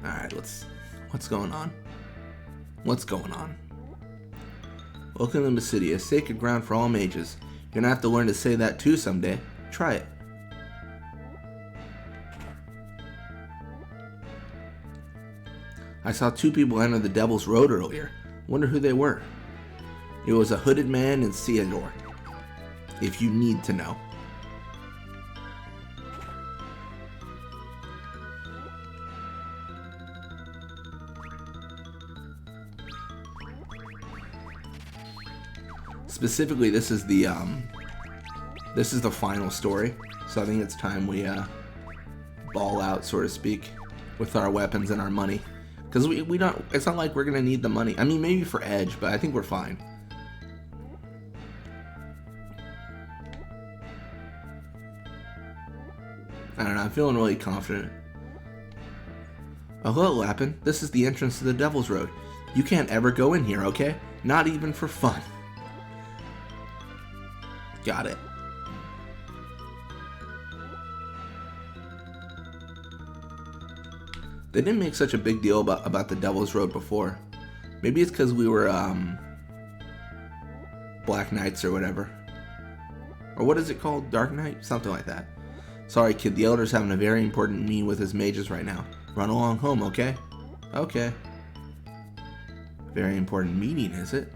Alright, what's going on? What's going on? Welcome to Mysidia, sacred ground for all mages. You're gonna have to learn to say that too someday. Try it. I saw two people enter the Devil's Road earlier. Wonder who they were. It was a hooded man and Theodore. If you need to know. Specifically, this is the final story. So I think it's time we ball out, so to speak, with our weapons and our money. Because we don't, it's not like we're going to need the money. I mean, maybe for Edge, but I think we're fine. I don't know, I'm feeling really confident. Oh, hello, Lappin. This is the entrance to the Devil's Road. You can't ever go in here, okay? Not even for fun. Got it. They didn't make such a big deal about the Devil's Road before. Maybe it's because we were, Black Knights or whatever. Or what is it called? Dark Knight? Something like that. Sorry, kid. The Elder's having a very important meeting with his mages right now. Run along home, okay? Okay. Very important meeting, is it?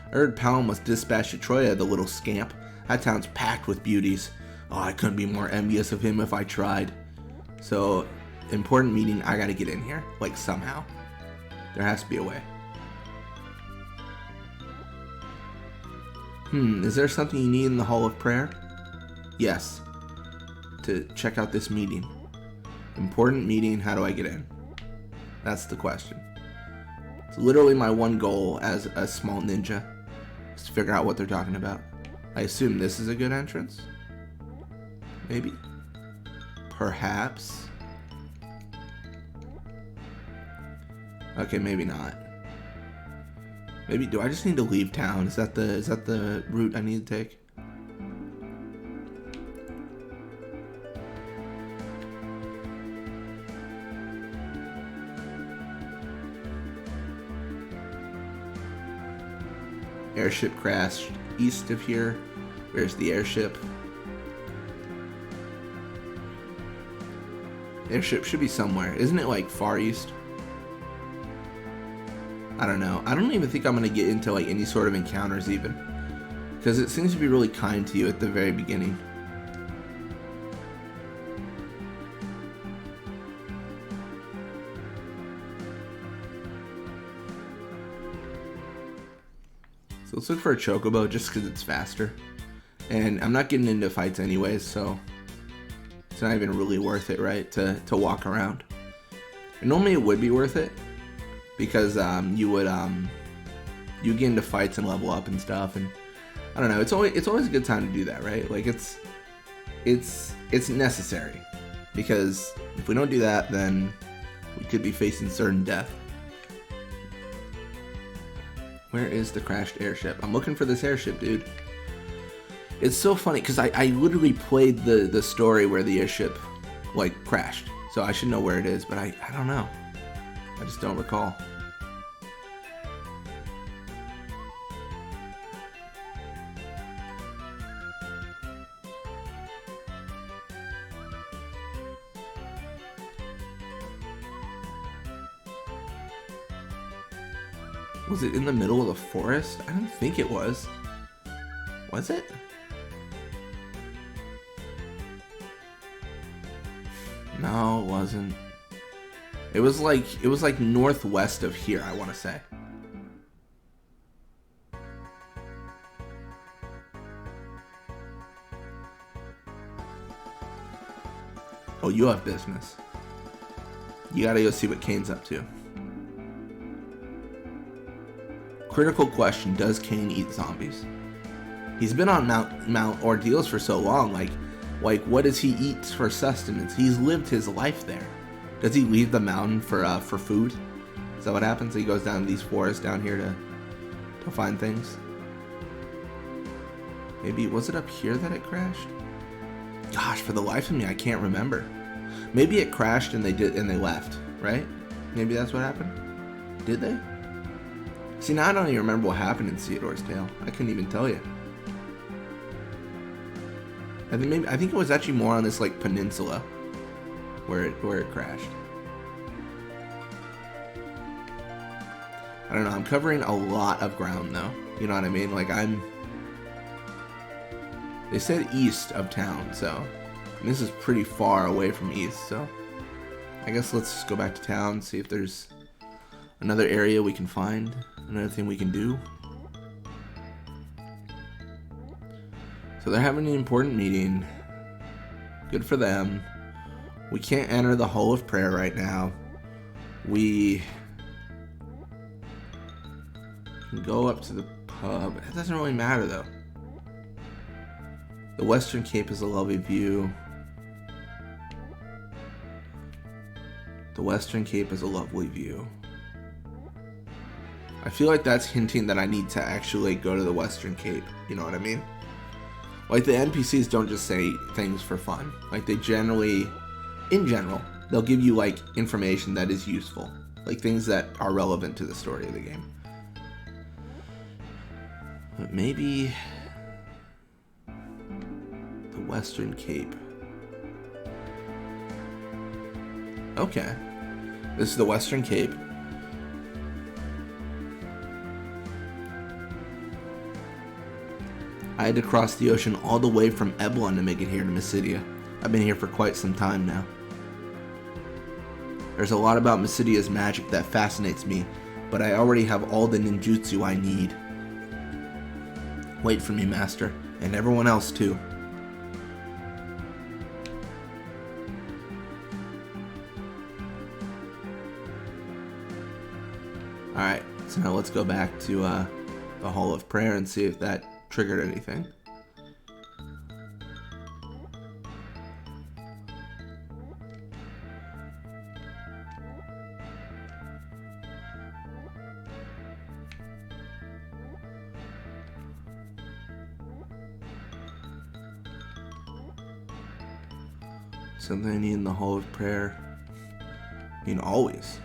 I heard Powell must dispatch to Troya, the little scamp. That town's packed with beauties. Oh, I couldn't be more envious of him if I tried. So, important meeting, I gotta get in here. Like, somehow. There has to be a way. Is there something you need in the Hall of Prayer? Yes. To check out this meeting. Important meeting, how do I get in? That's the question. It's literally my one goal as a small ninja. Is to figure out what they're talking about. I assume this is a good entrance? Maybe? Perhaps? Okay, maybe not. Maybe, do I just need to leave town? Is that the route I need to take? Airship crashed east of here. Where's the airship? Airship should be somewhere. Isn't it like far east? I don't know. I don't even think I'm going to get into like any sort of encounters even. Because it seems to be really kind to you at the very beginning. So let's look for a chocobo just because it's faster. And I'm not getting into fights anyways, so it's not even really worth it, right? To walk around. And normally it would be worth it because you get into fights and level up and stuff, and I don't know. It's always a good time to do that, right? Like it's necessary because if we don't do that, then we could be facing certain death. Where is the crashed airship? I'm looking for this airship, dude. It's so funny because I literally played the story where the airship like crashed, so I should know where it is, but I don't know. I just don't recall. Was it in the middle of the forest? I don't think it was. Was it? No, it wasn't. It was like northwest of here, I want to say. Oh, you have business. You gotta go see what Kane's up to. Critical question, does Kane eat zombies? He's been on Mount Ordeals for so long, like what does he eat for sustenance? He's lived his life there. Does he leave the mountain for food? Is that what happens? He goes down these forests down here to find things? Maybe, was it up here that it crashed? Gosh, for the life of me, I can't remember. Maybe it crashed and they left, right? Maybe that's what happened? Did they? See, now I don't even remember what happened in Theodore's Tale. I couldn't even tell you. I think it was actually more on this like peninsula where it crashed. I don't know. I'm covering a lot of ground though. You know what I mean? Like They said east of town, so and this is pretty far away from east. So I guess let's just go back to town and see if there's another area we can find. Another thing we can do. So they're having an important meeting. Good for them. We can't enter the Hall of Prayer right now. We can go up to the pub. It doesn't really matter though. The Western Cape is a lovely view. The Western Cape is a lovely view. I feel like that's hinting that I need to actually go to the Western Cape. You know what I mean? Like, the NPCs don't just say things for fun. Like, they generally, in general, they'll give you, like, information that is useful. Like, things that are relevant to the story of the game. But maybe the Western Cape. Okay. This is the Western Cape. I had to cross the ocean all the way from Eblon to make it here to Mysidia. I've been here for quite some time now. There's a lot about Mysidia's magic that fascinates me, but I already have all the ninjutsu I need. Wait for me, Master, and everyone else too. Alright, so now let's go back to the Hall of Prayer and see if that triggered anything. Something I need in the Hall of Prayer. I mean, always.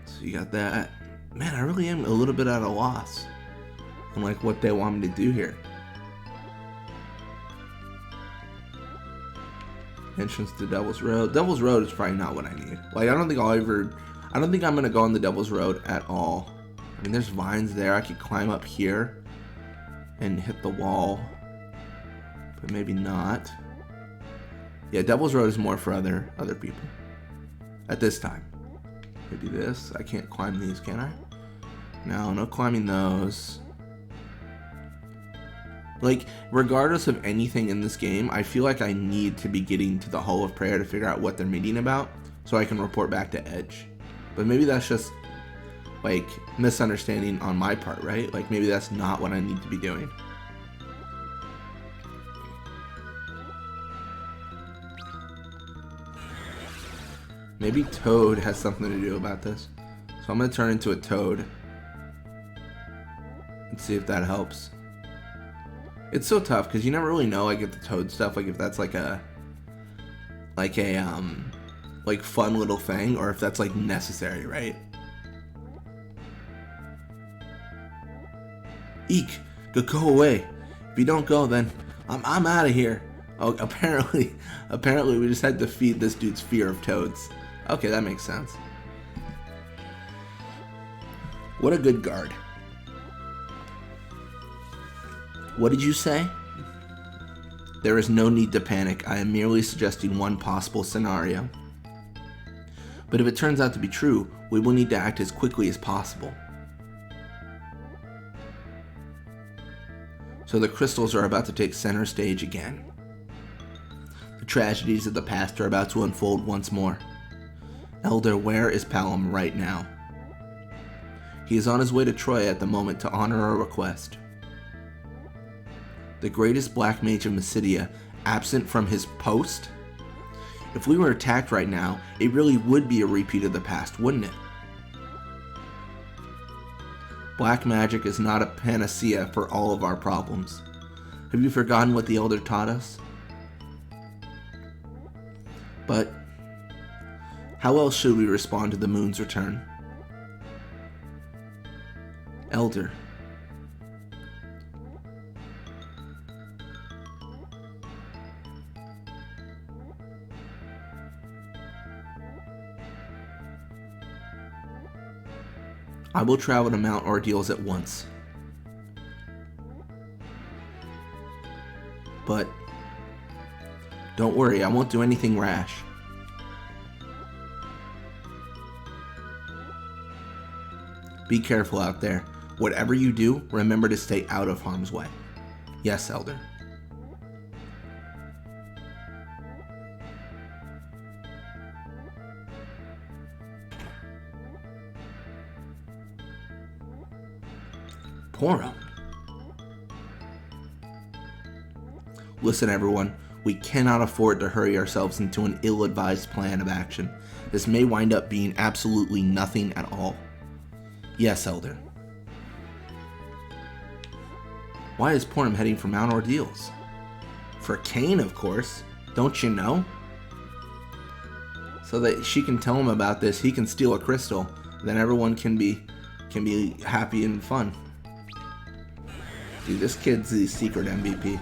So you got that. Man, I really am a little bit at a loss on like what they want me to do here. Entrance to Devil's Road. Devil's Road is probably not what I need. Like, I don't think I'm gonna go on the Devil's Road at all. I mean, there's vines there. I could climb up here and hit the wall, but maybe not. Yeah, Devil's Road is more for other people at this time. Maybe this. I can't climb these, can I? No climbing those. Like, regardless of anything in this game, I feel like I need to be getting to the Hall of Prayer to figure out what they're meeting about, so I can report back to Edge. But maybe that's just, like, misunderstanding on my part, right? Like, maybe that's not what I need to be doing. Maybe Toad has something to do about this. So I'm going to turn into a Toad and see if that helps. It's so tough because you never really know, like, if the Toad stuff, like, if that's like a fun little thing, or if that's like necessary, right? Eek, go away. If you don't go, then I'm out of here. Oh, apparently we just had to feed this dude's fear of toads. Okay, that makes sense. What a good guard. What did you say? There is no need to panic. I am merely suggesting one possible scenario. But if it turns out to be true, we will need to act as quickly as possible. So the crystals are about to take center stage again. The tragedies of the past are about to unfold once more. Elder, where is Palom right now? He is on his way to Troy at the moment to honor our request. The greatest black mage of Mysidia, absent from his post? If we were attacked right now, it really would be a repeat of the past, wouldn't it? Black magic is not a panacea for all of our problems. Have you forgotten what the Elder taught us? But how else should we respond to the moon's return? Elder. I will travel to Mount Ordeals at once. But don't worry, I won't do anything rash. Be careful out there. Whatever you do, remember to stay out of harm's way. Yes, Elder. Poor him. Listen, everyone. We cannot afford to hurry ourselves into an ill-advised plan of action. This may wind up being absolutely nothing at all. Yes, Elder. Why is Pornham heading for Mount Ordeals? For Kane, of course. Don't you know? So that she can tell him about this, he can steal a crystal. Then everyone can be happy and fun. Dude, this kid's the secret MVP.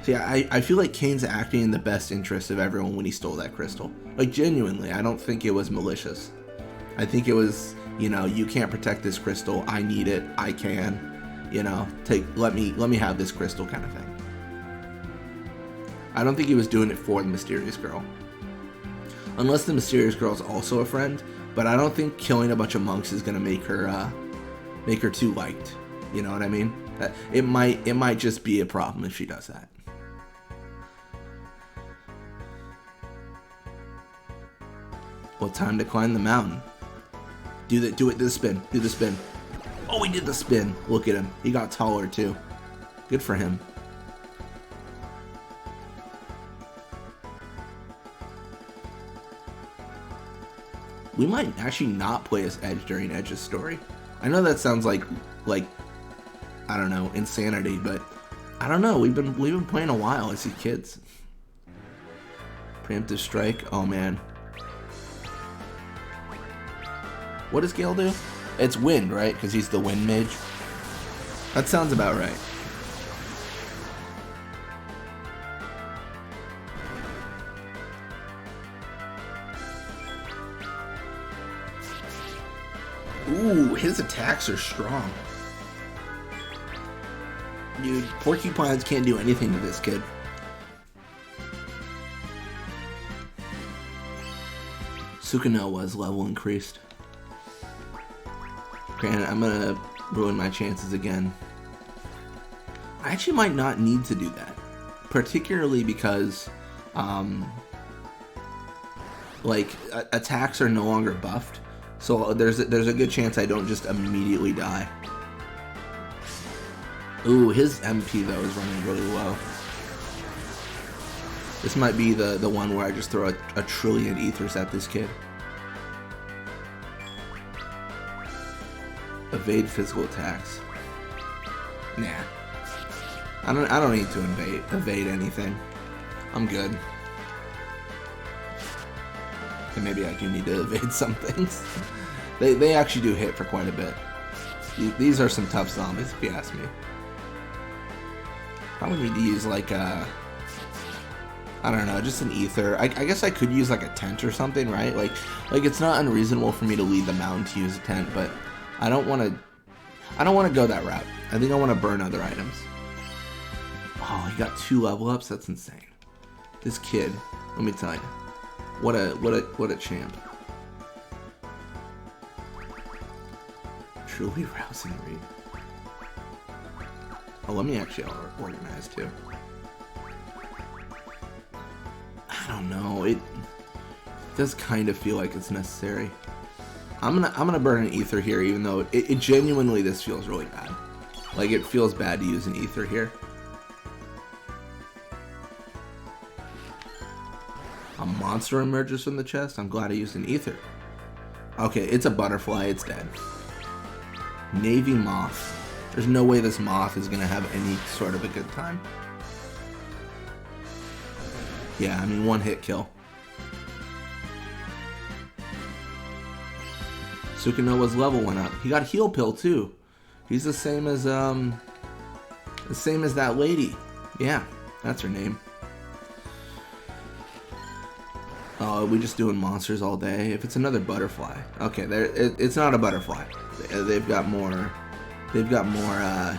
See, I feel like Kane's acting in the best interest of everyone when he stole that crystal. Like, genuinely, I don't think it was malicious. I think it was, you know, you can't protect this crystal. I need it. I can. You know, let me have this crystal kind of thing. I don't think he was doing it for the mysterious girl. Unless the mysterious girl is also a friend, but I don't think killing a bunch of monks is gonna make her too liked. You know what I mean? It might just be a problem if she does that. Well, time to climb the mountain. Do the spin. Do the spin. Oh, he did the spin. Look at him. He got taller too. Good for him. We might actually not play as Edge during Edge's story. I know that sounds like I don't know, insanity, but I don't know. We've been playing a while as these kids. Preemptive strike. Oh man. What does Gale do? It's wind, right? Because he's the wind mage. That sounds about right. Ooh, his attacks are strong. Dude, porcupines can't do anything to this kid. Sukanoa's level increased. Granted, I'm gonna ruin my chances again. I actually might not need to do that. Particularly because, attacks are no longer buffed. So there's a good chance I don't just immediately die. Ooh, his MP though is running really low. This might be the one where I just throw a trillion ethers at this kid. Evade physical attacks. Nah. I don't need to evade anything. I'm good. And maybe I do need to evade some things. They actually do hit for quite a bit. These are some tough zombies, if you ask me. Probably need to use like a, I don't know, just an ether. I guess I could use like a tent or something, right? Like it's not unreasonable for me to leave the mountain to use a tent, but I don't want to go that route. I think I want to burn other items. Oh, he got 2 level ups. That's insane. This kid, let me tell you, what a champ. Truly rousing read. Oh, let me actually organize too. I don't know. It does kind of feel like it's necessary. I'm gonna burn an ether here, even though it genuinely this feels really bad. Like it feels bad to use an ether here. A monster emerges from the chest. I'm glad I used an ether. Okay, it's a butterfly. It's dead. Navy moth. There's no way this moth is gonna have any sort of a good time. Yeah, I mean, 1-hit kill. Sukanoa's level went up. He got heal pill too. He's the same as that lady. Yeah, that's her name. Oh, are we just doing monsters all day? If it's another butterfly, okay, it's not a butterfly. They've got more. I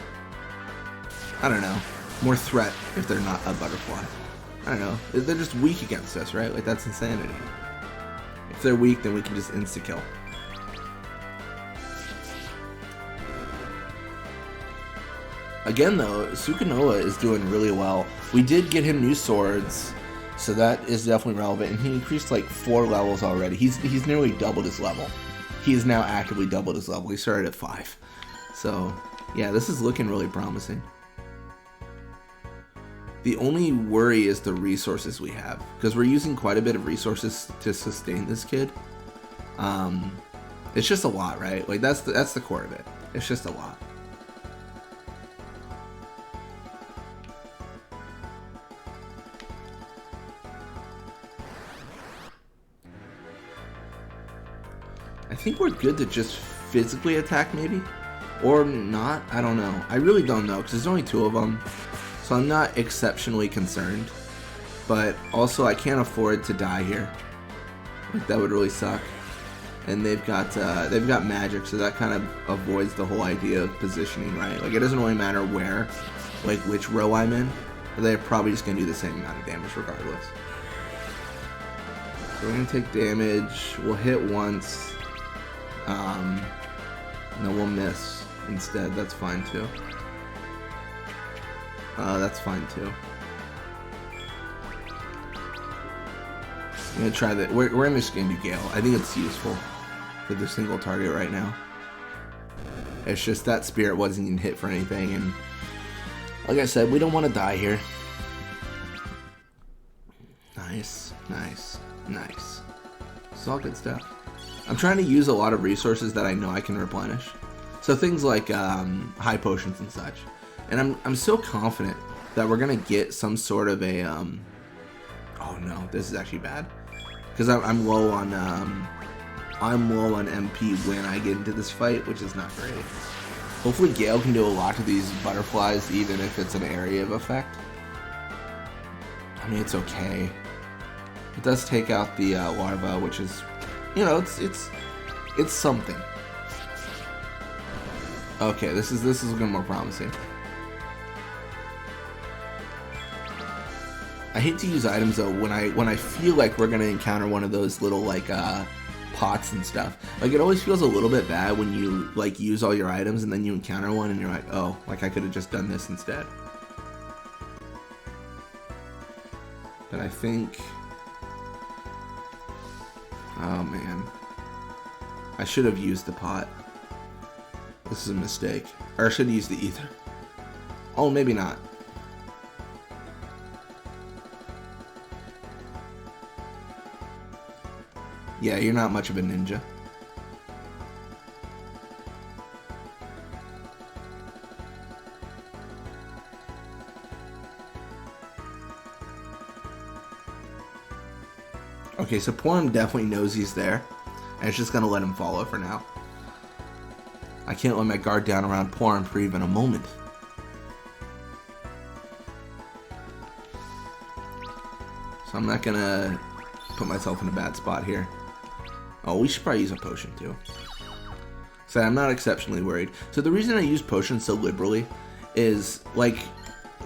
don't know, more threat if they're not a butterfly. I don't know. They're just weak against us, right? Like that's insanity. If they're weak, then we can just insta kill. Again, though, Sukanoa is doing really well. We did get him new swords, so that is definitely relevant. And he increased like 4 levels already. He's nearly doubled his level. He is now actively doubled his level. He started at 5. So Yeah, this is looking really promising. The only worry is the resources we have, because we're using quite a bit of resources to sustain this kid. It's just a lot, right? Like that's the core of it. It's just a lot. I think we're good to just physically attack, maybe, or not. I don't know. I really don't know, because there's only 2 of them. So I'm not exceptionally concerned, but also I can't afford to die here. Like, that would really suck. And they've got magic, so that kind of avoids the whole idea of positioning, right? Like, it doesn't really matter where, like which row I'm in. They're probably just gonna do the same amount of damage regardless. So we're gonna take damage. We'll hit once. No, we'll miss instead. That's fine too. That's fine too. I'm gonna try that. We're just gonna do Gale. I think it's useful for the single target right now. It's just that spirit wasn't even hit for anything, and like I said, we don't want to die here. Nice, nice, nice. It's all good stuff. I'm trying to use a lot of resources that I know I can replenish. So things like high potions and such. And I'm so confident that we're gonna get some sort of a oh no, this is actually bad, because I'm low on MP when I get into this fight, which is not great. Hopefully Gale can do a lot to these butterflies, even if it's an area of effect. I mean, it's okay. It does take out the larva, which is, you know, it's something. Okay, this is looking more promising. I hate to use items though when I feel like we're gonna encounter one of those little like pots and stuff. Like, it always feels a little bit bad when you like use all your items and then you encounter one and you're like, oh, like I could have just done this instead. But I think, oh man, I should have used the pot. This is a mistake. Or I should have used the ether. Oh, maybe not. Yeah, you're not much of a ninja. Okay, so Porum definitely knows he's there, and it's just gonna let him follow for now. I can't let my guard down around Porum for even a moment. So I'm not gonna put myself in a bad spot here. Oh, we should probably use a potion too. So I'm not exceptionally worried. So the reason I use potions so liberally is, like,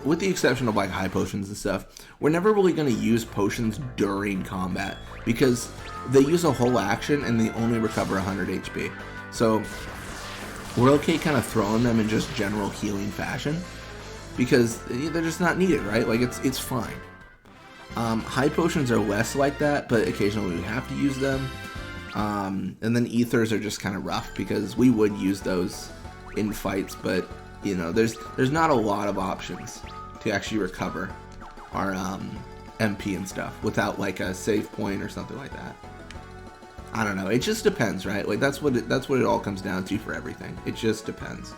with the exception of like high potions and stuff, we're never really going to use potions during combat because they use a whole action and they only recover 100 HP. So we're okay kind of throwing them in just general healing fashion because they're just not needed, right? Like, it's fine. High potions are less like that, but occasionally we have to use them. And then ethers are just kind of rough because we would use those in fights, but you know, there's not a lot of options to actually recover our MP and stuff without like a save point or something like that. I don't know. It just depends, right? Like that's what it all comes down to for everything. It just depends.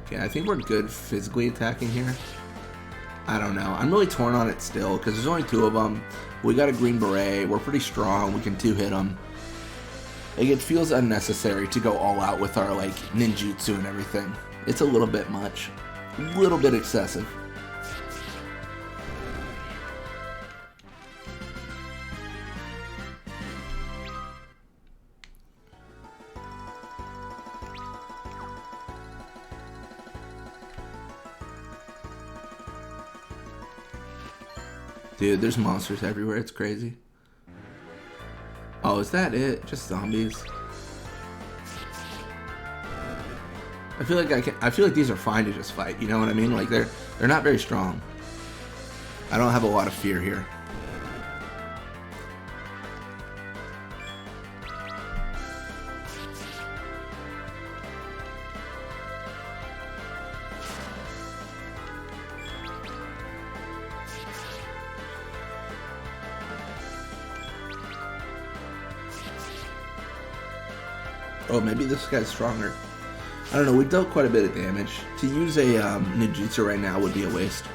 Okay, I think we're good physically attacking here. I don't know. I'm really torn on it still because there's only 2 of them. We got a green beret. We're pretty strong. We can 2-hit them. Like, it feels unnecessary to go all out with our like ninjutsu and everything. It's a little bit much. A little bit excessive. Dude, there's monsters everywhere. It's crazy. Oh, is that it? Just zombies? I feel like these are fine to just fight. You know what I mean? Like they're not very strong. I don't have a lot of fear here. Oh, maybe this guy's stronger. I don't know, we dealt quite a bit of damage. To use a ninjutsu right now would be a waste.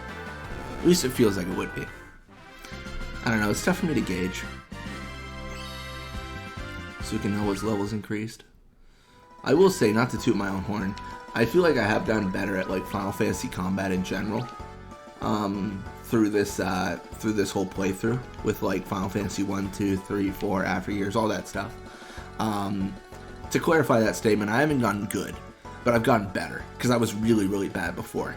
At least it feels like it would be. I don't know, it's tough for me to gauge. So we can know his levels increased. I will say, not to toot my own horn, I feel like I have gotten better at like Final Fantasy combat in general. Through this whole playthrough with like Final Fantasy 1, 2, 3, 4, After Years, all that stuff. To clarify that statement, I haven't gotten good, but I've gotten better because I was really, really bad before.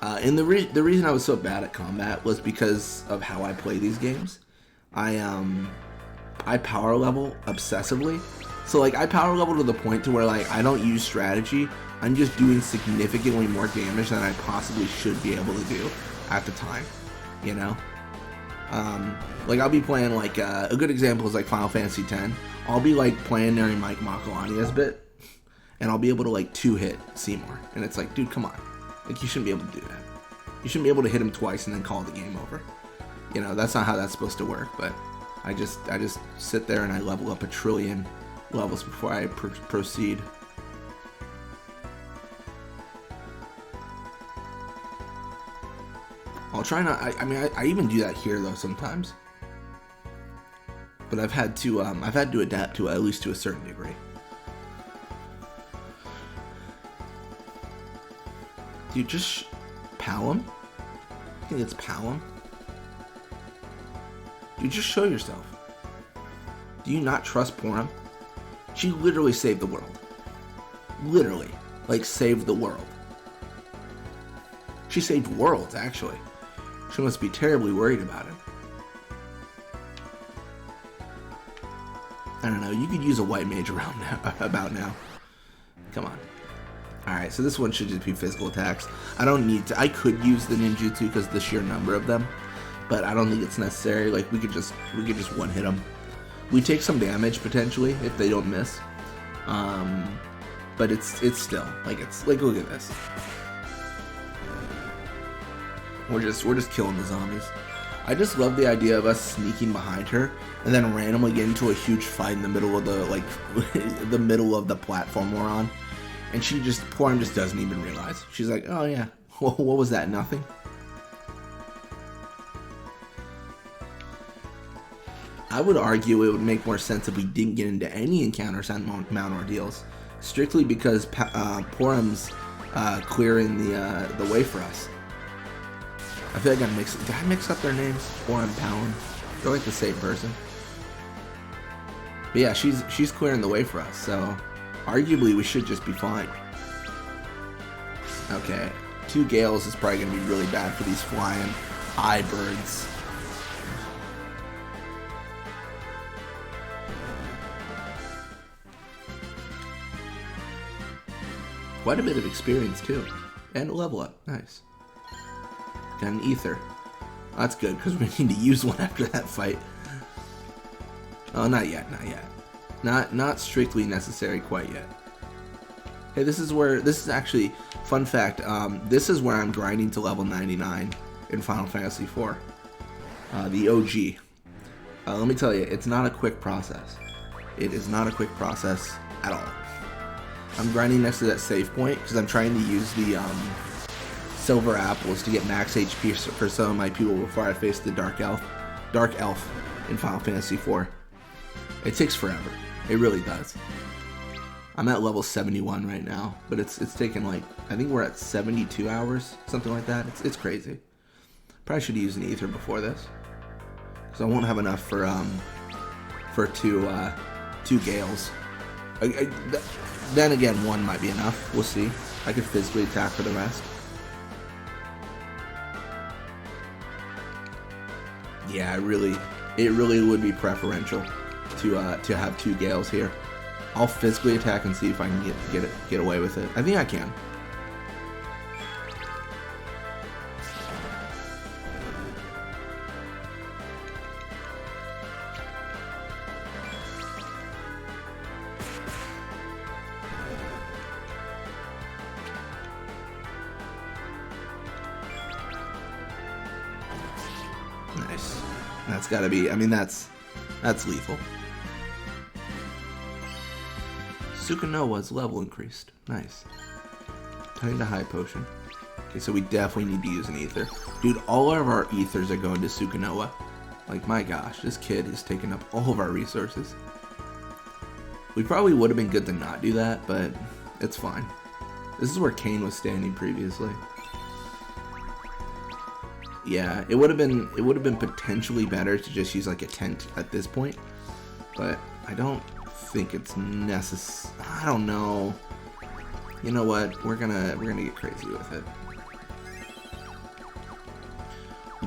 And the reason I was so bad at combat was because of how I play these games. I power level obsessively. So like I power level to the point to where like I don't use strategy. I'm just doing significantly more damage than I possibly should be able to do at the time, you know? Like I'll be playing like, a good example is like Final Fantasy X. I'll be like playing during like Makalania's bit, and I'll be able to like 2-hit Seymour. And it's like, dude, come on. Like you shouldn't be able to do that. You shouldn't be able to hit him twice and then call the game over. You know, that's not how that's supposed to work, but I just sit there and I level up a trillion levels before I proceed. I'll try not. I even do that here though sometimes, but I've had to adapt to it, at least to a certain degree. Dude, just pal him. I think it's pal him. Dude, just show yourself. Do you not trust Porum? She literally saved the world. Literally, like saved the world. She saved worlds, actually. She must be terribly worried about it. I don't know, you could use a white mage around now, about now. Come on. Alright, so this one should just be physical attacks. I don't need to, I could use the ninjutsu because of the sheer number of them, but I don't think it's necessary. Like we could just one hit them. We take some damage potentially if they don't miss. But it's still like, it's like, look at this. We're just killing the zombies. I just love the idea of us sneaking behind her and then randomly get into a huge fight in the middle of the, like, the middle of the platform we're on. And she just, Porum just doesn't even realize. She's like, oh yeah, what was that, nothing? I would argue it would make more sense if we didn't get into any encounters and mount ordeals. Strictly because Porum's clearing the way for us. I feel like did I mix up their names? Porum, Palin. They're like the same person. But yeah, she's clearing the way for us, so arguably we should just be fine. Okay, 2 Gales is probably going to be really bad for these flying eye birds. Quite a bit of experience too. And a level up, nice. Got an ether. Oh, that's good, because we need to use one after that fight. Oh, not yet, not yet. Not strictly necessary quite yet. Hey, this is actually, fun fact, this is where I'm grinding to level 99 in Final Fantasy IV. The OG. Let me tell you, it's not a quick process. It is not a quick process at all. I'm grinding next to that save point, because I'm trying to use the, silver apples to get max HP for some of my people before I face the Dark Elf in Final Fantasy IV. It takes forever. It really does. I'm at level 71 right now, but it's taken like, I think we're at 72 hours, something like that. It's crazy. Probably should use an ether before this, because I won't have enough for two Gales. Then again, 1 might be enough. We'll see. I could physically attack for the rest. Yeah, it really would be preferential to have 2 Gales here. I'll physically attack and see if I can get away with it. I think I can. Nice. That's gotta be, I mean, that's lethal. Sukanoa's level increased. Nice. Time to high potion. Okay, so we definitely need to use an ether. Dude, all of our ethers are going to Sukanoa. Like, my gosh, this kid is taking up all of our resources. We probably would have been good to not do that, but it's fine. This is where Kane was standing previously. Yeah, it would have been potentially better to just use like a tent at this point, but I don't think it's necessary. I don't know. You know what? We're gonna get crazy with it.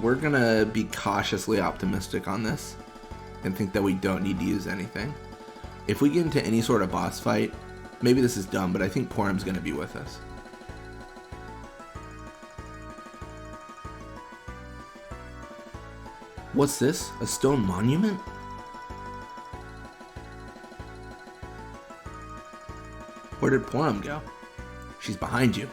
We're gonna be cautiously optimistic on this and think that we don't need to use anything. If we get into any sort of boss fight, maybe this is dumb, but I think Porum's gonna be with us. What's this? A stone monument? Where did Porum go? She's behind you.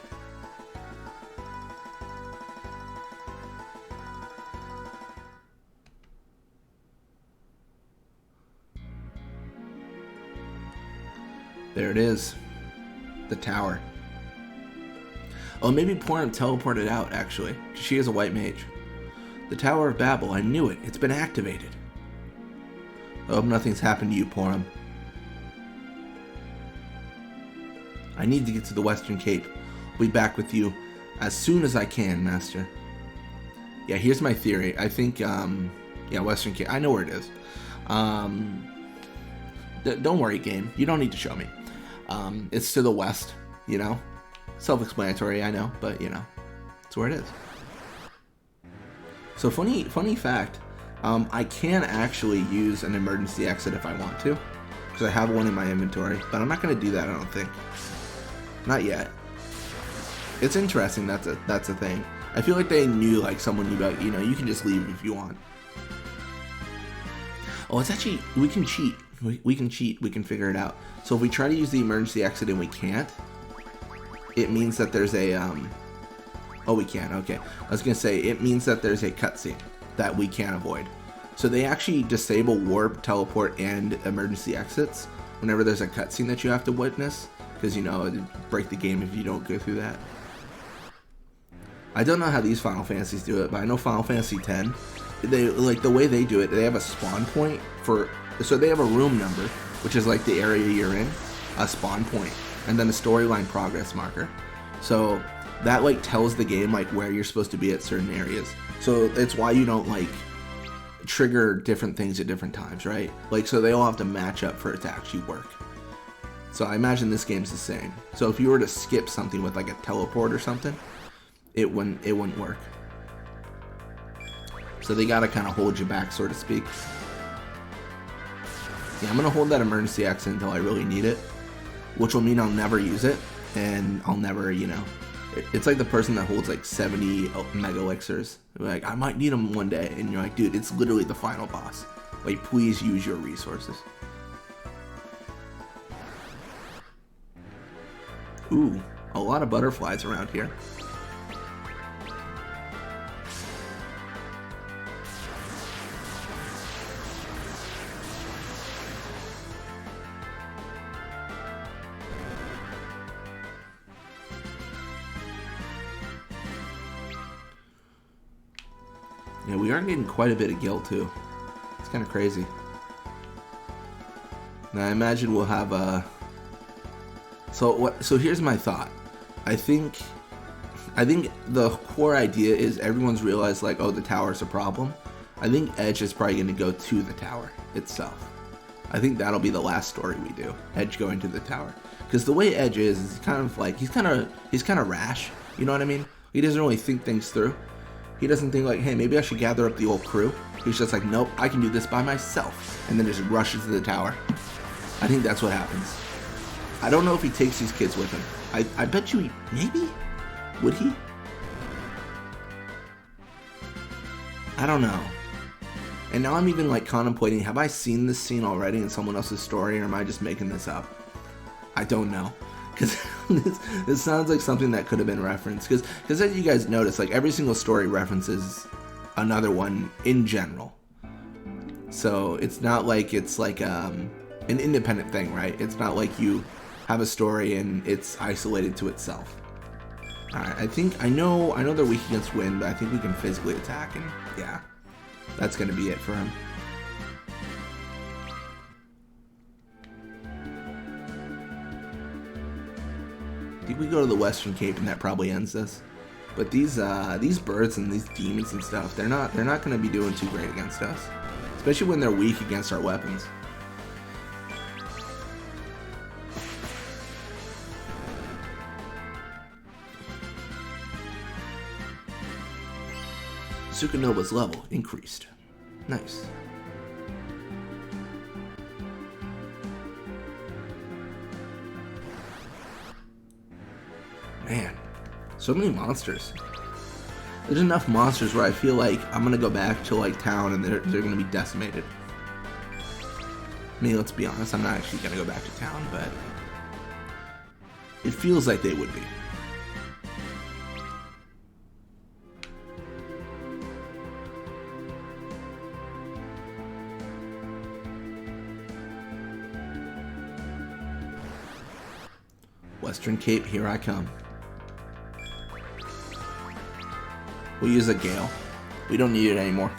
There it is. The tower. Oh, maybe Porum teleported out, actually. She is a white mage. The Tower of Babel, I knew it. It's been activated. I hope nothing's happened to you, Porum. I need to get to the Western Cape. I'll be back with you as soon as I can, Master. Yeah, here's my theory. I think, yeah, Western Cape. I know where it is. Don't worry, game. You don't need to show me. It's to the west, you know? Self-explanatory, I know, but, you know, it's where it is. So funny fact, I can actually use an emergency exit if I want to, because I have one in my inventory, but I'm not going to do that, I don't think. Not yet. It's interesting, that's a thing. I feel like they knew, like, someone knew about, you know, you can just leave if you want. Oh, it's actually, we can cheat. We can cheat, we can figure it out. So if we try to use the emergency exit and we can't, it means that there's a, oh, we can, okay. I was gonna say, it means that there's a cutscene that we can't avoid. So they actually disable warp, teleport, and emergency exits whenever there's a cutscene that you have to witness, because, you know, it'd break the game if you don't go through that. I don't know how these Final Fantasies do it, but I know Final Fantasy X, they, like, the way they do it, they have a spawn point for, so they have a room number, which is like the area you're in, a spawn point, and then a storyline progress marker. So that, like, tells the game, like, where you're supposed to be at certain areas. So it's why you don't, like, trigger different things at different times, right? Like, so they all have to match up for it to actually work. So I imagine this game's the same. So if you were to skip something with, like, a teleport or something, it wouldn't work. So they gotta kind of hold you back, so to speak. Yeah, I'm gonna hold that emergency exit until I really need it, which will mean I'll never use it, and I'll never, you know, it's like the person that holds like 70 mega elixirs. Like, I might need them one day, and you're like, dude, it's literally the final boss. Like, please use your resources. Ooh, a lot of butterflies around here. Yeah, we are getting quite a bit of gil too. It's kind of crazy. Now I imagine we'll have a. So here's my thought. I think the core idea is everyone's realized, like, oh, the tower's a problem. I think Edge is probably going to go to the tower itself. I think that'll be the last story we do. Edge going to the tower, because the way Edge is kind of like he's kind of rash. You know what I mean? He doesn't really think things through. He doesn't think like, hey, maybe I should gather up the old crew. He's just like, nope, I can do this by myself. And then just rushes to the tower. I think that's what happens. I don't know if he takes these kids with him. I bet you maybe? Would he? I don't know. And now I'm even like contemplating, have I seen this scene already in someone else's story, or am I just making this up? I don't know. Because this sounds like something that could have been referenced. Because as you guys notice, like, every single story references another one in general. So it's not like it's like an independent thing, right? It's not like you have a story and it's isolated to itself. Alright, I know they're weak against wind, but I think we can physically attack, and yeah, that's gonna be it for him. I think we go to the Western Cape and that probably ends this. But these birds and these demons and stuff, they're not gonna be doing too great against us. Especially when they're weak against our weapons. Sukunoba's level increased. Nice. Man, so many monsters. There's enough monsters where I feel like I'm gonna go back to like town and they're gonna be decimated. I mean, let's be honest, I'm not actually gonna go back to town, but it feels like they would be. Western Cape, here I come. We'll use a gale. We don't need it anymore.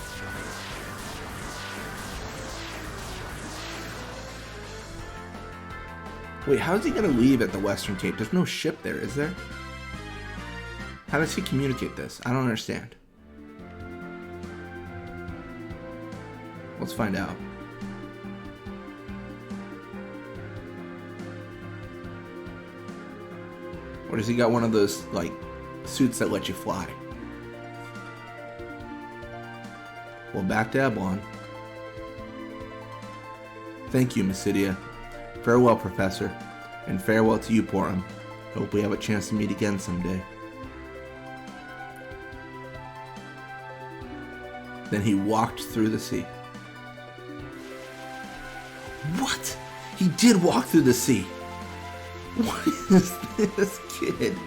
Wait, how is he gonna leave at the Western Cape? There's no ship there, is there? How does he communicate this? I don't understand. Let's find out. Or does he got one of those, like, suits that let you fly? Well, back to Ablon. Thank you, Mysidia. Farewell, Professor. And farewell to you, Portum. Hope we have a chance to meet again someday. Then he walked through the sea. What? He did walk through the sea! What is this kid?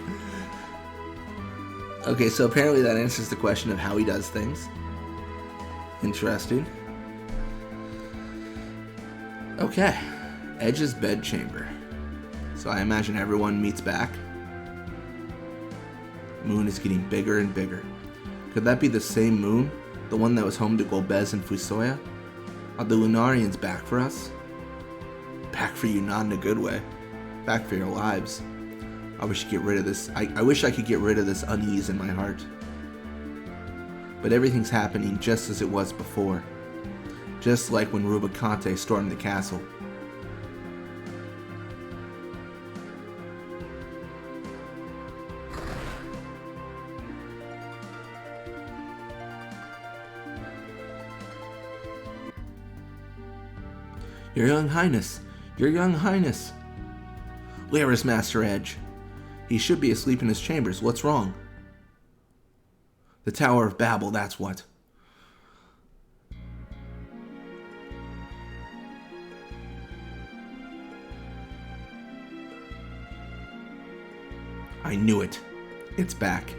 Okay, so apparently that answers the question of how he does things. Interesting. Okay, Edge's bedchamber. So I imagine everyone meets back. Moon is getting bigger and bigger. Could that be the same moon? The one that was home to Golbez and Fusoya? Are the Lunarians back for us? Back for you, not in a good way. Back for your lives. I wish I could get rid of this. I wish I could get rid of this unease in my heart. But everything's happening just as it was before. Just like when Rubicante stormed the castle. Your Young Highness! Your Young Highness! Where is Master Edge? He should be asleep in his chambers. What's wrong? The Tower of Babel, that's what. I knew it. It's back.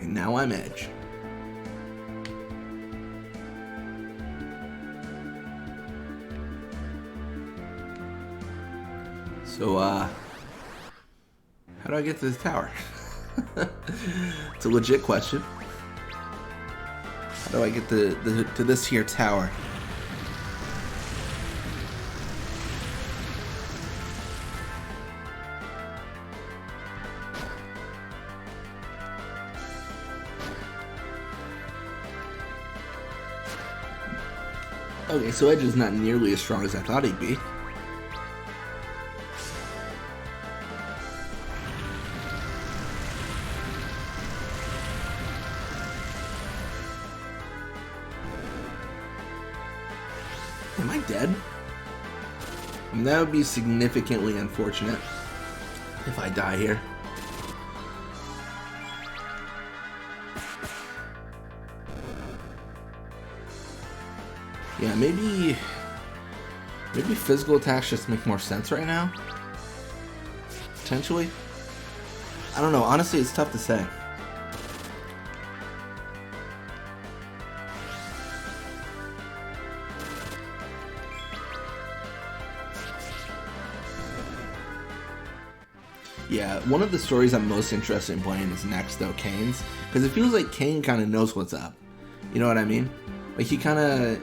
And now I'm Edge. So, how do I get to this tower? It's a legit question. How do I get to this here tower? Okay, so Edge is not nearly as strong as I thought he'd be. Am I dead? I mean, that would be significantly unfortunate if I die here. Yeah, maybe physical attacks just make more sense right now. Potentially. I don't know. Honestly, it's tough to say. one of the stories I'm most interested in playing is next, though, Kane's. Because it feels like Kane kind of knows what's up. You know what I mean? Like, he kind of...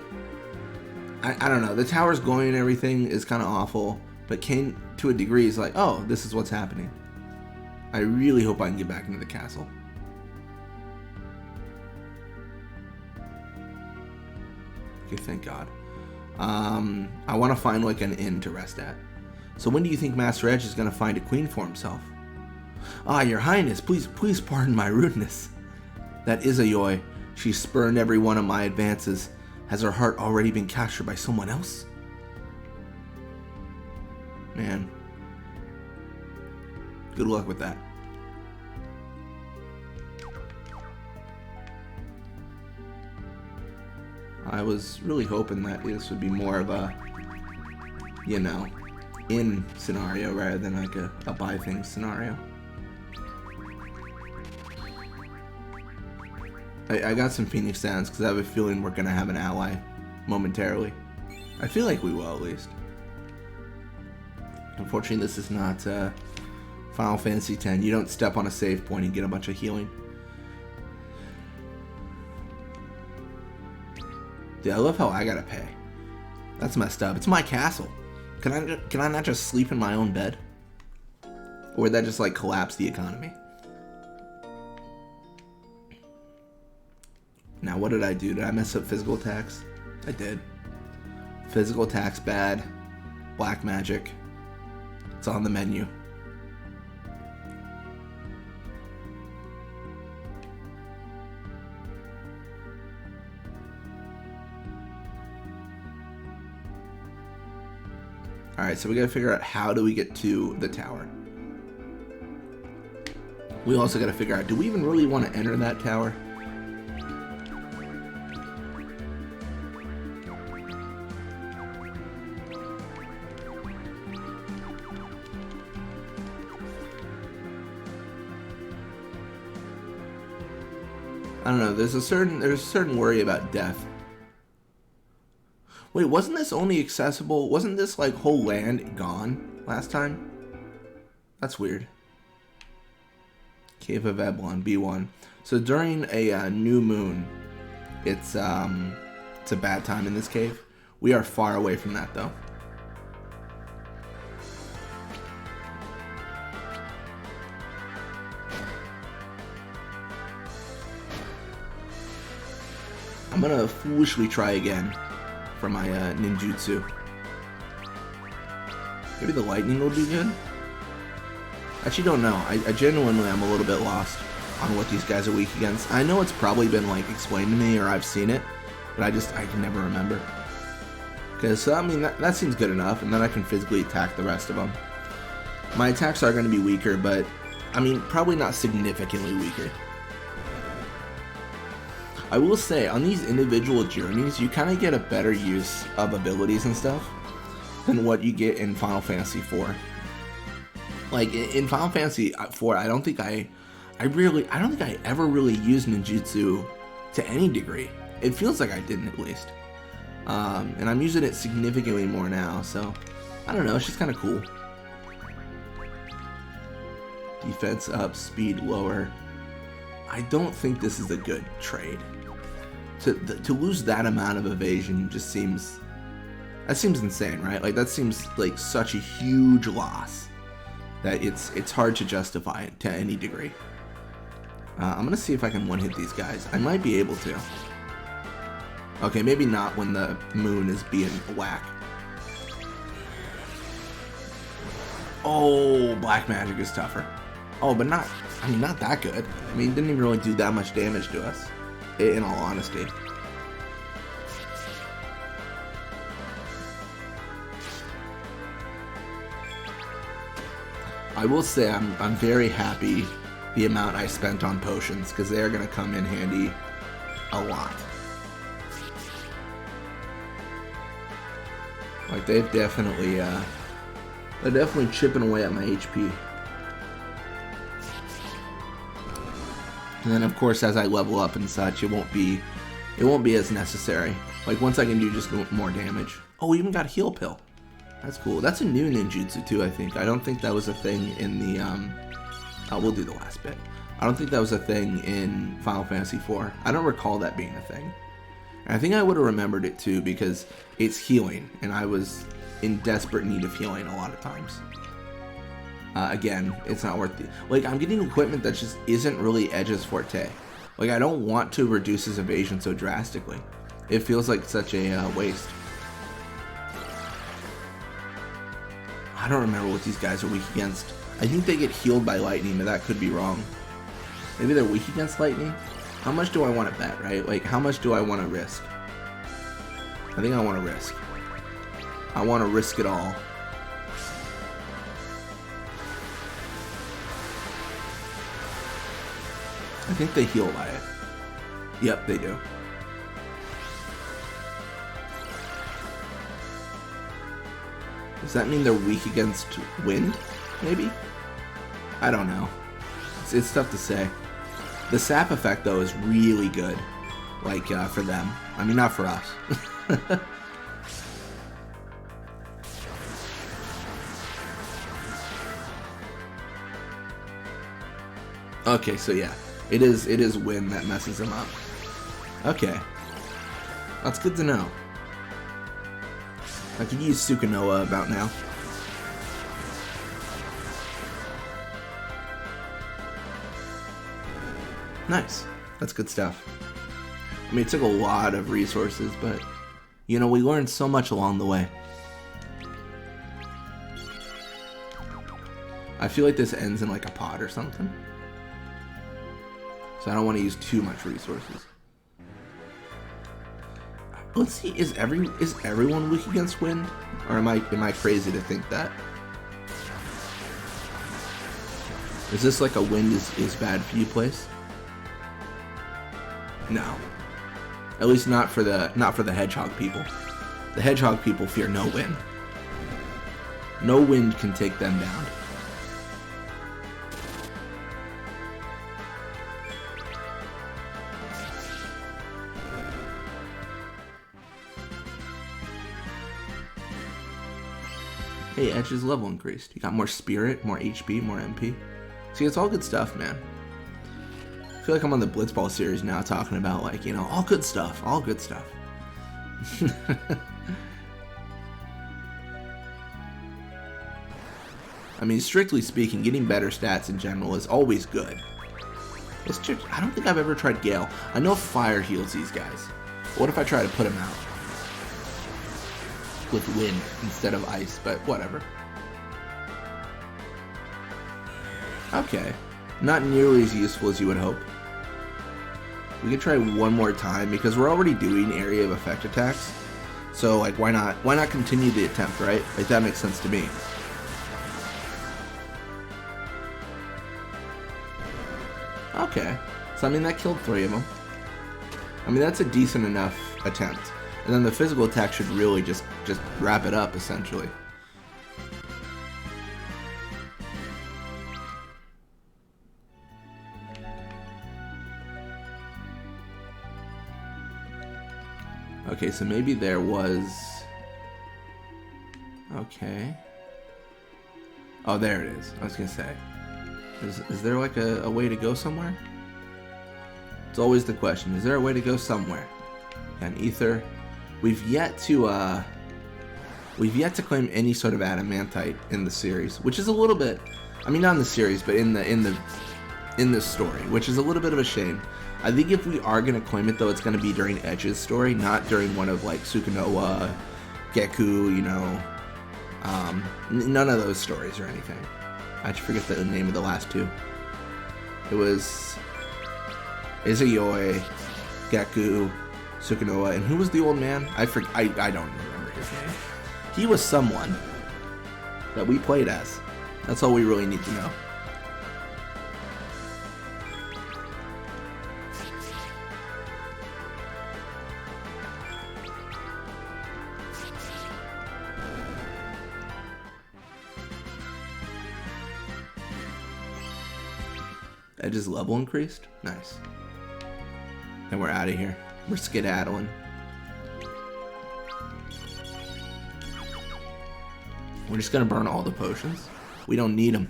I don't know. The tower's going and everything is kind of awful. But Kane, to a degree, is like, oh, this is what's happening. I really hope I can get back into the castle. Okay, thank God. I want to find, like, an inn to rest at. So when do you think Master Edge is going to find a queen for himself? Ah, your highness, please pardon my rudeness. That is a Yoi. She spurned every one of my advances. Has her heart already been captured by someone else? Man. Good luck with that. I was really hoping that this would be more of a, you know, in scenario rather than like a buy things scenario. I got some Phoenix Downs because I have a feeling we're going to have an ally momentarily. I feel like we will, at least. Unfortunately, this is not Final Fantasy X. You don't step on a save point and get a bunch of healing. Dude, I love how I gotta pay. That's messed up. It's my castle. Can I not just sleep in my own bed? Or would that just like collapse the economy? Now what did I do? Did I mess up physical attacks? I did. Physical attacks bad. Black magic. It's on the menu. Alright, so we gotta figure out how do we get to the tower. We also gotta figure out, do we even really want to enter that tower? I don't know, there's a certain worry about death. Wait, wasn't this only accessible? Wasn't this like whole land gone last time? That's weird. Cave of Eblon, B1. So during a new moon, it's a bad time in this cave. We are far away from that though. I'm gonna foolishly try again for my ninjutsu. Maybe the lightning will do good? Actually don't know. I genuinely am a little bit lost on what these guys are weak against. I know it's probably been like explained to me or I've seen it, but I can never remember. Because, I mean, that seems good enough, and then I can physically attack the rest of them. My attacks are going to be weaker, but, I mean, probably not significantly weaker. I will say, on these individual journeys, you kind of get a better use of abilities and stuff than what you get in Final Fantasy IV. Like, in Final Fantasy IV, I don't think I ever really used ninjutsu to any degree. It feels like I didn't, at least. And I'm using it significantly more now, so I don't know, it's just kind of cool. Defense up, speed lower. I don't think this is a good trade. To lose that amount of evasion just seems insane, right? Like, that seems like such a huge loss that it's hard to justify it to any degree. I'm gonna see if I can one-hit these guys. I might be able to. Okay, maybe not when the moon is being whack. Oh, black magic is tougher. Oh, but not that good. I mean, it didn't even really do that much damage to us, in all honesty. I will say I'm very happy the amount I spent on potions, because they are going to come in handy a lot. Like, they're definitely chipping away at my HP. And then, of course, as I level up and such, it won't be as necessary. Like, once I can do just more damage. Oh, we even got a heal pill. That's cool. That's a new ninjutsu too, I think. I don't think that was a thing in the We'll do the last bit. I don't think that was a thing in Final Fantasy IV. I don't recall that being a thing. And I think I would have remembered it too because it's healing, and I was in desperate need of healing a lot of times. Again, it's not worth it. Like, I'm getting equipment that just isn't really Edge's forte. Like, I don't want to reduce his evasion so drastically. It feels like such a waste. I don't remember what these guys are weak against. I think they get healed by lightning, but that could be wrong. Maybe they're weak against lightning? How much do I want to bet, right? Like, how much do I want to risk? I think I want to risk. I want to risk it all. I think they heal by it. Yep, they do. Does that mean they're weak against wind? Maybe? I don't know. It's tough to say. The sap effect, though, is really good. Like, for them. I mean, not for us. Okay, so yeah. It is wind that messes them up. Okay. That's good to know. I could use Sukanoa about now. Nice. That's good stuff. I mean, it took a lot of resources, but, you know, we learned so much along the way. I feel like this ends in like a pod or something. So I don't want to use too much resources. Let's see, is everyone weak against wind? Or am I crazy to think that? Is this like a wind is bad for you place? No. At least not for the hedgehog people. The hedgehog people fear no wind. No wind can take them down. Hey, Edge's level increased. You got more spirit, more HP, more MP. See, it's all good stuff, man. I feel like I'm on the Blitzball series now talking about, like, you know, all good stuff. All good stuff. I mean, strictly speaking, getting better stats in general is always good. Let's check. I don't think I've ever tried Gale. I know fire heals these guys. What if I try to put him out? With wind instead of ice, but whatever. Okay. Not nearly as useful as you would hope. We could try one more time because we're already doing area of effect attacks. So, like, why not continue the attempt, right? Like, that makes sense to me. Okay. So, I mean, that killed 3 of them. I mean, that's a decent enough attempt. And then the physical attack should really just wrap it up, essentially. Okay, so maybe there was... Okay. Oh, there it is. I was gonna say. Is there like a way to go somewhere? It's always the question. Is there a way to go somewhere? And Ether. We've yet to claim any sort of adamantite in the series, which is a little bit, I mean, not in the series, but in this story, which is a little bit of a shame. I think if we are gonna claim it though, it's gonna be during Edge's story, not during one of like Sukanoa, Geku, you know, none of those stories or anything. I just forget the name of the last two. It was Izayoi, Geku, Sukanoa, and who was the old man? I don't remember his name. He was someone that we played as. That's all we really need to know. Edge's level increased? Nice. And we're out of here. We're skedaddling. We're just gonna burn all the potions. We don't need them.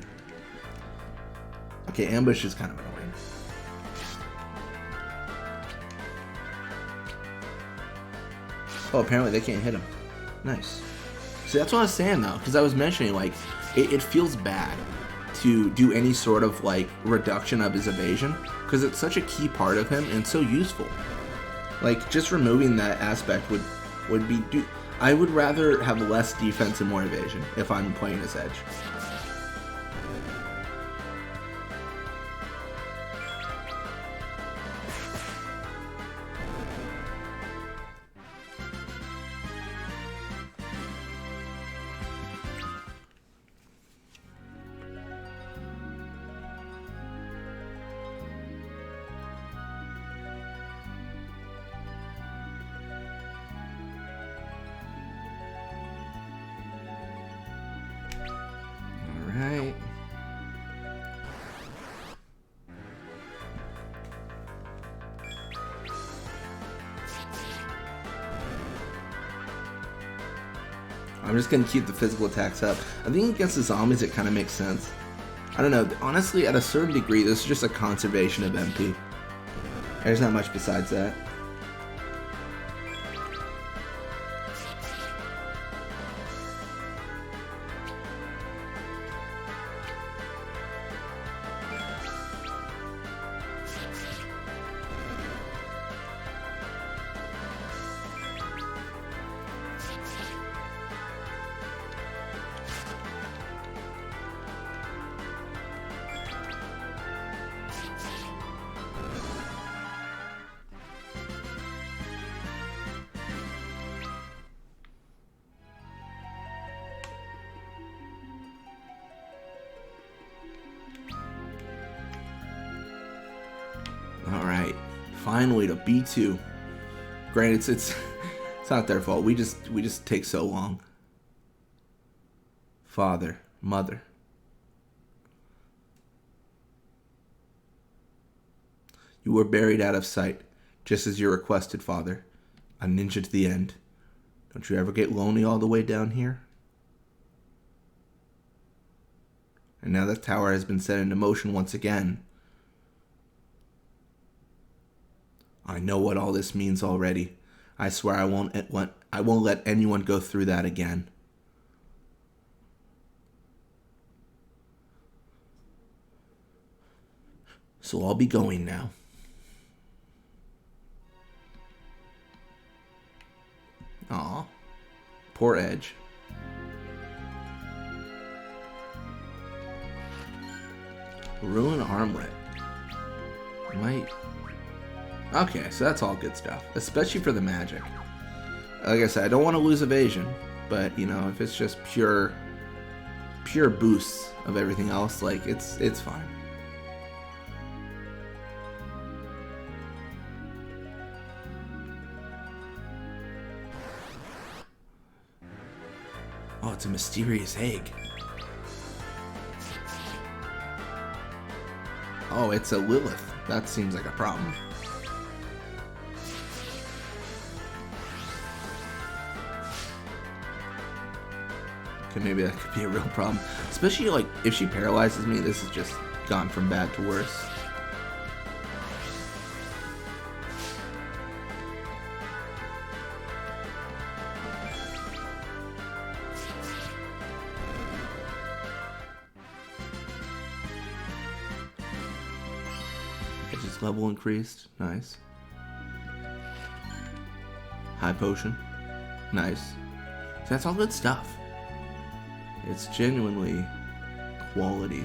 Okay, ambush is kind of annoying. Oh, apparently they can't hit him. Nice. See, that's what I was saying, though, because I was mentioning, like, it feels bad to do any sort of, like, reduction of his evasion, because it's such a key part of him, and it's so useful. Like, just removing that aspect would be... I would rather have less defense and more evasion if I'm playing this edge. Alright. I'm just going to keep the physical attacks up. I think against the zombies it kind of makes sense. I don't know, honestly at a certain degree this is just a conservation of MP. There's not much besides that. Alright, finally to B2. Granted, it's not their fault. We just take so long. Father, mother. You were buried out of sight, just as you requested, Father. A ninja to the end. Don't you ever get lonely all the way down here? And now that tower has been set into motion once again. I know what all this means already. I swear I won't let anyone go through that again. So I'll be going now. Aw. Poor Edge. Ruin armlet. Might... Okay, so that's all good stuff. Especially for the magic. Like I said, I don't want to lose evasion. But, you know, if it's just pure boosts of everything else, like, it's fine. Oh, it's a mysterious egg. Oh, it's a Lilith. That seems like a problem. Okay, maybe that could be a real problem. Especially, like, if she paralyzes me, this has just gone from bad to worse. Edge's level increased. Nice. High potion. Nice. So that's all good stuff. It's genuinely quality.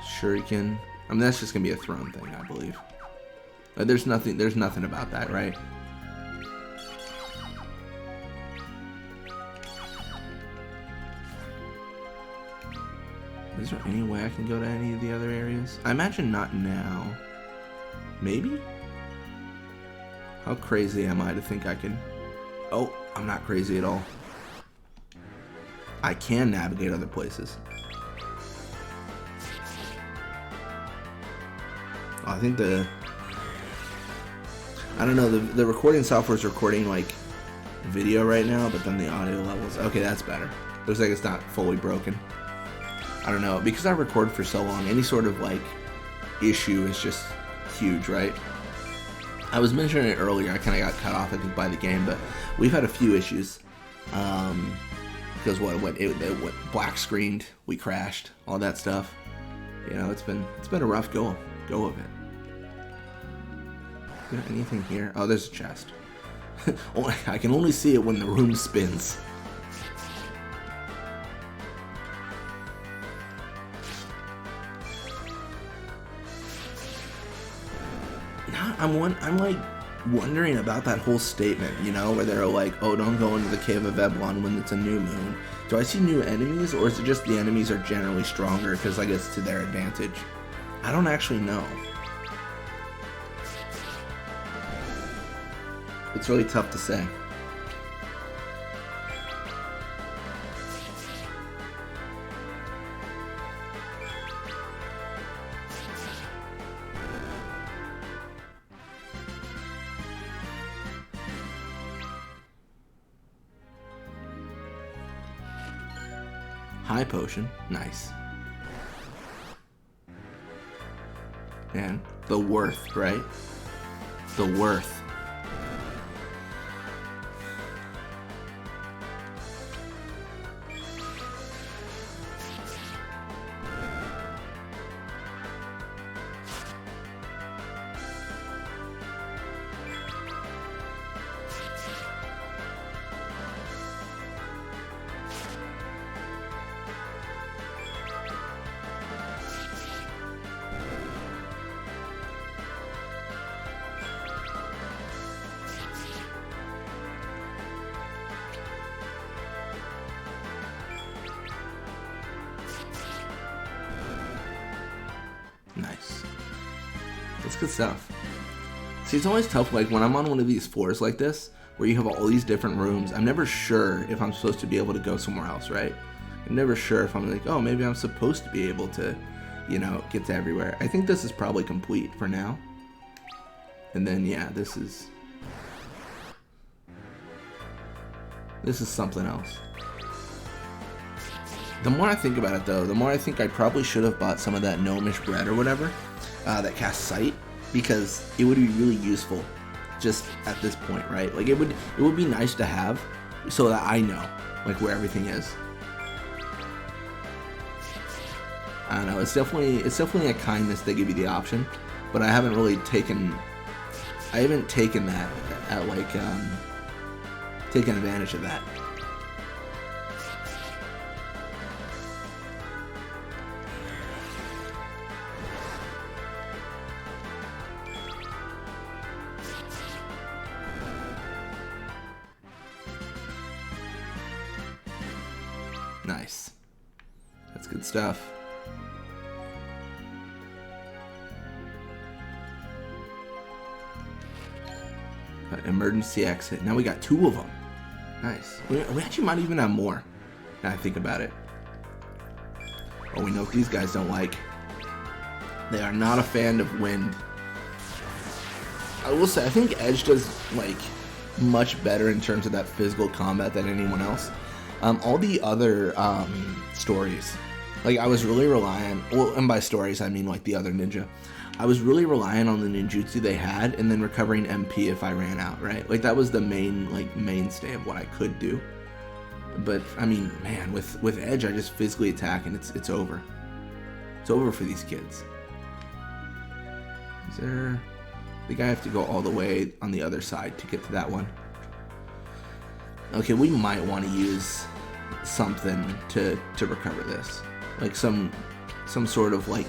Shuriken. I mean, that's just gonna be a throne thing, I believe. There's nothing about that, right? Is there any way I can go to any of the other areas? I imagine not now. Maybe? How crazy am I to think I can... Oh, I'm not crazy at all. I can navigate other places. Oh, I think I don't know, the recording software is recording, like, video right now, but then the audio levels... Okay, that's better. Looks like it's not fully broken. I don't know, because I record for so long, any sort of like issue is just huge, right? I was mentioning it earlier, I kind of got cut off, I think, by the game, but we've had a few issues. Because it went black screened, we crashed, all that stuff. You know, it's been a rough go of it. Is there anything here? Oh, there's a chest. I can only see it when the room spins. I'm like wondering about that whole statement, you know, where they're like, oh, don't go into the Cave of Eblon when it's a new moon. Do I see new enemies, or is it just the enemies are generally stronger because I guess to their advantage? I don't actually know. It's really tough to say. High potion, nice. And the worth, right? The worth. Nice. That's good stuff. See, it's always tough, like, when I'm on one of these floors like this, where you have all these different rooms, I'm never sure if I'm supposed to be able to go somewhere else, right? I'm never sure if I'm like, oh, maybe I'm supposed to be able to, you know, get to everywhere. I think this is probably complete for now. And then, yeah, this is something else. The more I think about it, though, the more I think I probably should have bought some of that gnomish bread or whatever that casts sight, because it would be really useful just at this point, right? Like, it would be nice to have so that I know, like, where everything is. I don't know. It's definitely a kindness they give you the option, but I haven't really taken that at like taken advantage of that. Nice. That's good stuff. Emergency exit. Now we got 2 of them. Nice. We actually might even have more, now I think about it. Oh, we know what these guys don't like. They are not a fan of wind. I will say, I think Edge does, like, much better in terms of that physical combat than anyone else. All the other stories, like, I was really relying, well, and by stories I mean like the other ninja, I was really relying on the ninjutsu they had and then recovering MP if I ran out, right? Like, that was the mainstay of what I could do. But I mean, man, with Edge, I just physically attack and it's over. It's over for these kids. Is there? I think I have to go all the way on the other side to get to that one. Okay, we might want to use something to recover this, like some sort of like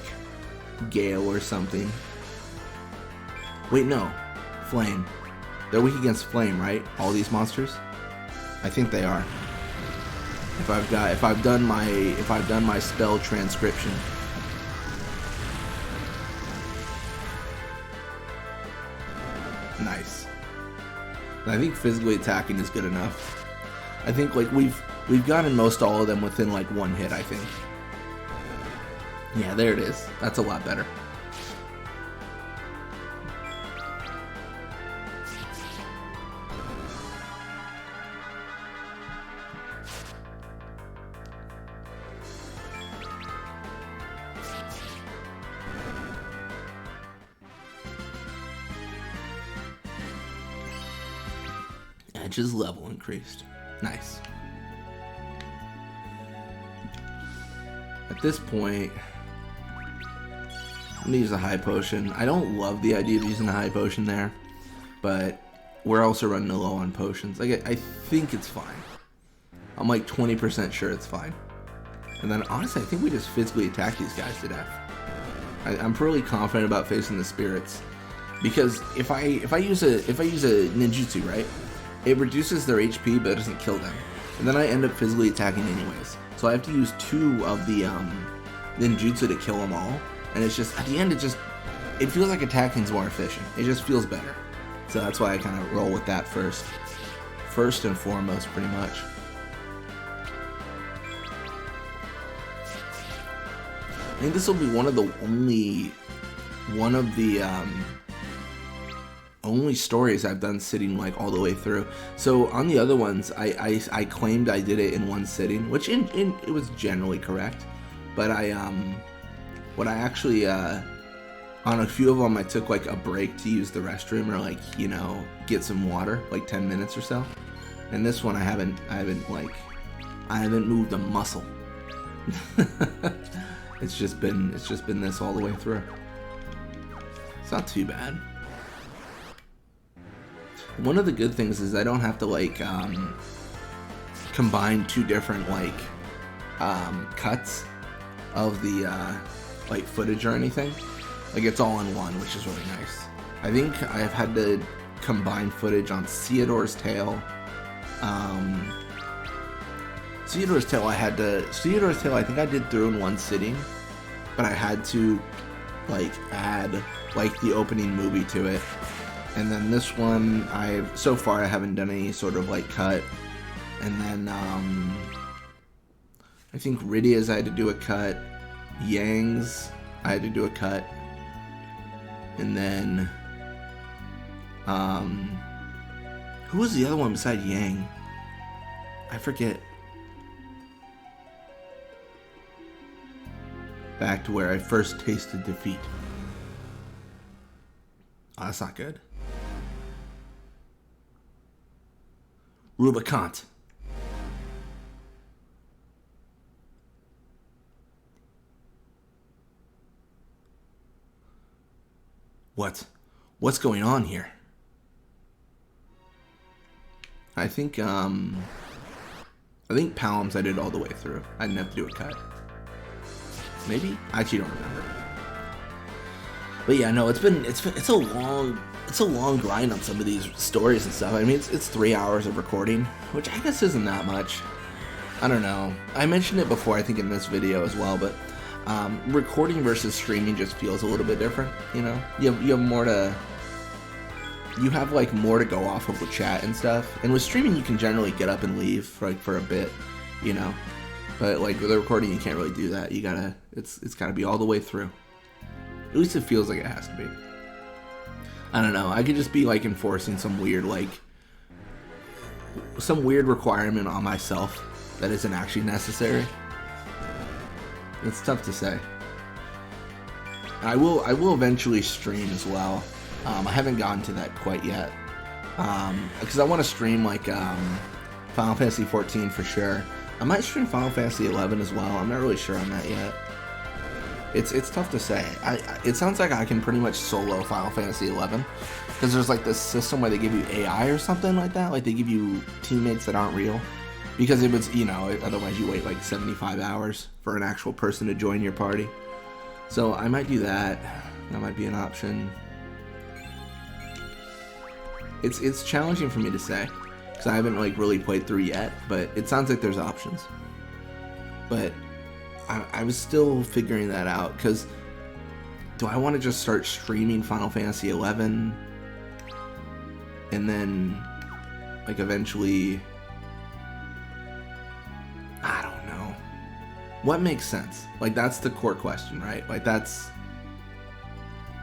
gale or something. Wait, no, flame. They're weak against flame, right? All these monsters. I think they are. If I've done my spell transcription. Nice. I think physically attacking is good enough. I think like we've gotten most all of them within like 1 hit, I think. Yeah, there it is. That's a lot better. Edge's level increased. Nice. At this point, I'm gonna use a high potion. I don't love the idea of using a high potion there, but we're also running low on potions. Like, I think it's fine. I'm like 20% sure it's fine. And then honestly, I think we just physically attack these guys to death. I'm pretty confident about facing the spirits, because if I use a ninjutsu, right, it reduces their HP but it doesn't kill them, and then I end up physically attacking anyways. So I have to use 2 of the ninjutsu to kill them all. And it's just, at the end, it feels like attacking's more efficient. It just feels better. So that's why I kind of roll with that first. First and foremost, pretty much. I think this will be one of the only stories I've done sitting like all the way through. So on the other ones, I claimed I did it in one sitting, which it was generally correct. But what I actually, on a few of them, I took like a break to use the restroom or like, you know, get some water, like 10 minutes or so. And this one I haven't moved a muscle. It's just been this all the way through. It's not too bad. One of the good things is I don't have to like combine 2 different like cuts of the like footage or anything. Like, it's all in one, which is really nice. I think I've had to combine footage on Theodore's Tale. Theodore's Tale I think I did through in one sitting, but I had to like add like the opening movie to it. And then this one, so far I haven't done any sort of like cut. And then I think Rydia's I had to do a cut. Yang's I had to do a cut. And then who was the other one beside Yang? I forget. Back to where I first tasted defeat. Oh, that's not good. Rubicant. What's going on here? I think Palms I did all the way through. I didn't have to do a cut. Maybe? I actually don't remember. But yeah, no, it's a long grind on some of these stories and stuff. I mean, it's 3 hours of recording, which I guess isn't that much. I don't know. I mentioned it before, I think, in this video as well, but recording versus streaming just feels a little bit different. You know, you have more to. You have like more to go off of with chat and stuff. And with streaming, you can generally get up and leave for a bit, you know. But like with the recording, you can't really do that. You gotta, it's gotta be all the way through. At least it feels like it has to be. I don't know. I could just be like enforcing some weird requirement on myself that isn't actually necessary. It's tough to say. I will eventually stream as well. I haven't gotten to that quite yet. Because I want to stream like Final Fantasy 14 for sure. I might stream Final Fantasy 11 as well. I'm not really sure on that yet. It's tough to say. It sounds like I can pretty much solo Final Fantasy 11, because there's like this system where they give you AI or something like that. Like they give you teammates that aren't real, because it was, you know, otherwise you wait like 75 hours for an actual person to join your party. So I might do that. That might be an option. It's challenging for me to say, because I haven't like really played through yet, but it sounds like there's options. But I was still figuring that out, because do I want to just start streaming Final Fantasy 11 and then like eventually, I don't know, what makes sense? Like that's the core question, right? Like that's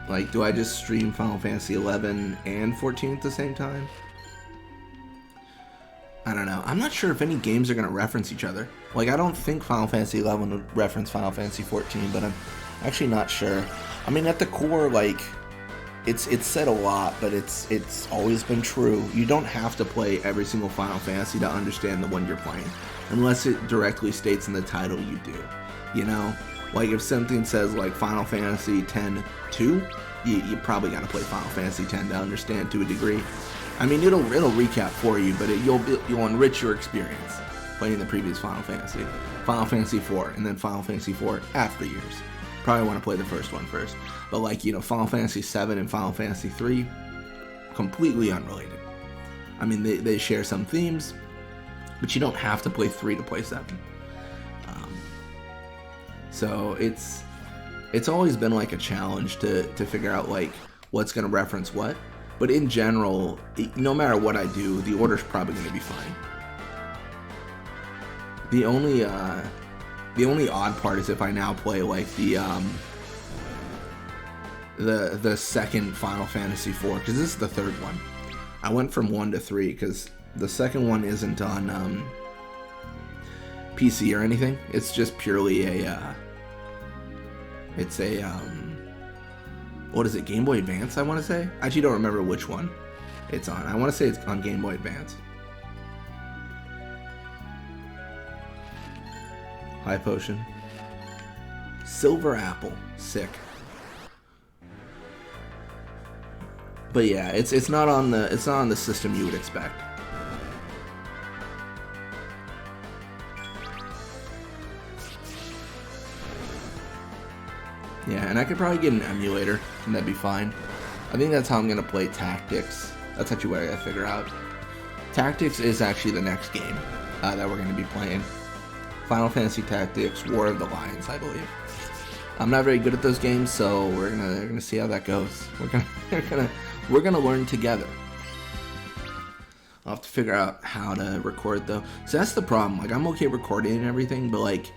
like, do I just stream Final Fantasy 11 and 14 at the same time? I don't know. I'm not sure if any games are going to reference each other. Like, I don't think Final Fantasy 11 would reference Final Fantasy 14, but I'm actually not sure. I mean, at the core, like, it's said a lot, but it's always been true. You don't have to play every single Final Fantasy to understand the one you're playing, unless it directly states in the title you do. You know, like if something says like Final Fantasy X-2, you probably got to play Final Fantasy X to understand to a degree. I mean, it'll recap for you, but you'll enrich your experience playing the previous Final Fantasy IV, and then Final Fantasy IV after years. Probably want to play the first one first. But like, you know, Final Fantasy VII and Final Fantasy III, completely unrelated. I mean, they share some themes, but you don't have to play 3 to play 7. So it's always been like a challenge to figure out like what's going to reference what. But in general, no matter what I do, the order's probably going to be fine. The only odd part is if I now play like the second Final Fantasy IV, because this is the third one. I went from 1 to 3 because the second one isn't on PC or anything. It's just purely what is it, Game Boy Advance, I want to say? I actually don't remember which one it's on. I want to say it's on Game Boy Advance. High Potion. Silver Apple. Sick. But yeah, it's not on the system you would expect. Yeah, and I could probably get an emulator, and that'd be fine. I think that's how I'm gonna play Tactics. That's actually what I gotta figure out. Tactics is actually the next game that we're gonna be playing. Final Fantasy Tactics, War of the Lions, I believe. I'm not very good at those games, so we're gonna see how that goes. We're gonna learn together. I'll have to figure out how to record though. So that's the problem. Like, I'm okay recording and everything, but like,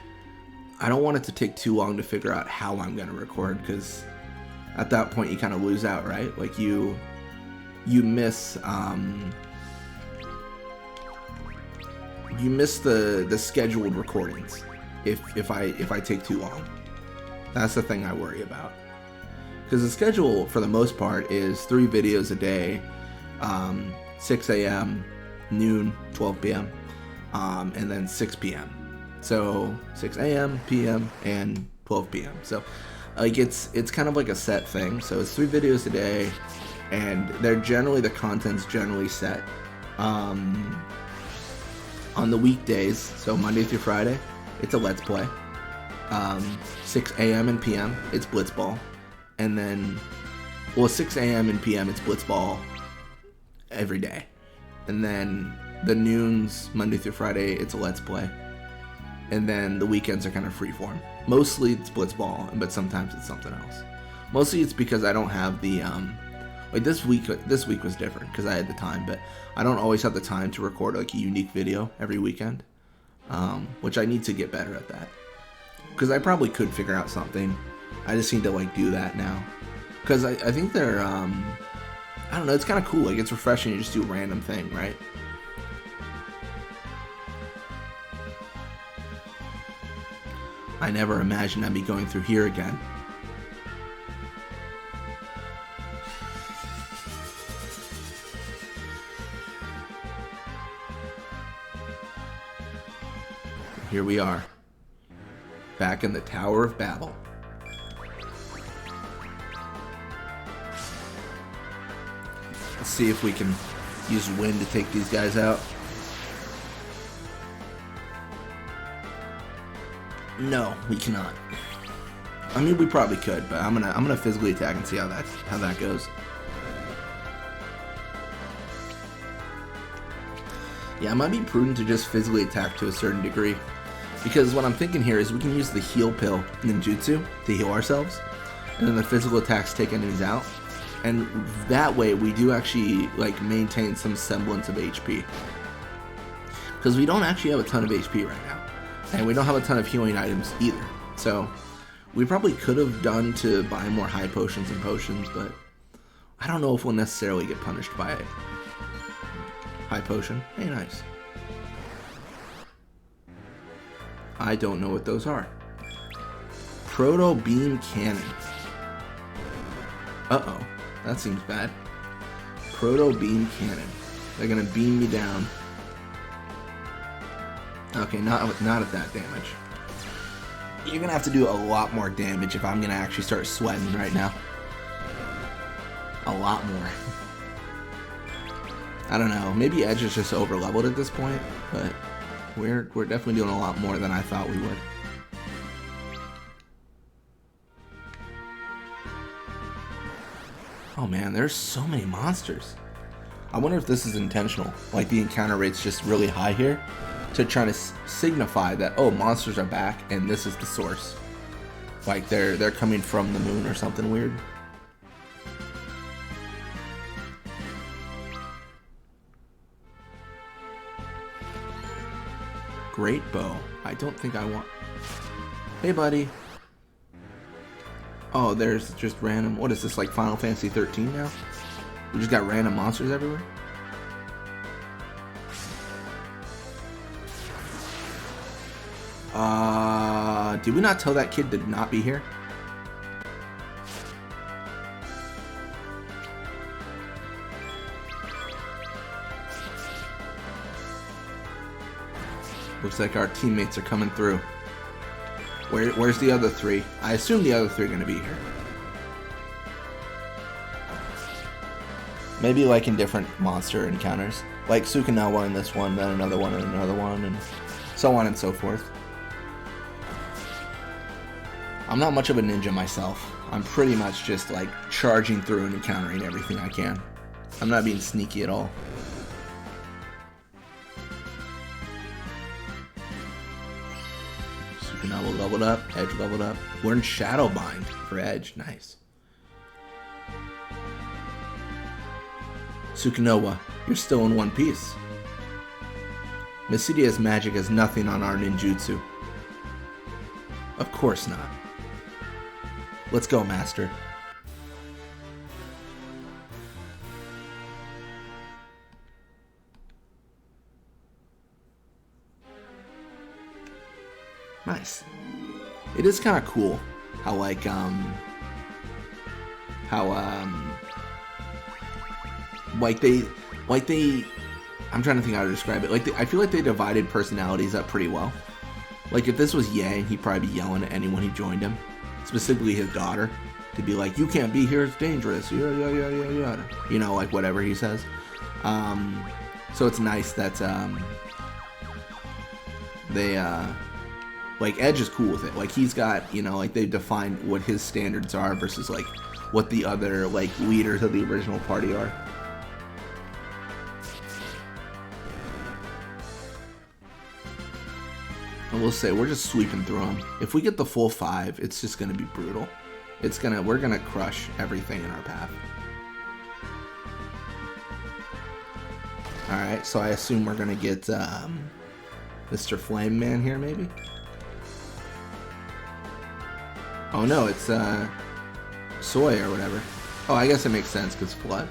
I don't want it to take too long to figure out how I'm gonna record, because at that point you kind of lose out, right? Like you miss the scheduled recordings if I take too long. That's the thing I worry about, because the schedule for the most part is 3 videos a day, 6 a.m., noon, 12 p.m., and then 6 p.m. So 6 a.m., p.m., and 12 p.m. So like it's kind of like a set thing. So it's 3 videos a day, and the content's generally set. On the weekdays, so Monday through Friday, it's a Let's Play. 6 a.m. and p.m. it's Blitzball, and then 6 a.m. and p.m. it's Blitzball every day, and then the noons Monday through Friday it's a Let's Play. And then the weekends are kind of freeform. Mostly it's Blitzball, but sometimes it's something else. Mostly it's because I don't have the like this week was different because I had the time, but I don't always have the time to record like a unique video every weekend, which I need to get better at that. Because I probably could figure out something. I just need to like do that now. Because I think they're I don't know, it's kind of cool. Like, it's refreshing to just do a random thing, right? I never imagined I'd be going through here again. Here we are, back in the Tower of Babel. Let's see if we can use wind to take these guys out. No, we cannot. I mean, we probably could, but I'm gonna physically attack and see how that goes. Yeah, it might be prudent to just physically attack to a certain degree, because what I'm thinking here is we can use the heal pill ninjutsu to heal ourselves, and then the physical attacks take enemies out, and that way we do actually like maintain some semblance of HP, because we don't actually have a ton of HP right now. And we don't have a ton of healing items either. So we probably could have done to buy more high potions and potions, but I don't know if we'll necessarily get punished by it. High potion. Hey, nice. I don't know what those are. Proto beam cannon. Uh-oh. That seems bad. Proto beam cannon. They're gonna beam me down. Okay, not at that damage. You're gonna have to do a lot more damage if I'm gonna actually start sweating right now. A lot more. I don't know. Maybe Edge is just over leveled at this point, but we're definitely doing a lot more than I thought we would. Oh man, there's so many monsters. I wonder if this is intentional. Like the encounter rate's just really high here to try to signify that, oh, monsters are back and this is the source. Like they're coming from the moon or something weird. Great bow. I don't think I want... Hey, buddy. Oh, there's just random... What is this, like Final Fantasy 13 now? We just got random monsters everywhere? Did we not tell that kid to not be here? Looks like our teammates are coming through. Where's the other three? I assume the other three are going to be here. Maybe like in different monster encounters. Like Sukanawa in this one, then another one and another one, and so on and so forth. I'm not much of a ninja myself. I'm pretty much just like charging through and encountering everything I can. I'm not being sneaky at all. Sukanawa leveled up, Edge leveled up. We're in Shadowbind for Edge, nice. Sukanawa, you're still in one piece. Mysidia's magic has nothing on our ninjutsu. Of course not. Let's go, Master. Nice. It is kind of cool how like they I'm trying to think how to describe it. I feel like they divided personalities up pretty well. Like if this was Yang, he'd probably be yelling at anyone who joined him, specifically his daughter, to be like, "You can't be here; it's dangerous." Yada yada yada yada. You know, like whatever he says. So it's nice that they like Edge is cool with it. Like he's got, you know, like they defined what his standards are versus like what the other like leaders of the original party are. I will say we're just sweeping through them. If we get the full 5, it's just gonna be brutal. We're gonna crush everything in our path. All right, so I assume we're gonna get Mr. Flame Man here, maybe. Oh no, it's Soy or whatever. Oh, I guess it makes sense because flood.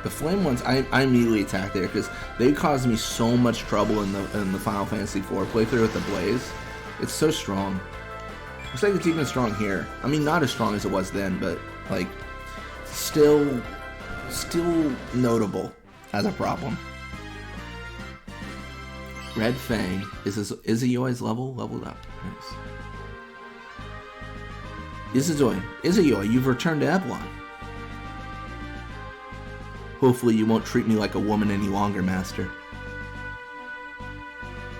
The flame ones, I immediately attack there because they caused me so much trouble in the Final Fantasy IV playthrough with the Blaze. It's so strong. Looks like it's even strong here. I mean, not as strong as it was then, but like still notable as a problem. Red Fang is Izuyoi's leveled up. Nice. Izuyoi, you've returned to Eblon. Hopefully you won't treat me like a woman any longer, Master.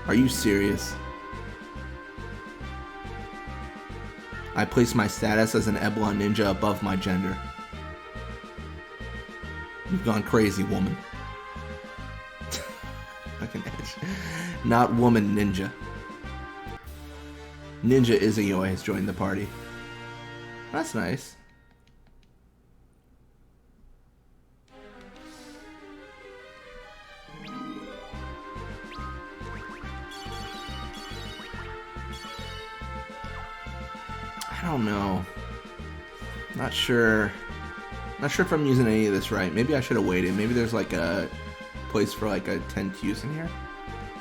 Are you serious? I place my status as an Eblon ninja above my gender. You've gone crazy, woman. Fucking Edge. Not woman ninja. Ninja Izuyoi has joined the party. That's nice. I don't know. Not sure if I'm using any of this right. Maybe I should have waited. Maybe there's like a place for like a 10 Qs in here.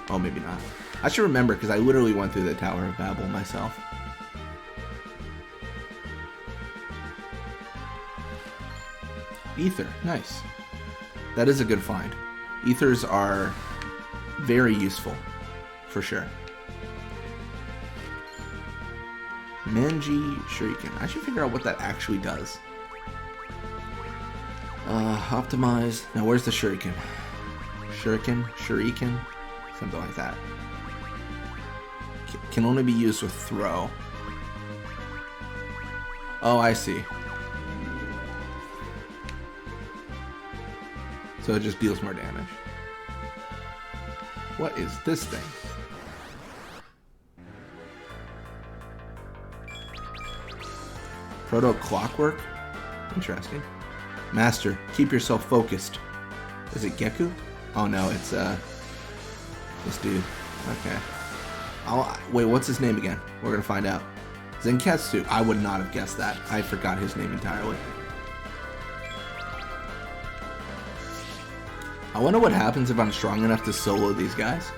Oh, maybe not. I should remember because I literally went through the Tower of Babel myself. Ether, nice. That is a good find. Ethers are very useful, for sure. Manji Shuriken. I should figure out what that actually does. Optimize. Now, where's the Shuriken? Shuriken? Something like that. Can only be used with throw. Oh, I see. So it just deals more damage. What is this thing? Proto Clockwork? Interesting. Master, keep yourself focused. Is it Geku? Oh no, it's this dude. Okay. Wait, what's his name again? We're gonna find out. Zenketsu. I would not have guessed that. I forgot his name entirely. I wonder what happens if I'm strong enough to solo these guys.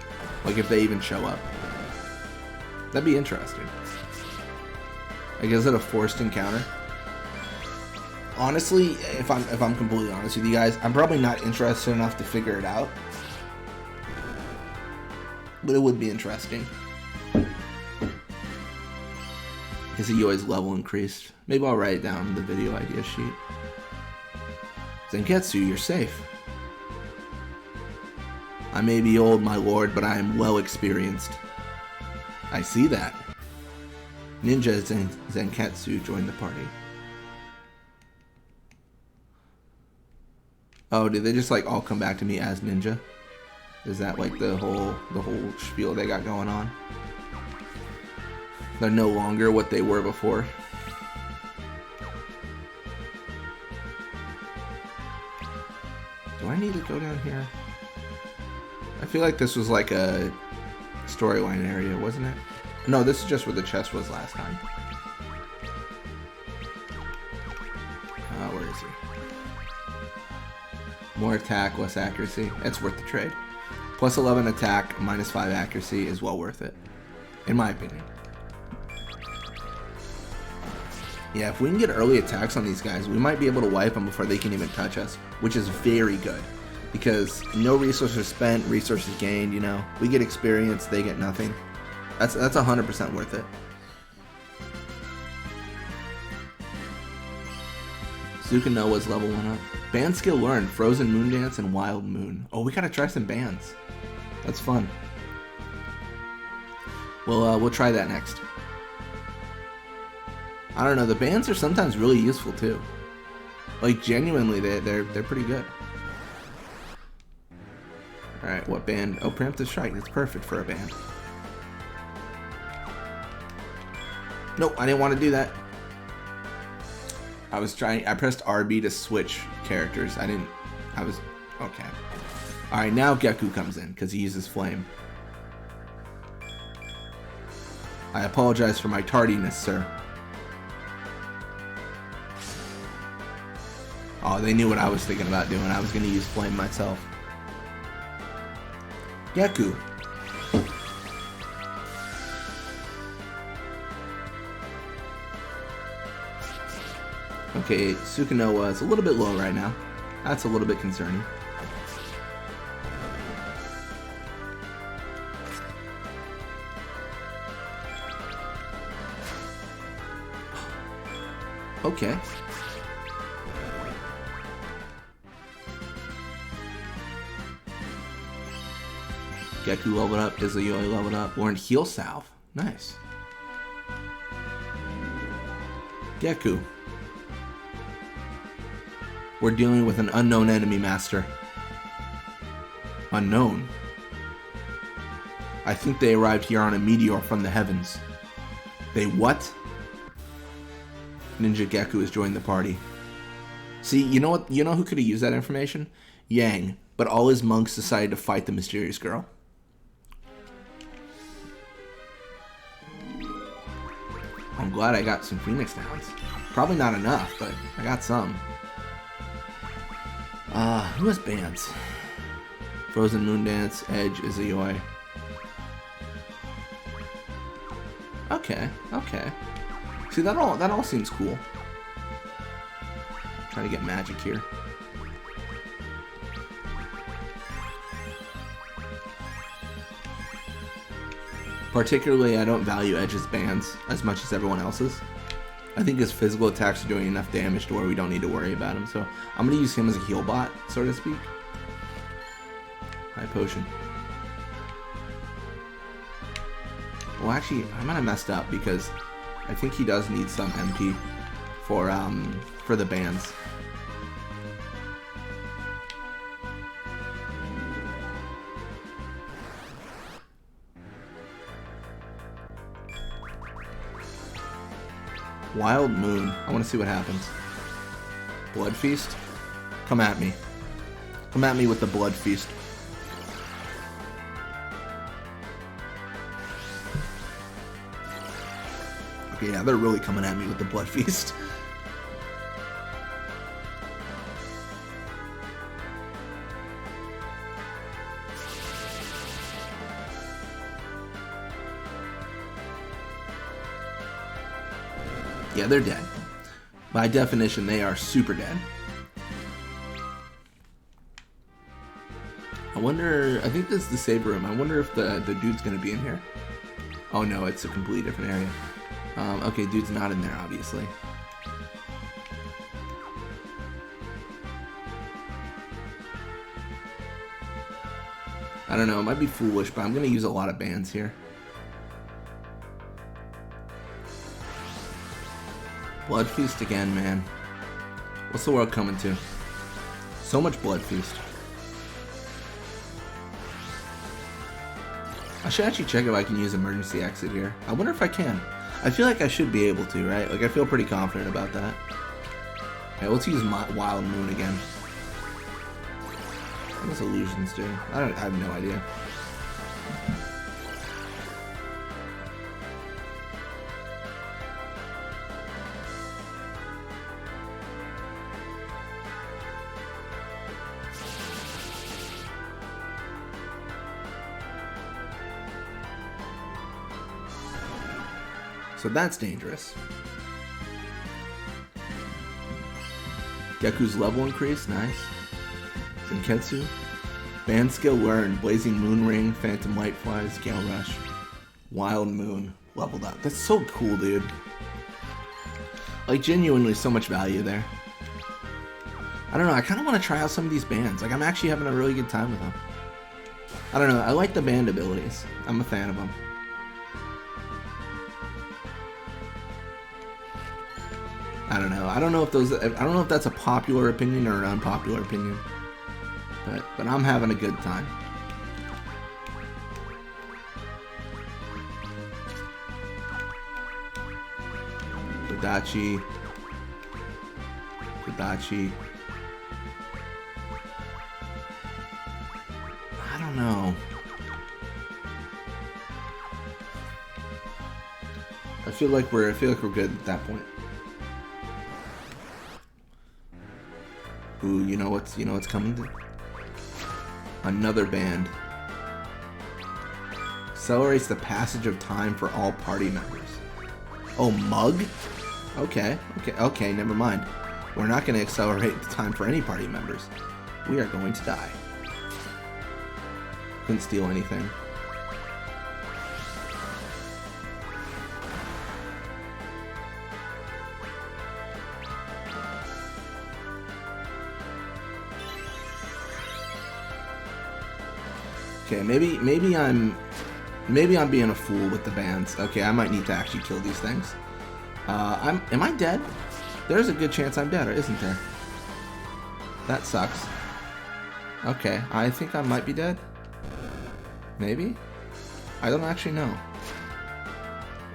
Like if they even show up. That'd be interesting. Like, is it a forced encounter? Honestly, if I'm completely honest with you guys, I'm probably not interested enough to figure it out. But it would be interesting. Is Yoi's level increased? Maybe I'll write it down in the video idea sheet. Zenketsu, you're safe. I may be old, my lord, but I am well experienced. I see that. Ninja Zenketsu joined the party. Oh, did they just like all come back to me as ninja? Is that like the whole spiel they got going on? They're no longer what they were before. Do I need to go down here? I feel like this was like a storyline area, wasn't it? No, this is just where the chest was last time. Where is he? More attack, less accuracy. It's worth the trade. Plus 11 attack, minus 5 accuracy is well worth it. In my opinion. Yeah, if we can get early attacks on these guys, we might be able to wipe them before they can even touch us, which is very good. Because no resources spent, resources gained, you know. We get experience, they get nothing. That's 100% worth it. Sukanoa's level 1 up. Band skill learned, Frozen Moon Dance and Wild Moon. Oh, we gotta try some bands. That's fun. We'll try that next. I don't know, the bands are sometimes really useful too. Like genuinely, they're pretty good. Alright, what band? Oh, Preemptive Strike, that's perfect for a band. Nope, I didn't want to do that. I pressed RB to switch characters. Okay. Alright, now Geku comes in, because he uses Flame. I apologize for my tardiness, sir. Oh, they knew what I was thinking about doing. I was going to use Flame myself. Geku. Okay, Sukanoa is a little bit low right now. That's a little bit concerning. Okay. Geku leveled up, Izayoi leveled up. Learned Heal Salve. Nice. Geku. We're dealing with an unknown enemy, Master. Unknown? I think they arrived here on a meteor from the heavens. They what? Ninja Geku has joined the party. See, you know what? You know who could have used that information? Yang. But all his monks decided to fight the mysterious girl. I'm glad I got some Phoenix Downs. Probably not enough, but I got some. Who has bands? Frozen Moon Dance, Edge, Izayoi. Okay, okay. See, that all seems cool. Trying to get magic here. Particularly, I don't value Edge's bans as much as everyone else's. I think his physical attacks are doing enough damage to where we don't need to worry about him. So I'm going to use him as a heal bot, so to speak. High potion. Well, actually, I might have messed up because I think he does need some MP for the bans. Wild Moon. I want to see what happens. Blood Feast? Come at me. Come at me with the Blood Feast. Okay, yeah, they're really coming at me with the Blood Feast. Yeah, they're dead. By definition, they are super dead. I wonder... I think this is the save room. I wonder if the dude's going to be in here. Oh no, it's a completely different area. Okay, dude's not in there, obviously. I don't know, it might be foolish, but I'm going to use a lot of bans here. Blood Feast again, man. What's the world coming to? So much Blood Feast. I should actually check if I can use emergency exit here. I wonder if I can. I feel like I should be able to, right? Like, I feel pretty confident about that. Okay, let's use Wild Moon again. What does illusions do? I have no idea. So that's dangerous. Geku's level increase, nice. Zenketsu. Band skill learned. Blazing Moon Ring, Phantom Light Flies, Gale Rush. Wild Moon. Leveled up. That's so cool, dude. Like, genuinely so much value there. I don't know, I kind of want to try out some of these bands. Like, I'm actually having a really good time with them. I don't know, I like the band abilities. I'm a fan of them. I don't know. I don't know if that's a popular opinion or an unpopular opinion. But I'm having a good time. Kodachi. I don't know. I feel like we're good at that point. Ooh, you know what's coming to? Another band. Accelerates the passage of time for all party members. Oh, Mug? Okay, never mind. We're not going to accelerate the time for any party members. We are going to die. Couldn't steal anything. Okay, maybe I'm being a fool with the bands. Okay, I might need to actually kill these things. Am I dead? There's a good chance I'm dead, isn't there? That sucks. Okay, I think I might be dead. Maybe? I don't actually know.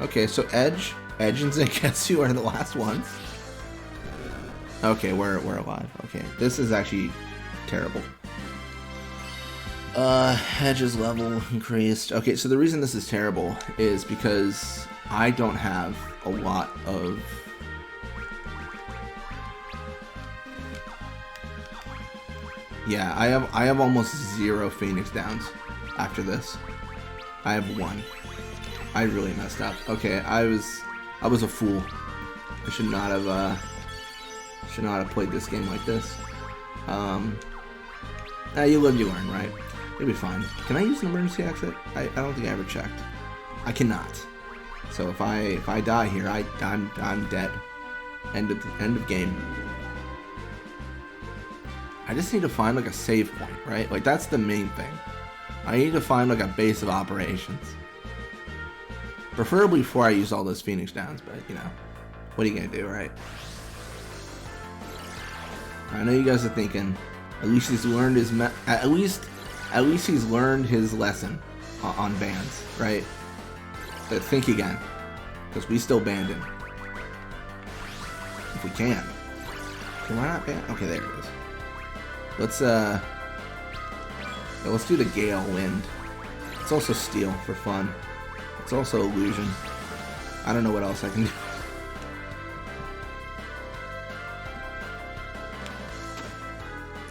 Okay, so Edge and Zenketsu are the last ones. Okay, we're alive. Okay, this is actually terrible. Edge's level increased. Okay, so the reason this is terrible is because I don't have a lot of... Yeah, I have almost 0 Phoenix Downs after this. I have 1. I really messed up. Okay, I was a fool. I should not have played this game like this. You live, you learn, right? You'll be fine. Can I use an emergency exit? I don't think I ever checked. I cannot. So if I die here, I'm dead. End of game. I just need to find like a save point, right? Like that's the main thing. I need to find like a base of operations. Preferably before I use all those Phoenix Downs, but you know, what are you gonna do, right? I know you guys are thinking, at least he's learned his at least he's learned his lesson on bans, right? But think again, because we still banned him. If we can. Can I not ban? Okay, there it is. Let's do the Gale Wind. It's also Steel for fun. It's also Illusion. I don't know what else I can do.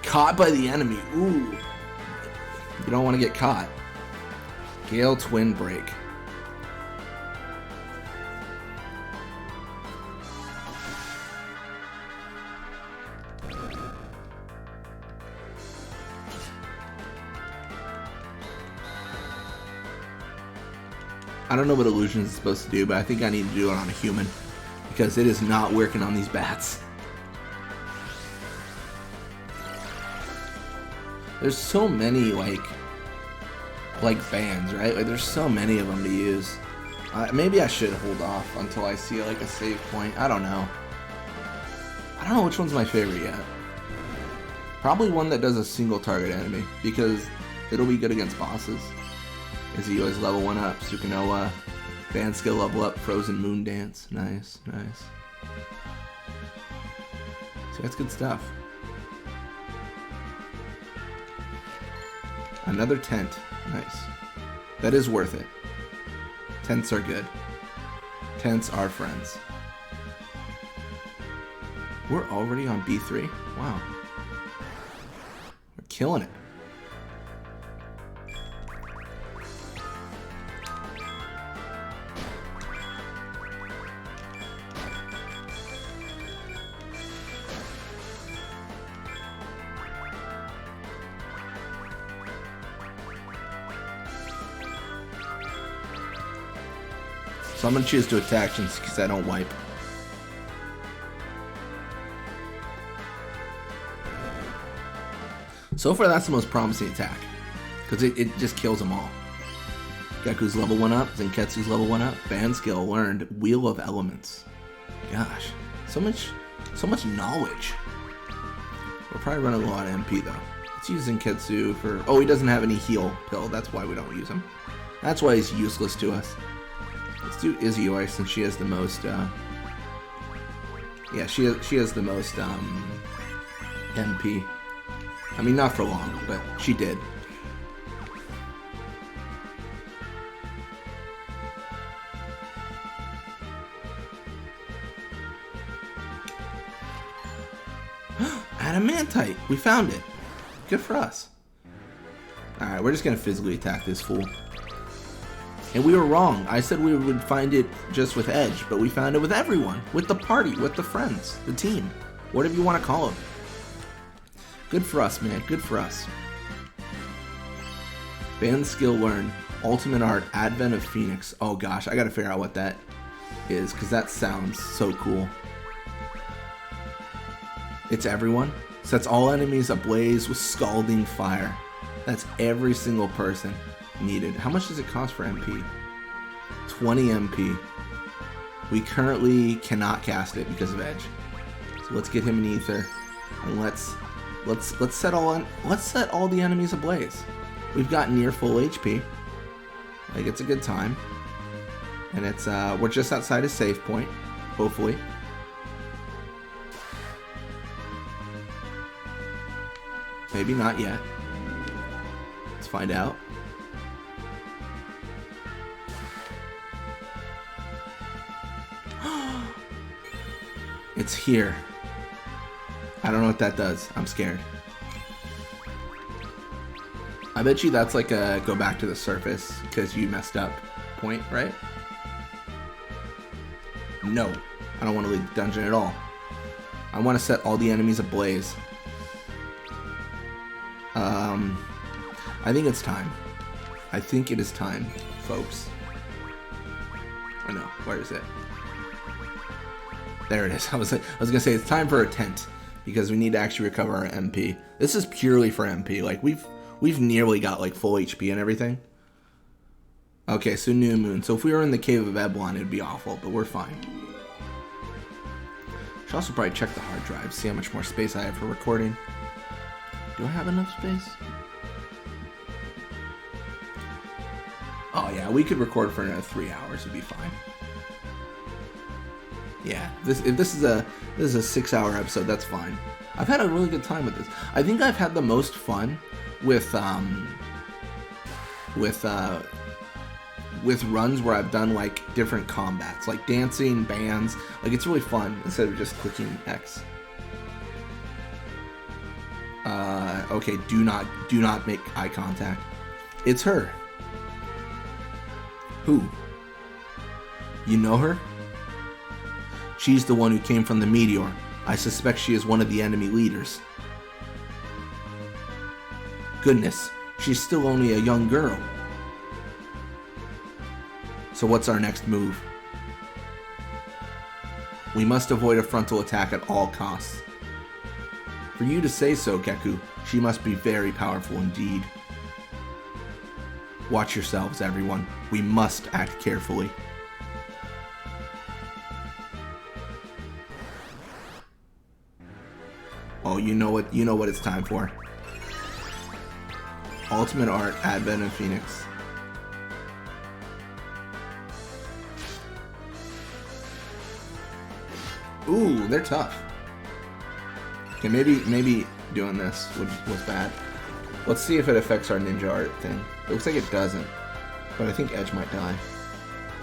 Caught by the enemy. Ooh. You don't want to get caught. Gale Twin Break. I don't know what Illusion is supposed to do, but I think I need to do it on a human because it is not working on these bats. There's so many like bans, right? Like there's so many of them to use. Maybe I should hold off until I see like a save point. I don't know. I don't know which one's my favorite yet. Probably one that does a single target enemy because it'll be good against bosses. Izzy always level 1 up. Supernova, band skill level up. Frozen Moon Dance. Nice, nice. So that's good stuff. Another tent. Nice. That is worth it. Tents are good. Tents are friends. We're already on B3? Wow. We're killing it. So I'm going to choose to attack since because I don't wipe. So far that's the most promising attack. Because it just kills them all. Geku's level 1 up, Zenketsu's level 1 up, band skill learned, Wheel of Elements. Gosh, so much knowledge. We're probably running a lot of MP though. Let's use Zenketsu for, oh, he doesn't have any heal pill, that's why we don't use him. That's why he's useless to us. Let's do Izzy since she has the most, yeah, she has the most, MP. I mean, not for long, but she did. Adamantite! We found it! Good for us. Alright, we're just gonna physically attack this fool. And we were wrong. I said we would find it just with Edge, but we found it with everyone. With the party, with the friends, the team. Whatever you want to call them. Good for us, man. Good for us. Band skill learned. Ultimate art. Advent of Phoenix. Oh gosh, I gotta figure out what that is, because that sounds so cool. It's everyone. Sets all enemies ablaze with scalding fire. That's every single person needed. How much does it cost for MP? 20 MP. We currently cannot cast it because of Edge. So let's get him an ether, and let's set all the enemies ablaze. We've got near full HP. Like, it's a good time, and it's we're just outside a save point, hopefully. Maybe not yet. Let's find out. It's here. I don't know what that does. I'm scared. I bet you that's like a go back to the surface because you messed up point, right? No, I don't want to leave the dungeon at all. I want to set all the enemies ablaze. I think it's time. I think it is time, folks. I know. Where is it? There it is. I was gonna say it's time for a tent because we need to actually recover our MP. This is purely for MP. Like we've nearly got like full HP and everything. Okay, so new moon. So if we were in the cave of Eblon, it'd be awful, but we're fine. Should also probably check the hard drive, see how much more space I have for recording. Do I have enough space? Oh yeah, we could record for another 3 hours. It'd be fine. Yeah, if this is a 6-hour episode, that's fine. I've had a really good time with this. I think I've had the most fun with runs where I've done like different combats, like dancing, bands. Like it's really fun instead of just clicking X. Okay, do not make eye contact. It's her. Who? You know her? She's the one who came from the meteor. I suspect she is one of the enemy leaders. Goodness, she's still only a young girl. So what's our next move? We must avoid a frontal attack at all costs. For you to say so, Geku, she must be very powerful indeed. Watch yourselves, everyone. We must act carefully. Oh, you know what it's time for. Ultimate Art, Advent of Phoenix. Ooh, they're tough. Okay, maybe doing this was bad. Let's see if it affects our ninja art thing. It looks like it doesn't, but I think Edge might die.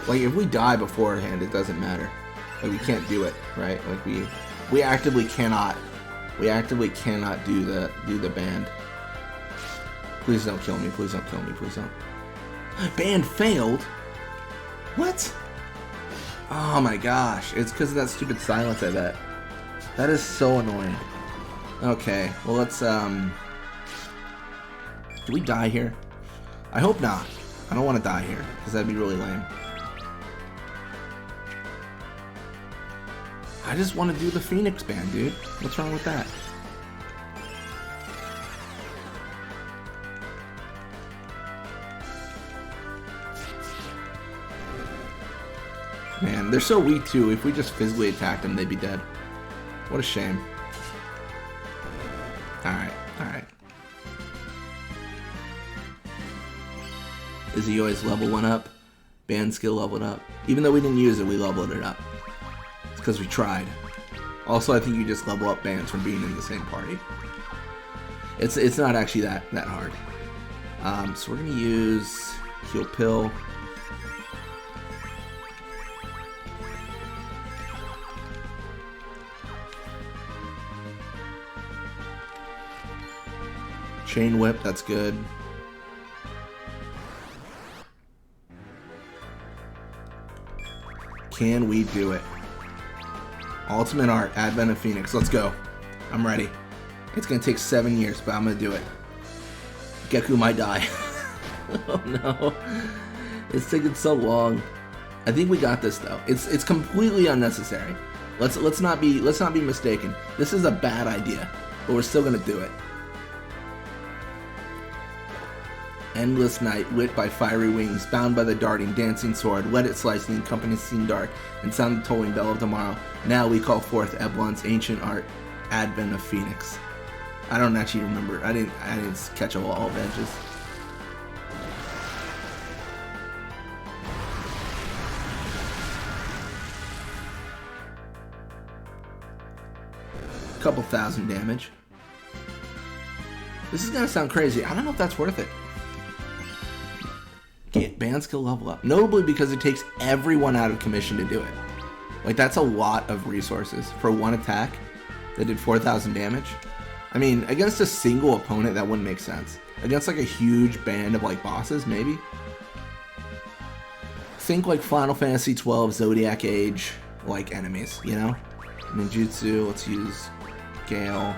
Like if we die beforehand, it doesn't matter. Like we can't do it, right? Like we actively cannot do the band. Please don't kill me. Please don't kill me. Please don't. Band failed? What? Oh my gosh. It's because of that stupid silence, I bet. That is so annoying. Okay, well let's, do we die here? I hope not. I don't want to die here, because that'd be really lame. I just want to do the Phoenix band, dude. What's wrong with that? Man, they're so weak too. If we just physically attacked them, they'd be dead. What a shame. Alright, alright. Izzy always level 1 up. Band skill leveled up. Even though we didn't use it, we leveled it up. It's because we tried. Also, I think you just level up bands from being in the same party. It's not actually that hard. So we're gonna use Heal Pill. Chain Whip, that's good. Can we do it? Ultimate Art, Advent of Phoenix, let's go. I'm ready. It's gonna take 7 years, but I'm gonna do it. Geku might die. Oh no. It's taking so long. I think we got this though. It's completely unnecessary. Let's not be mistaken. This is a bad idea, but we're still gonna do it. Endless night, lit by fiery wings, bound by the darting, dancing sword, let it slice the encompassing dark, and sound the tolling bell of tomorrow. Now we call forth Eblon's ancient art, Advent of Phoenix. I don't actually remember. I didn't catch all of Edges. Couple thousand damage. This is gonna sound crazy. I don't know if that's worth it. Get band skill level up. Notably because it takes everyone out of commission to do it. Like that's a lot of resources for one attack that did 4,000 damage. I mean, against a single opponent that wouldn't make sense. Against like a huge band of like bosses, maybe. Think like Final Fantasy XII, Zodiac Age, like enemies, you know? Ninjutsu, let's use Gale.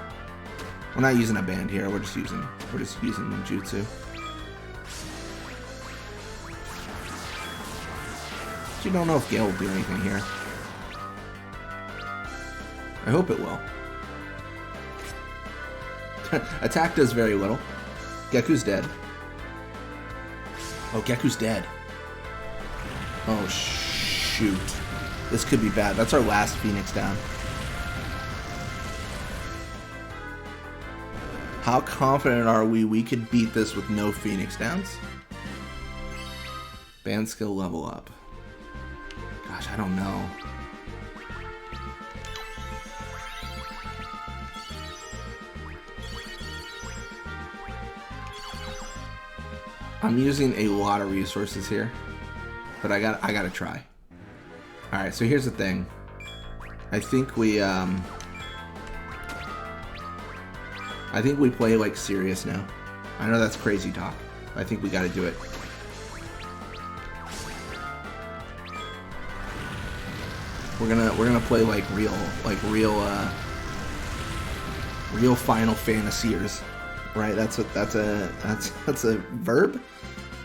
We're not using a band here, we're just using ninjutsu. You don't know if Gale will do anything here. I hope it will. Attack does very little. Geku's dead. Oh, Geku's dead. Oh, shoot. This could be bad. That's our last Phoenix down. How confident are we could beat this with no Phoenix downs? Band skill level up. Gosh, I don't know. I'm using a lot of resources here, but I gotta try. All right, so here's the thing. I think we play like serious now. I know that's crazy talk, but I think we gotta do it. We're gonna play like real Final Fantasiers, right? That's a verb,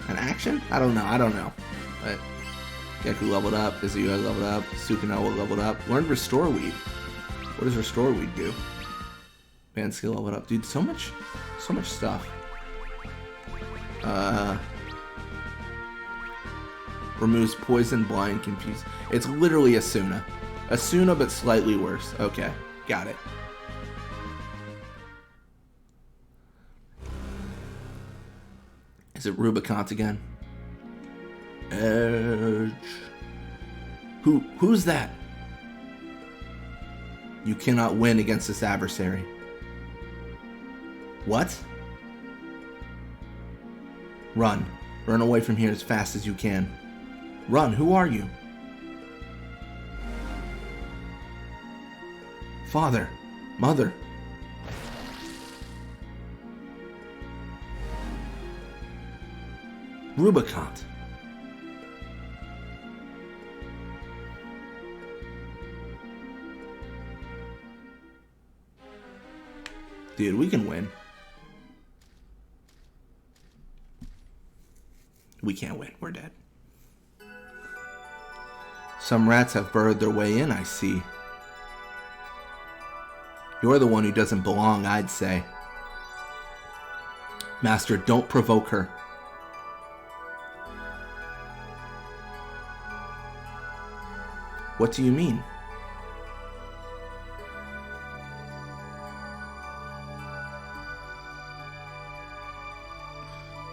an action. I don't know. But Geku leveled up. Izuya leveled up. Sukino leveled up. Learned Restore Weed. What does Restore Weed do? Band skill leveled up, dude. So much stuff. Removes poison, blind, confuse. It's literally Asuna. Asuna, but slightly worse. Okay, got it. Is it Rubicon again? Edge. Who's that? You cannot win against this adversary. What? Run. Run away from here as fast as you can. Run, who are you? Father, mother. Rubicon. Dude, we can win. We can't win, we're dead. Some rats have burrowed their way in, I see. You're the one who doesn't belong, I'd say. Master, don't provoke her. What do you mean?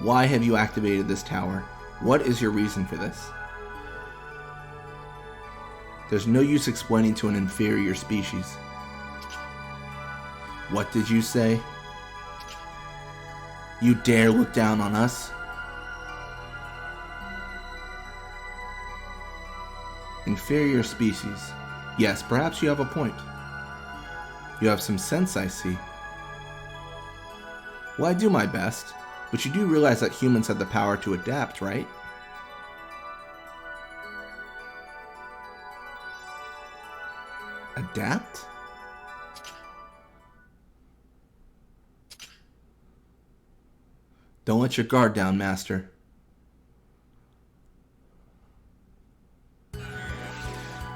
Why have you activated this tower? What is your reason for this? There's no use explaining to an inferior species. What did you say? You dare look down on us? Inferior species. Yes, perhaps you have a point. You have some sense, I see. Well, I do my best, but you do realize that humans have the power to adapt, right? Adapt? Don't let your guard down, Master.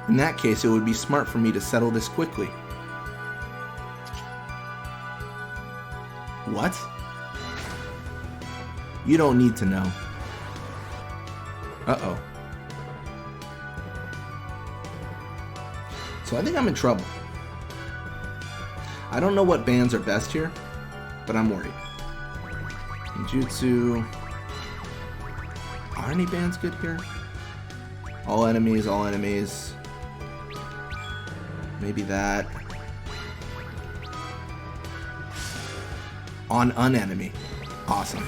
In that case, it would be smart for me to settle this quickly. What? You don't need to know. Uh-oh. So I think I'm in trouble. I don't know what bands are best here, but I'm worried. Ninjutsu. Are any bands good here? All enemies, all enemies. Maybe that. On an enemy. Awesome.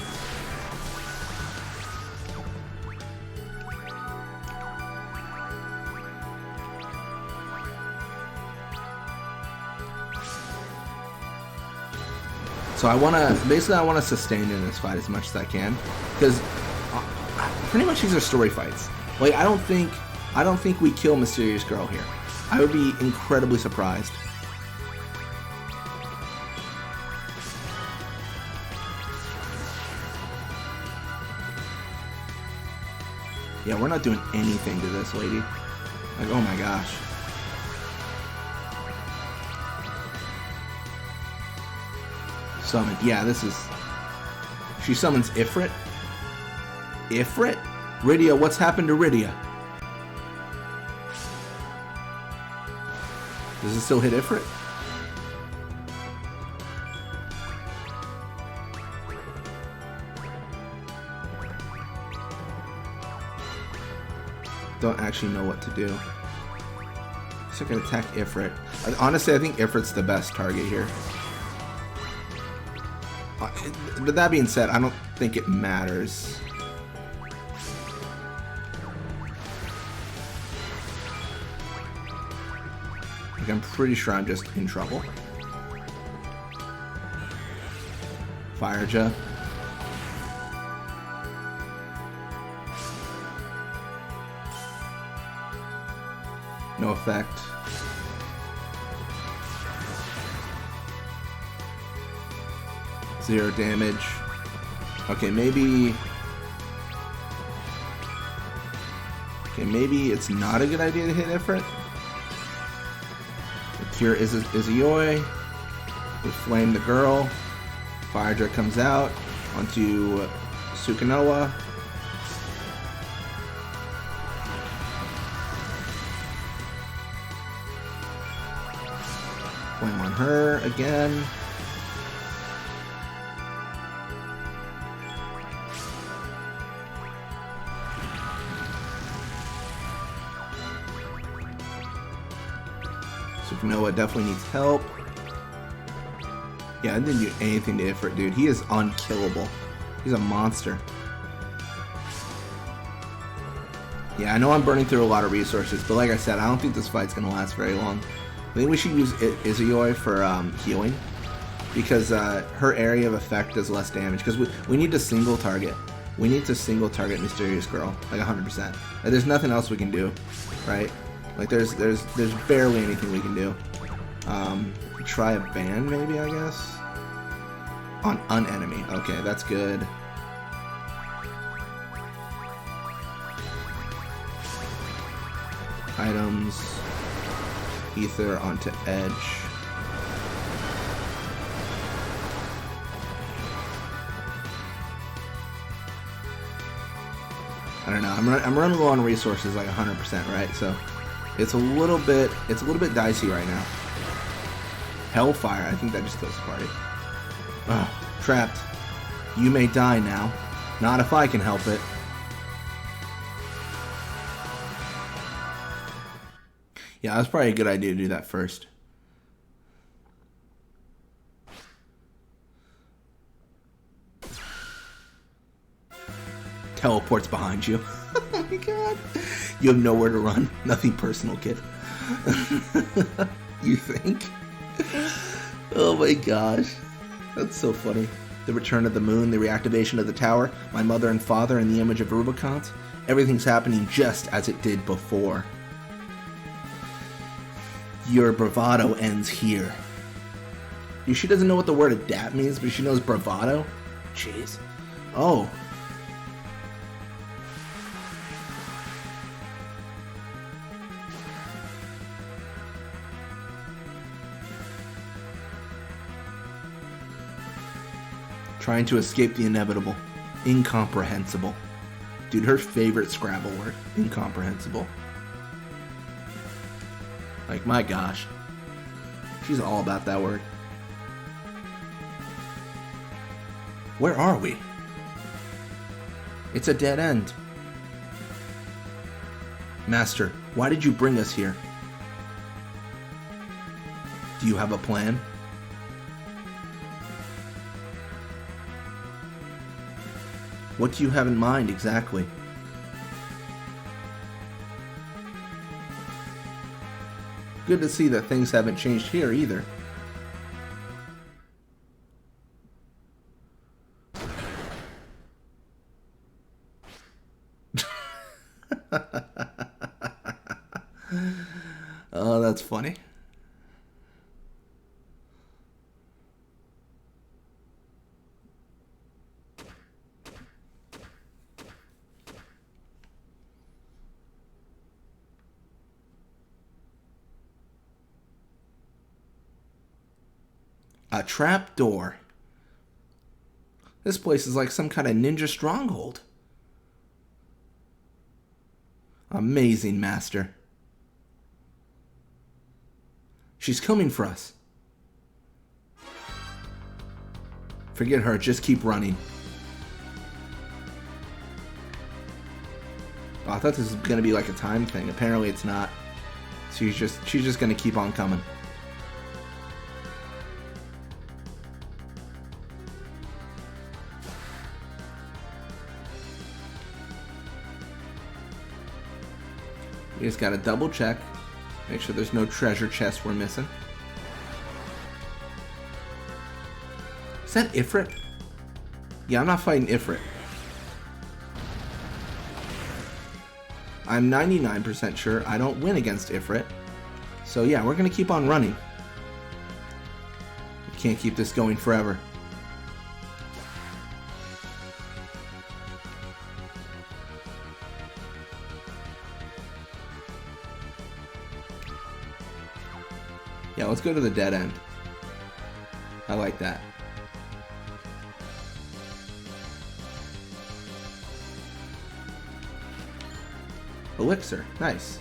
So I want to sustain in this fight as much as I can, because pretty much these are story fights. Like I don't think we kill Mysterious Girl here. I would be incredibly surprised. Yeah, we're not doing anything to this lady. Like, oh my gosh. Summon. Yeah, this is... She summons Ifrit? Ifrit? Rydia, what's happened to Rydia? Does it still hit Ifrit? Don't actually know what to do. So I can attack Ifrit. Honestly, I think Ifrit's the best target here. But that being said, I don't think it matters. Like, I'm pretty sure I'm just in trouble. Fireja. No effect. Zero damage. Okay, maybe... Okay, maybe it's not a good idea to hit Ifrit. The cure is Izuyoi. We flame the girl. Firedra comes out onto Sukanoa. Flame on her again. Sukanoa definitely needs help. Yeah, I didn't do anything to Ifrit, dude. He is unkillable. He's a monster. Yeah, I know I'm burning through a lot of resources, but like I said, I don't think this fight's going to last very long. I think we should use Izuyoi for healing, because her area of effect does less damage, because we need to single target. We need to single target Mysterious Girl, like 100%. Like, there's nothing else we can do, right? Like, there's barely anything we can do. Try a ban, maybe, I guess? On enemy. Okay, that's good. Items. Ether onto Edge. I don't know. I'm running low on resources, like 100%, right? So it's a little bit dicey right now. Hellfire. I think that just kills the party. Ugh, trapped. You may die now. Not if I can help it. Yeah, that's probably a good idea to do that first. Teleports behind you. Oh my god. You have nowhere to run. Nothing personal, kid. You think? Oh my gosh. That's so funny. The return of the moon, the reactivation of the tower, my mother and father in the image of Rubicant. Everything's happening just as it did before. Your bravado ends here. She doesn't know what the word adapt means, but she knows bravado? Jeez. Oh. Trying to escape the inevitable. Incomprehensible. Dude, her favorite Scrabble word. Incomprehensible. Like, my gosh. She's all about that word. Where are we? It's a dead end. Master, why did you bring us here? Do you have a plan? What do you have in mind exactly? Good to see that things haven't changed here either. Oh, That's funny. A trap door. This place is like some kind of ninja stronghold. Amazing, Master. She's coming for us. Forget her, just keep running. Oh, I thought this was gonna be like a time thing. Apparently it's not. So she's just gonna keep on coming. We just gotta double check. Make sure there's no treasure chest we're missing. Is that Ifrit? Yeah, I'm not fighting Ifrit. I'm 99% sure I don't win against Ifrit. So yeah, we're gonna keep on running. We can't keep this going forever. Yeah, let's go to the dead end. I like that. Elixir, nice.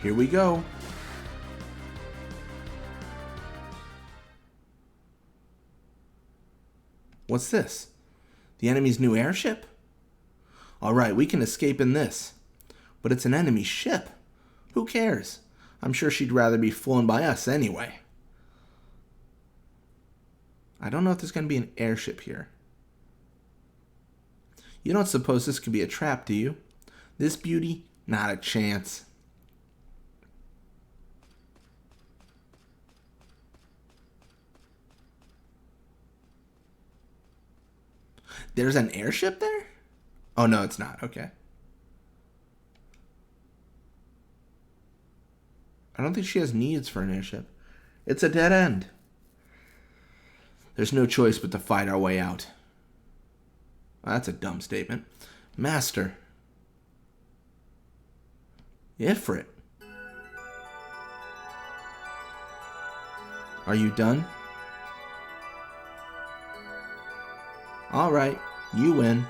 Here we go. What's this? The enemy's new airship? Alright, we can escape in this. But it's an enemy ship. Who cares? I'm sure she'd rather be flown by us anyway. I don't know if there's going to be an airship here. You don't suppose this could be a trap, do you? This beauty? Not a chance. There's an airship there? Oh, no, it's not. Okay. I don't think she has needs for an airship. It's a dead end. There's no choice but to fight our way out. Well, that's a dumb statement. Master. Ifrit. Are you done? Alright, you win.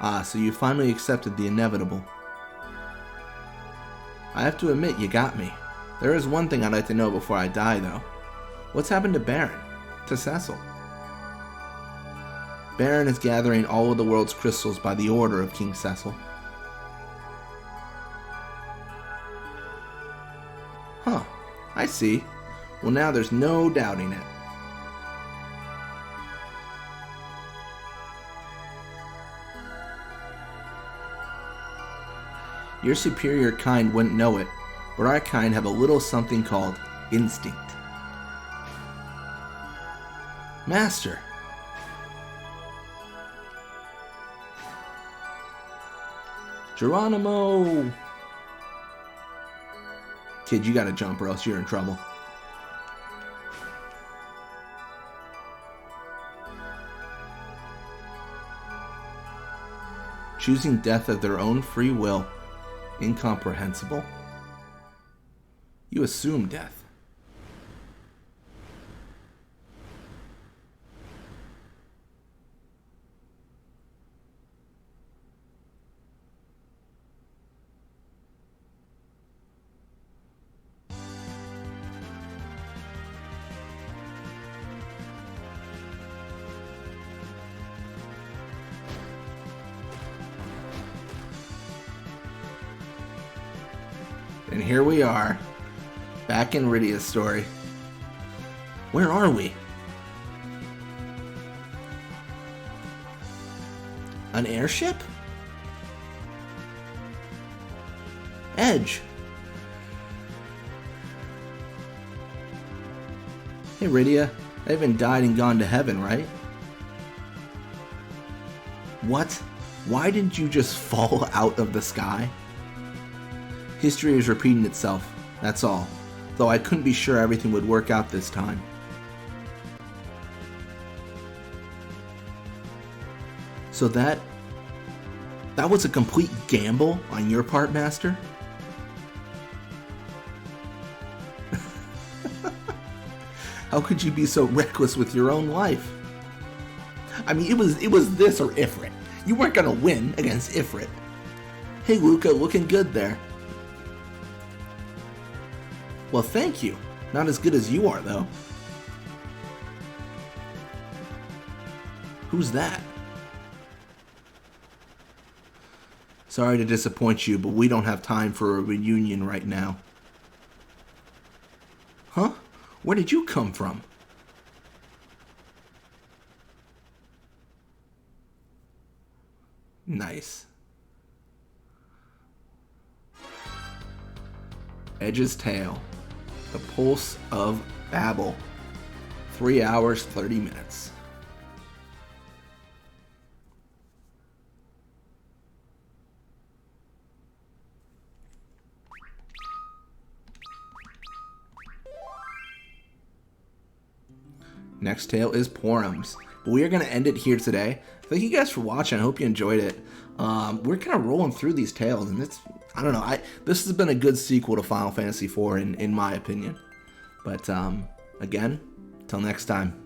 Ah, so you finally accepted the inevitable. I have to admit, you got me. There is one thing I'd like to know before I die, though. What's happened to Baron? To Cecil? Baron is gathering all of the world's crystals by the order of King Cecil. Huh, I see. Well, now there's no doubting it. Your superior kind wouldn't know it, but our kind have a little something called instinct. Master! Geronimo! Kid, you gotta jump or else you're in trouble. Choosing death of their own free will. Incomprehensible. You assume death. And here we are, back in Rydia's story. Where are we? An airship? Edge. Hey, Rydia, I haven't died and gone to heaven, right? What? Why didn't you just fall out of the sky? History is repeating itself, that's all. Though I couldn't be sure everything would work out this time. So that was a complete gamble on your part, Master? How could you be so reckless with your own life? I mean, it was this or Ifrit. You weren't gonna win against Ifrit. Hey, Luca, looking good there. Well, thank you. Not as good as you are, though. Who's that? Sorry to disappoint you, but we don't have time for a reunion right now. Huh? Where did you come from? Nice. Edge's Tale. The Pulse of Babel. 3 hours, 30 minutes. Next tale is Porums. But we are going to end it here today. Thank you guys for watching. I hope you enjoyed it. We're kind of rolling through these tales, and I don't know. This has been a good sequel to Final Fantasy IV in my opinion. But again, till next time.